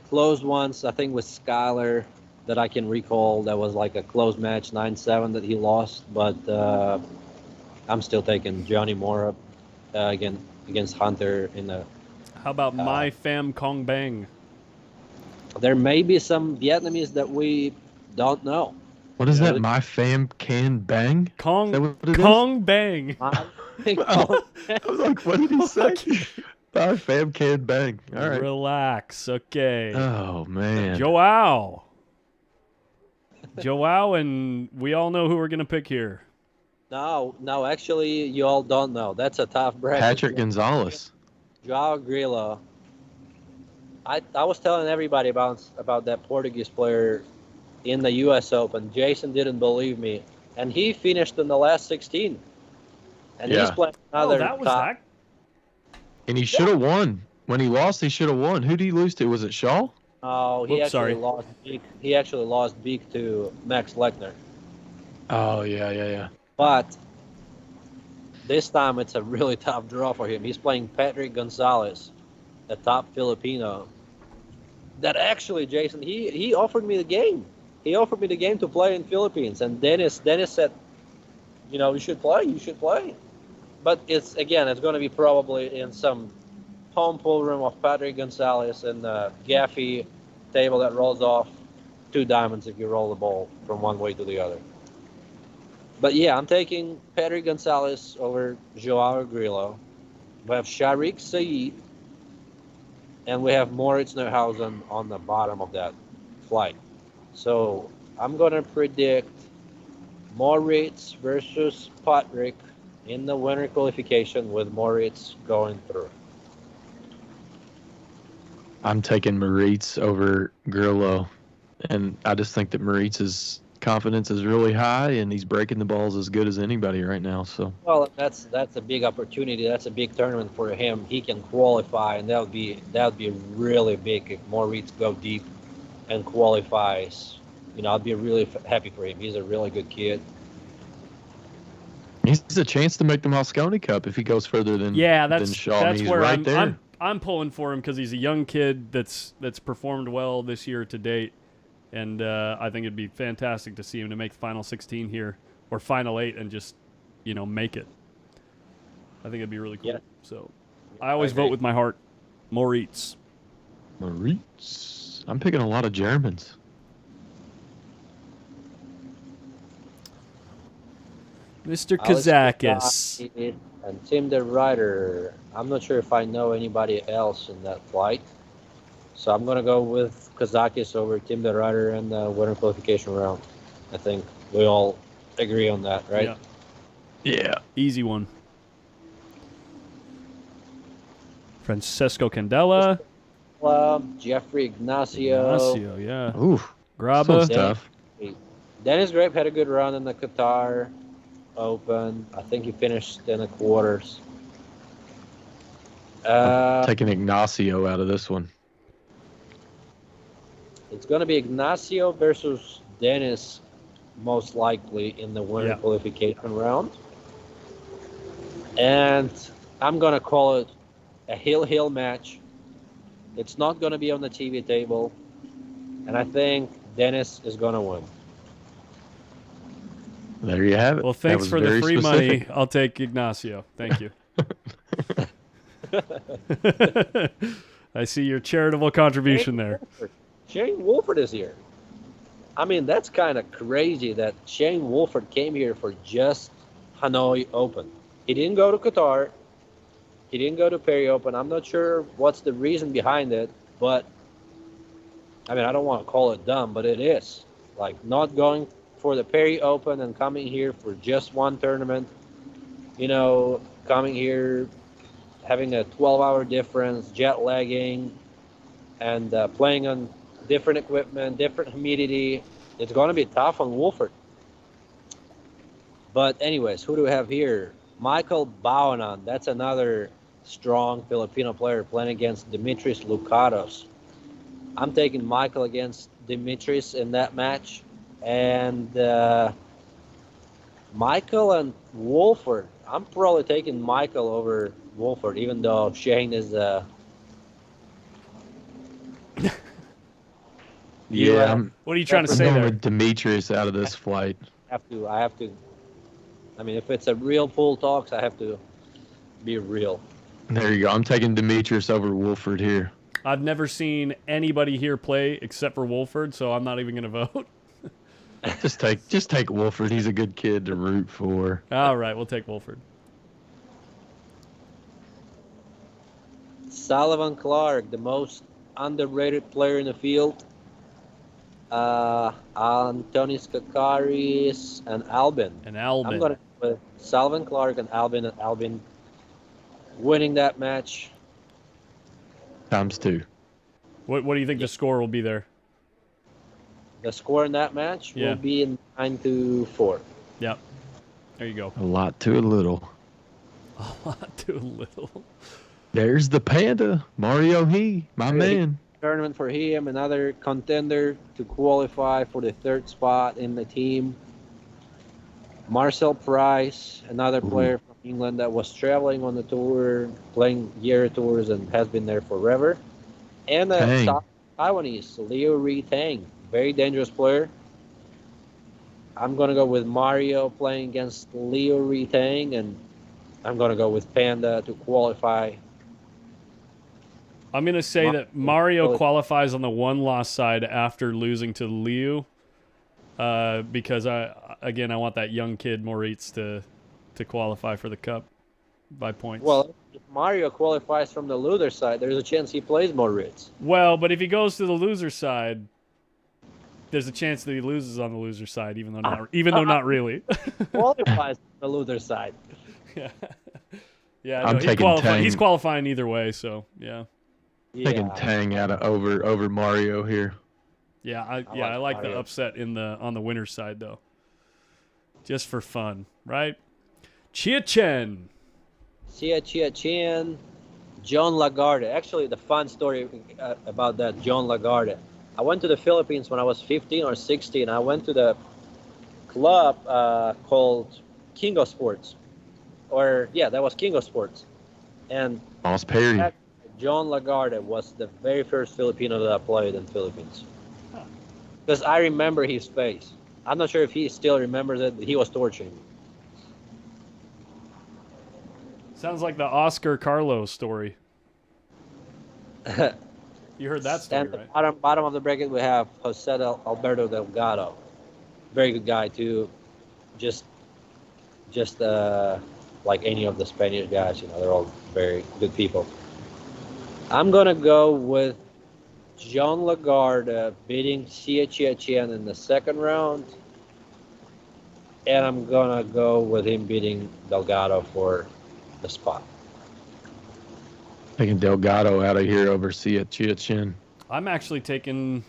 close ones. I think with Skyler that I can recall, that was like a close match, 9-7 that he lost. But I'm still taking Johnny Moore against Hunter in the. How about My Pham Cong Bang? There may be some Vietnamese that we don't know. What is Yeah. that? My fam can bang? Is that Cong what it is? Cong Bang. Oh, I was like, what did he say? My fam can bang. All right. Relax. Okay. Oh man. Joao. Joao, and we all know who we're going to pick here. No, actually, you all don't know. That's a tough bracket. Patrick Gonzalez. Joao Grillo. I was telling everybody about that Portuguese player in the U.S. Open. Jason didn't believe me, and he finished in the last 16. And he's Yeah. playing Oh, another that was top. that. And he should have won. When he lost, he should have won. Who did he lose to? Was it Shaw? Oh, he Whoops, actually sorry. lost big. He actually lost big to Max Lechner. Oh, yeah. But this time it's a really tough draw for him. He's playing Patrick Gonzalez, the top Filipino. That actually, Jason, he offered me the game. He offered me the game to play in Philippines, and Dennis said, you should play. But it's going to be probably in some home pool room of Patrick Gonzalez and the Gaffey table that rolls off 2 diamonds if you roll the ball from one way to the other. But yeah, I'm taking Patrick Gonzalez over Joao Grillo. We have Sharik Saeed, and we have Moritz Neuhausen on the bottom of that flight. So I'm going to predict Moritz versus Patrick in the winner qualification with Moritz going through. I'm taking Moritz over Grillo. And I just think that Moritz's confidence is really high, and he's breaking the balls as good as anybody right now. So Well, that's a big opportunity. That's a big tournament for him. He can qualify, and that would be really big if Moritz go deep and qualifies. I'd be really happy for him. He's a really good kid. he's a chance to make the Mosconi Cup if he goes further than Yeah, than Shaw. that's he's where right there. I'm pulling for him because he's a young kid that's performed well this year to date, and I think it'd be fantastic to see him to make the final 16 here or final 8 and just make it. I think it'd be really cool. Yeah. So I always agree. vote with my heart. Moritz. Moritz. I'm picking a lot of Germans. Mr. Alex Kazakis. Kazakis and Tim the Ryder. I'm not sure if I know anybody else in that flight. So I'm gonna go with Kazakis over Tim the Rider in the winter qualification round. I think we all agree on that, right? Yeah. Yeah. Easy one. Francesco Candela. Jeffrey Ignacio. Yeah. Ooh, this Graba. one's tough. Dennis Grape had a good run in the Qatar Open. I think he finished in the quarters. Taking Ignacio out of this one. It's going to be Ignacio versus Dennis, most likely in the winter Yeah. qualification round. And I'm going to call it a hill match. It's not going to be on the TV table. And I think Dennis is going to win. There you have it. Well, That thanks was for the very free specific. money. I'll take Ignacio. Thank you. I see your charitable contribution there. Shane Wolford is here. I mean, that's kind of crazy that Shane Wolford came here for just Hanoi Open. He didn't go to Qatar. He didn't go to Perry Open. I'm not sure what's the reason behind it, but I mean, I don't want to call it dumb, but it is. Like, not going for the Perry Open and coming here for just one tournament, coming here, having a 12-hour difference, jet lagging, and playing on different equipment, different humidity. It's going to be tough on Wolford. But anyways, who do we have here? Michael Bauanan. That's another strong Filipino player playing against Dimitris Lukatos. I'm taking Michael against Dimitris in that match. And Michael and Wolford. I'm probably taking Michael over Wolford, even though Shane is Yeah, I'm What are you trying to I'm say going there? with Demetrius out of this flight. I have to. I mean, if it's a real pool talks, I have to be real. There you go. I'm taking Demetrius over Wolford here. I've never seen anybody here play except for Wolford, so I'm not even going to vote. Just take Wolford. He's a good kid to root for. All right, we'll take Wolford. Sullivan Clark, the most underrated player in the field. Antonis Kakaris and Albin. And Albin. I'm going to go with Sullivan Clark and Albin winning that match. ×2. What do you think the score will be there? The score in that match Yeah. will be in 9-4. Yep. There you go. A lot to a little. A lot too little. There's the panda, Mario He, my man. Tournament for him, another contender to qualify for the third spot in the team. Marcel Price, another player from England that was traveling on the tour, playing Euro tours and has been there forever. And Tang. Taiwanese, Leo Ri Tang, very dangerous player. I'm going to go with Mario playing against Leo Ri Tang, and I'm going to go with Panda to qualify. I'm going to say that Mario qualifies on the one-loss side after losing to Liu, because I want that young kid Moritz to qualify for the cup by points. Well, if Mario qualifies from the loser side, there's a chance he plays Moritz. Well, but if he goes to the loser side, there's a chance that he loses on the loser side, even though not really. Qualifies from the loser side. Yeah, yeah. I'm taking Tang. He's qualifying either way, so yeah. Taking Tang out of over Mario here. Yeah, I like the Mario. upset on the winner's side though. Just for fun, right? Chia Chen. Chia Chin, John Lagarde. Actually, the fun story about that John Lagarde. I went to the Philippines when I was 15 or 16. I went to the club called Kingo Sports. That was Kingo Sports. And Moss Perry. John Lagarde was the very first Filipino that I played in the Philippines. Because I remember his face. I'm not sure if he still remembers it, but he was torturing me. Sounds like the Oscar Carlos story. You heard that story, And the right? bottom of the bracket, we have Jose Alberto Delgado. Very good guy, too. Just like any of the Spanish guys, they're all very good people. I'm going to go with John Lagarde beating Xie Chen in the second round. And I'm going to go with him beating Delgado for the spot. Taking Delgado out of here over Chia Chen. I'm actually taking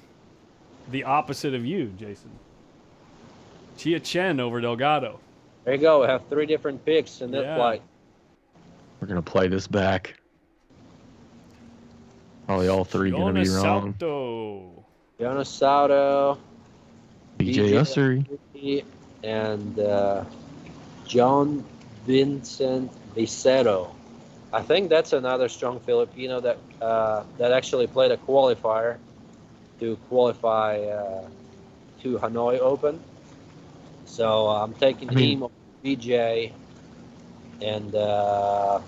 the opposite of you, Jason. Chia Chen over Delgado. There you go. We have 3 different picks in that Yeah. flight. We're going to play this back. Probably all 3 going to be Jonas wrong. Salto. Jonas Sauto, BJ Ussery. and John Vincent Vicero. I think that's another strong Filipino that actually played a qualifier to qualify to Hanoi Open. So I'm taking him over BJ, and I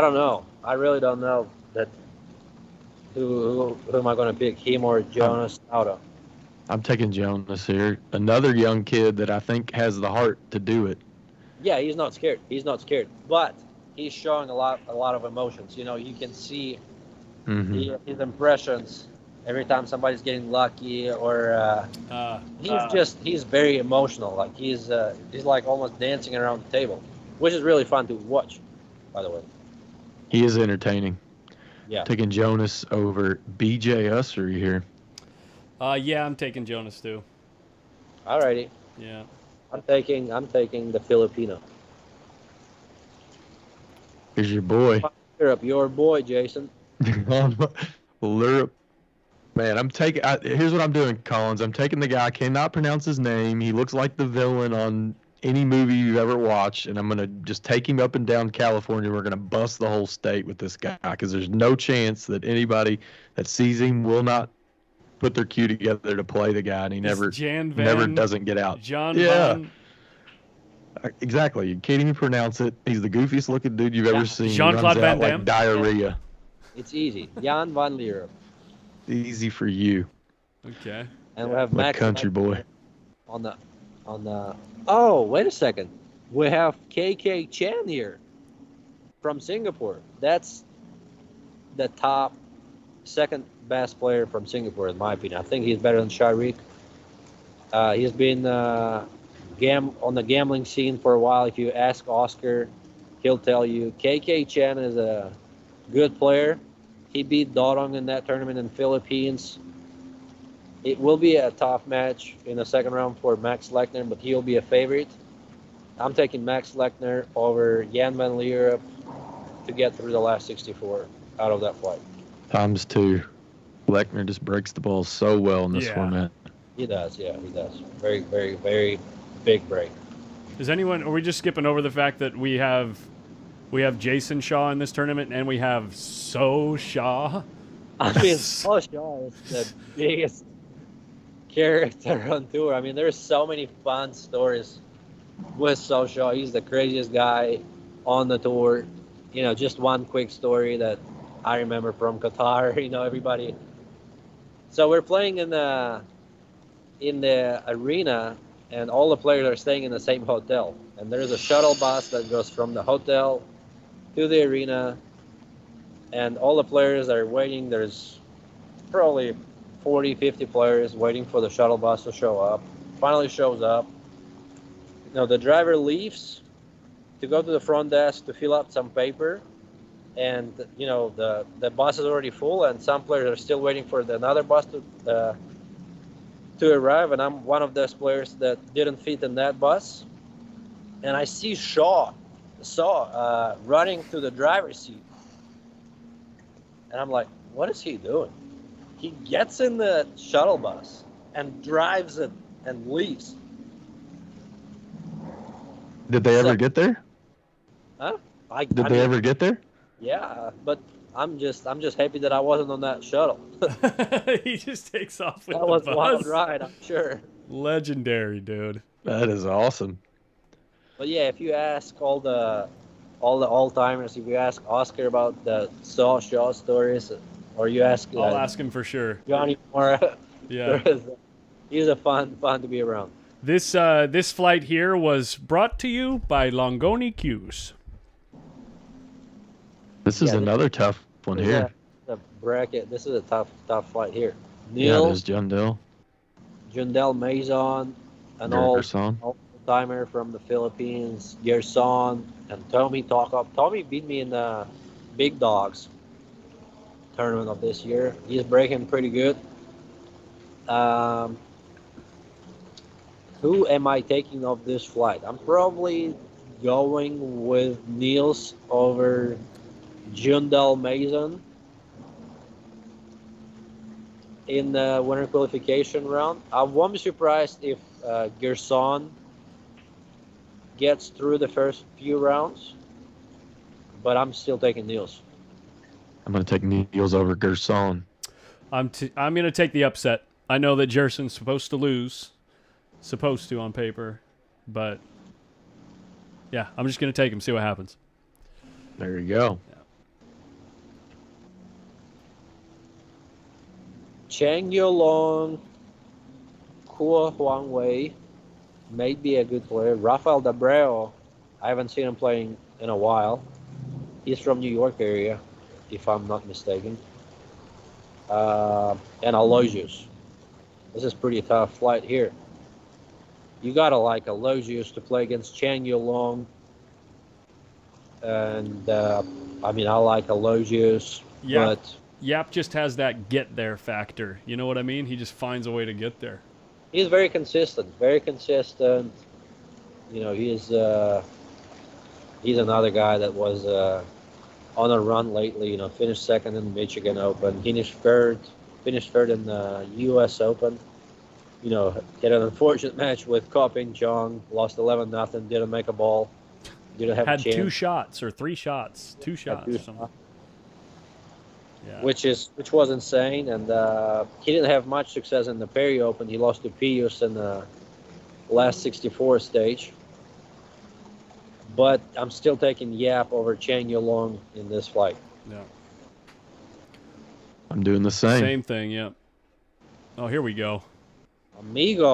don't know. I really don't know that who am I going to pick, him or Jonas Sauto. I'm taking Jonas here. Another young kid that I think has the heart to do it. Yeah, he's not scared. He's not scared, but he's showing a lot of emotions. You know, you can see his impressions every time somebody's getting lucky, or he's very emotional. Like he's like almost dancing around the table, which is really fun to watch, by the way. He is entertaining. Yeah. Taking Jonas over BJ Ussery here. Yeah, I'm taking Jonas too. Alrighty. Yeah. I'm taking the Filipino. Here's your boy. Europe, your boy, Jason. Lurup. Man, here's what I'm doing, Collins. I'm taking the guy, I cannot pronounce his name. He looks like the villain on any movie you've ever watched, and I'm going to just take him up and down California. We're going to bust the whole state with this guy because there's no chance that anybody that sees him will not put their cue together to play the guy, and he never doesn't get out. John Van. Exactly. You can't even pronounce it. He's the goofiest looking dude you've ever seen. Jean-Claude Van Damme. Damme. Like diarrhea. It's easy. Jan van Leeuwen. Easy for you. Okay. And we have My Max country boy. on the. Oh, wait a second. We have KK Chan here from Singapore. That's the top second best player from Singapore, in my opinion. I think he's better than Sharik. He's been on the gambling scene for a while. If you ask Oscar, he'll tell you KK Chan is a good player. He beat Dorong in that tournament in the Philippines. It will be a tough match in the second round for Max Lechner, but he'll be a favorite. I'm taking Max Lechner over Jan van Leeuwen to get through the last 64 out of that flight. Times 2. Lechner just breaks the ball so well in this format. He does, yeah, he does. Very, very, very big break. Are we just skipping over the fact that we have Jason Shaw in this tournament and we have So Shaw? I mean, So Shaw is the biggest character on tour. I mean, there's so many fun stories with So Shaw. He's the craziest guy on the tour. You know, just one quick story that I remember from Qatar. You know, everybody. So we're playing in the arena, and all the players are staying in the same hotel. And there's a shuttle bus that goes from the hotel to the arena, and all the players are waiting. There's probably 40, 50 players waiting for the shuttle bus to show up. Finally shows up. You know, the driver leaves to go to the front desk to fill out some paper, and you know the bus is already full, and some players are still waiting for another bus to arrive, and I'm one of those players that didn't fit in that bus. And I see Shaw running to the driver's seat, and I'm like, what is he doing? He gets in the shuttle bus and drives it and leaves. Did they ever get there? Huh? Did they ever get there? Yeah, but I'm just happy that I wasn't on that shuttle. He just takes off with That the was bus. a wild ride, I'm sure. Legendary, dude. That is awesome. But yeah, if you ask all the all-timers, if you ask Oscar about the Shaw stories, or you ask I'll ask him for sure. Johnny Mora, Yeah. he's a fun to be around. This flight here was brought to you by Longoni Q's. This is another tough one here. the bracket. This is a tough fight here. Yeah, it is Niels, Jundell. Jundel Mason, an old Gerson. timer from the Philippines, Gerson, and Tommy Tokop. Tommy beat me in the Big Dogs tournament of this year. He's breaking pretty good. Who am I taking off this flight? I'm probably going with Niels over Jundel Mason in the winter qualification round. I won't be surprised if Gerson gets through the first few rounds, but I'm still taking Niels. I'm going to take Niels over Gerson. I'm going to take the upset. I know that Jerson's supposed to lose. Supposed to on paper. But, yeah, I'm just going to take him, see what happens. There you go. Cheng Yulong, Kua Huangwei may be a good player. Rafael Dabreo, I haven't seen him playing in a while. He's from New York area, if I'm not mistaken. And Aloysius. This is pretty tough flight here. You gotta like Aloysius to play against Cheng Yulong. And I mean, I like Aloysius, Yeah. but Yap just has that get there factor. You know what I mean? He just finds a way to get there. he's very consistent. Very consistent. You know, he's another guy that was on a run lately. You know, finished second in the Michigan Open, finished third in the U.S. Open. You know, had an unfortunate match with Ko Ping Chong, lost 11-0, didn't make a ball, didn't have Had a chance. 2 shots or 3 shots. 2 Had shots. two or something. Yeah. which was insane, and he didn't have much success in the Perry Open. He lost to Pius in the last 64 stage. But I'm still taking Yap over Cheng Yulong in this fight. Yeah. I'm doing the same. Same thing, yeah. Oh, here we go. Amigo,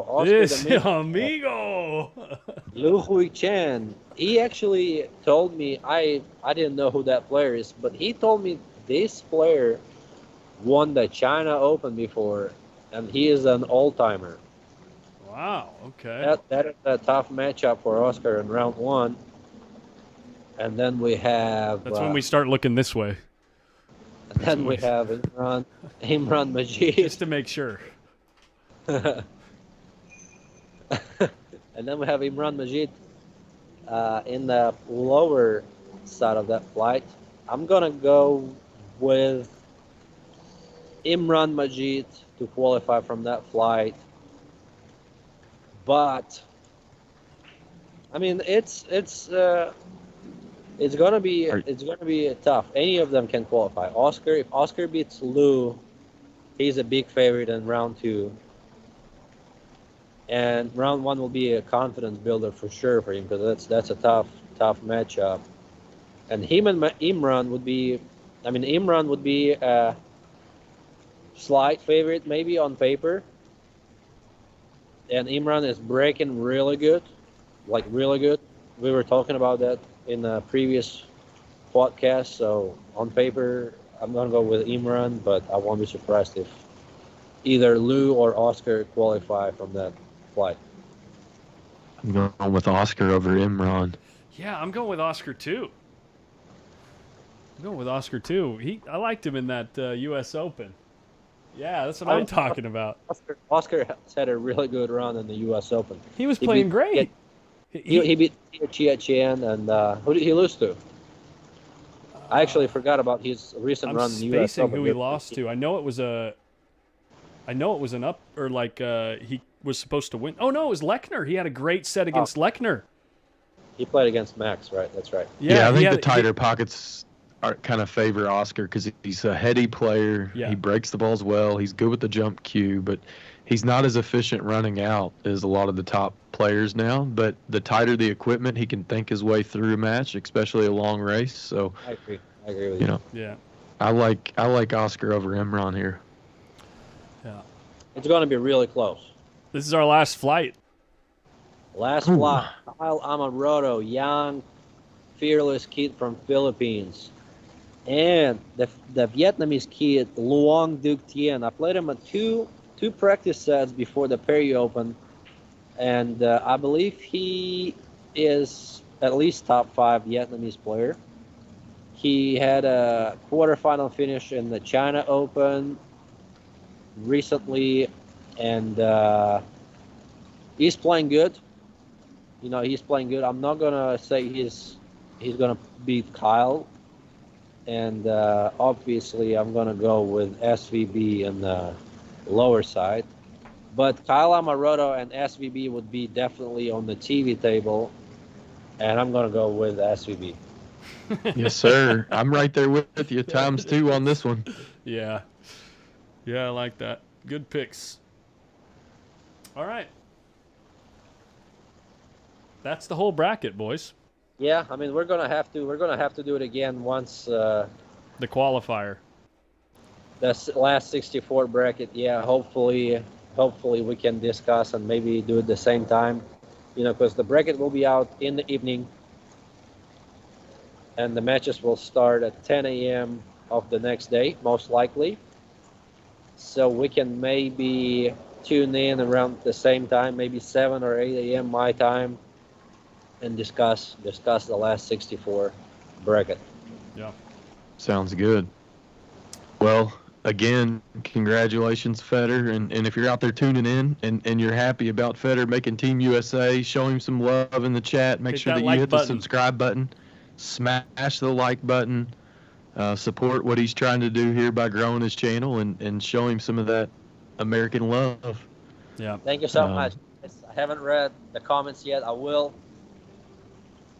Oscar This Dominguez, amigo. Lu Hui Chen. He actually told me, I didn't know who that player is, but he told me this player won the China Open before, and he is an all-timer. Wow, okay. That is a tough matchup for Oscar in round 1. And then we have That's when we start looking this way, Imran Majid. just to make sure. And then we have Imran Majid in the lower side of that flight. I'm gonna go with Imran Majid to qualify from that flight. But I mean, it's gonna be tough. Any of them can qualify. If Oscar beats Lou, he's a big favorite in round 2. And round 1 will be a confidence builder for sure for him, because that's a tough matchup. And him and Imran would be a slight favorite maybe on paper. And Imran is breaking really good, like really good. We were talking about that in a previous podcast. So on paper, I'm gonna go with Imran, but I won't be surprised if either Lou or Oscar qualify from that flight. I'm going with Oscar over Imran. Yeah, I'm going with Oscar too. I liked him in that U.S. Open. Yeah, that's what I'm talking about. Oscar has had a really good run in the U.S. Open. He was playing great. He beat Chia Chen, and who did he lose to? I actually forgot about his recent I'm run in the U.S. spacing Open. who he lost to. I know it was an up, or like he was supposed to win. Oh no, it was Lechner. He had a great set against Lechner. He played against Max, right? That's right. Yeah, I he think had- the tighter pockets are kind of favor Oscar because he's a heady player. Yeah. He breaks the balls well. He's good with the jump cue, but he's not as efficient running out as a lot of the top players now. But the tighter the equipment, he can think his way through a match, especially a long race. So, I agree with you you. know, Yeah, I like Oscar over Imran here. yeah. It's going to be really close. This is our last flight. Last flight, Kyle Amaroto, young, fearless kid from Philippines. And the Vietnamese kid Luong Duc Tien, I played him at two practice sets before the Perry Open, and I believe he is at least top 5 Vietnamese player. He had a quarterfinal finish in the China Open recently, and he's playing good. You know, he's playing good. I'm not gonna say he's gonna beat Kyle, and obviously I'm gonna go with SVB in the lower side. But Kyle Amaroto and SVB would be definitely on the TV table, and I'm gonna go with SVB. Yes, sir. I'm right there with you. Times 2 on this one. Yeah. Yeah, I like that. Good picks. All right. That's the whole bracket, boys. Yeah, I mean we're gonna have to do it again once The qualifier. the last 64 bracket. Yeah, hopefully we can discuss and maybe do it at the same time. You know, because the bracket will be out in the evening, and the matches will start at 10 a.m. of the next day, most likely. So we can maybe tune in around the same time, maybe 7 or 8 a.m. my time, and discuss the last 64 bracket. Yeah. Sounds good. Well, again, congratulations, Feder. And if you're out there tuning in and you're happy about Feder making Team USA, show him some love in the chat. Make Hit sure that that like you hit button. the subscribe button, smash the like button, support what he's trying to do here by growing his channel and show him some of that American love. Yeah. Thank you so much. I haven't read the comments yet. I will.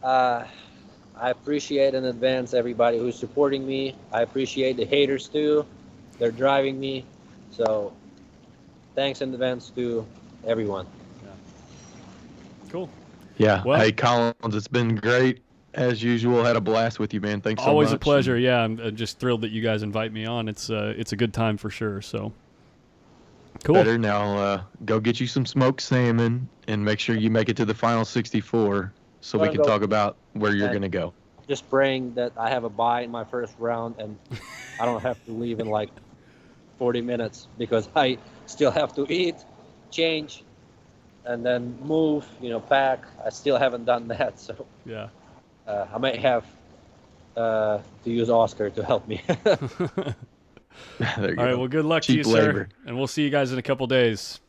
I appreciate in advance everybody who's supporting me. I appreciate the haters too. They're driving me. So thanks in advance to everyone. Cool. Yeah. Well- Hey, Collins, it's been great. As usual, had a blast with you, man. Thanks so much. Always a pleasure. Yeah, I'm just thrilled that you guys invite me on. It's a good time for sure. So cool. Better now. Go get you some smoked salmon and make sure you make it to the final 64 so we Gonna can go- talk about where you're and- going to go. Just praying that I have a bye in my first round and I don't have to leave in like 40 minutes because I still have to eat, change, and then move, pack. I still haven't done that. So Yeah. I might have to use Oscar to help me. There you All right. go. Well, good luck to Cheap you, sir. labor. And we'll see you guys in a couple days.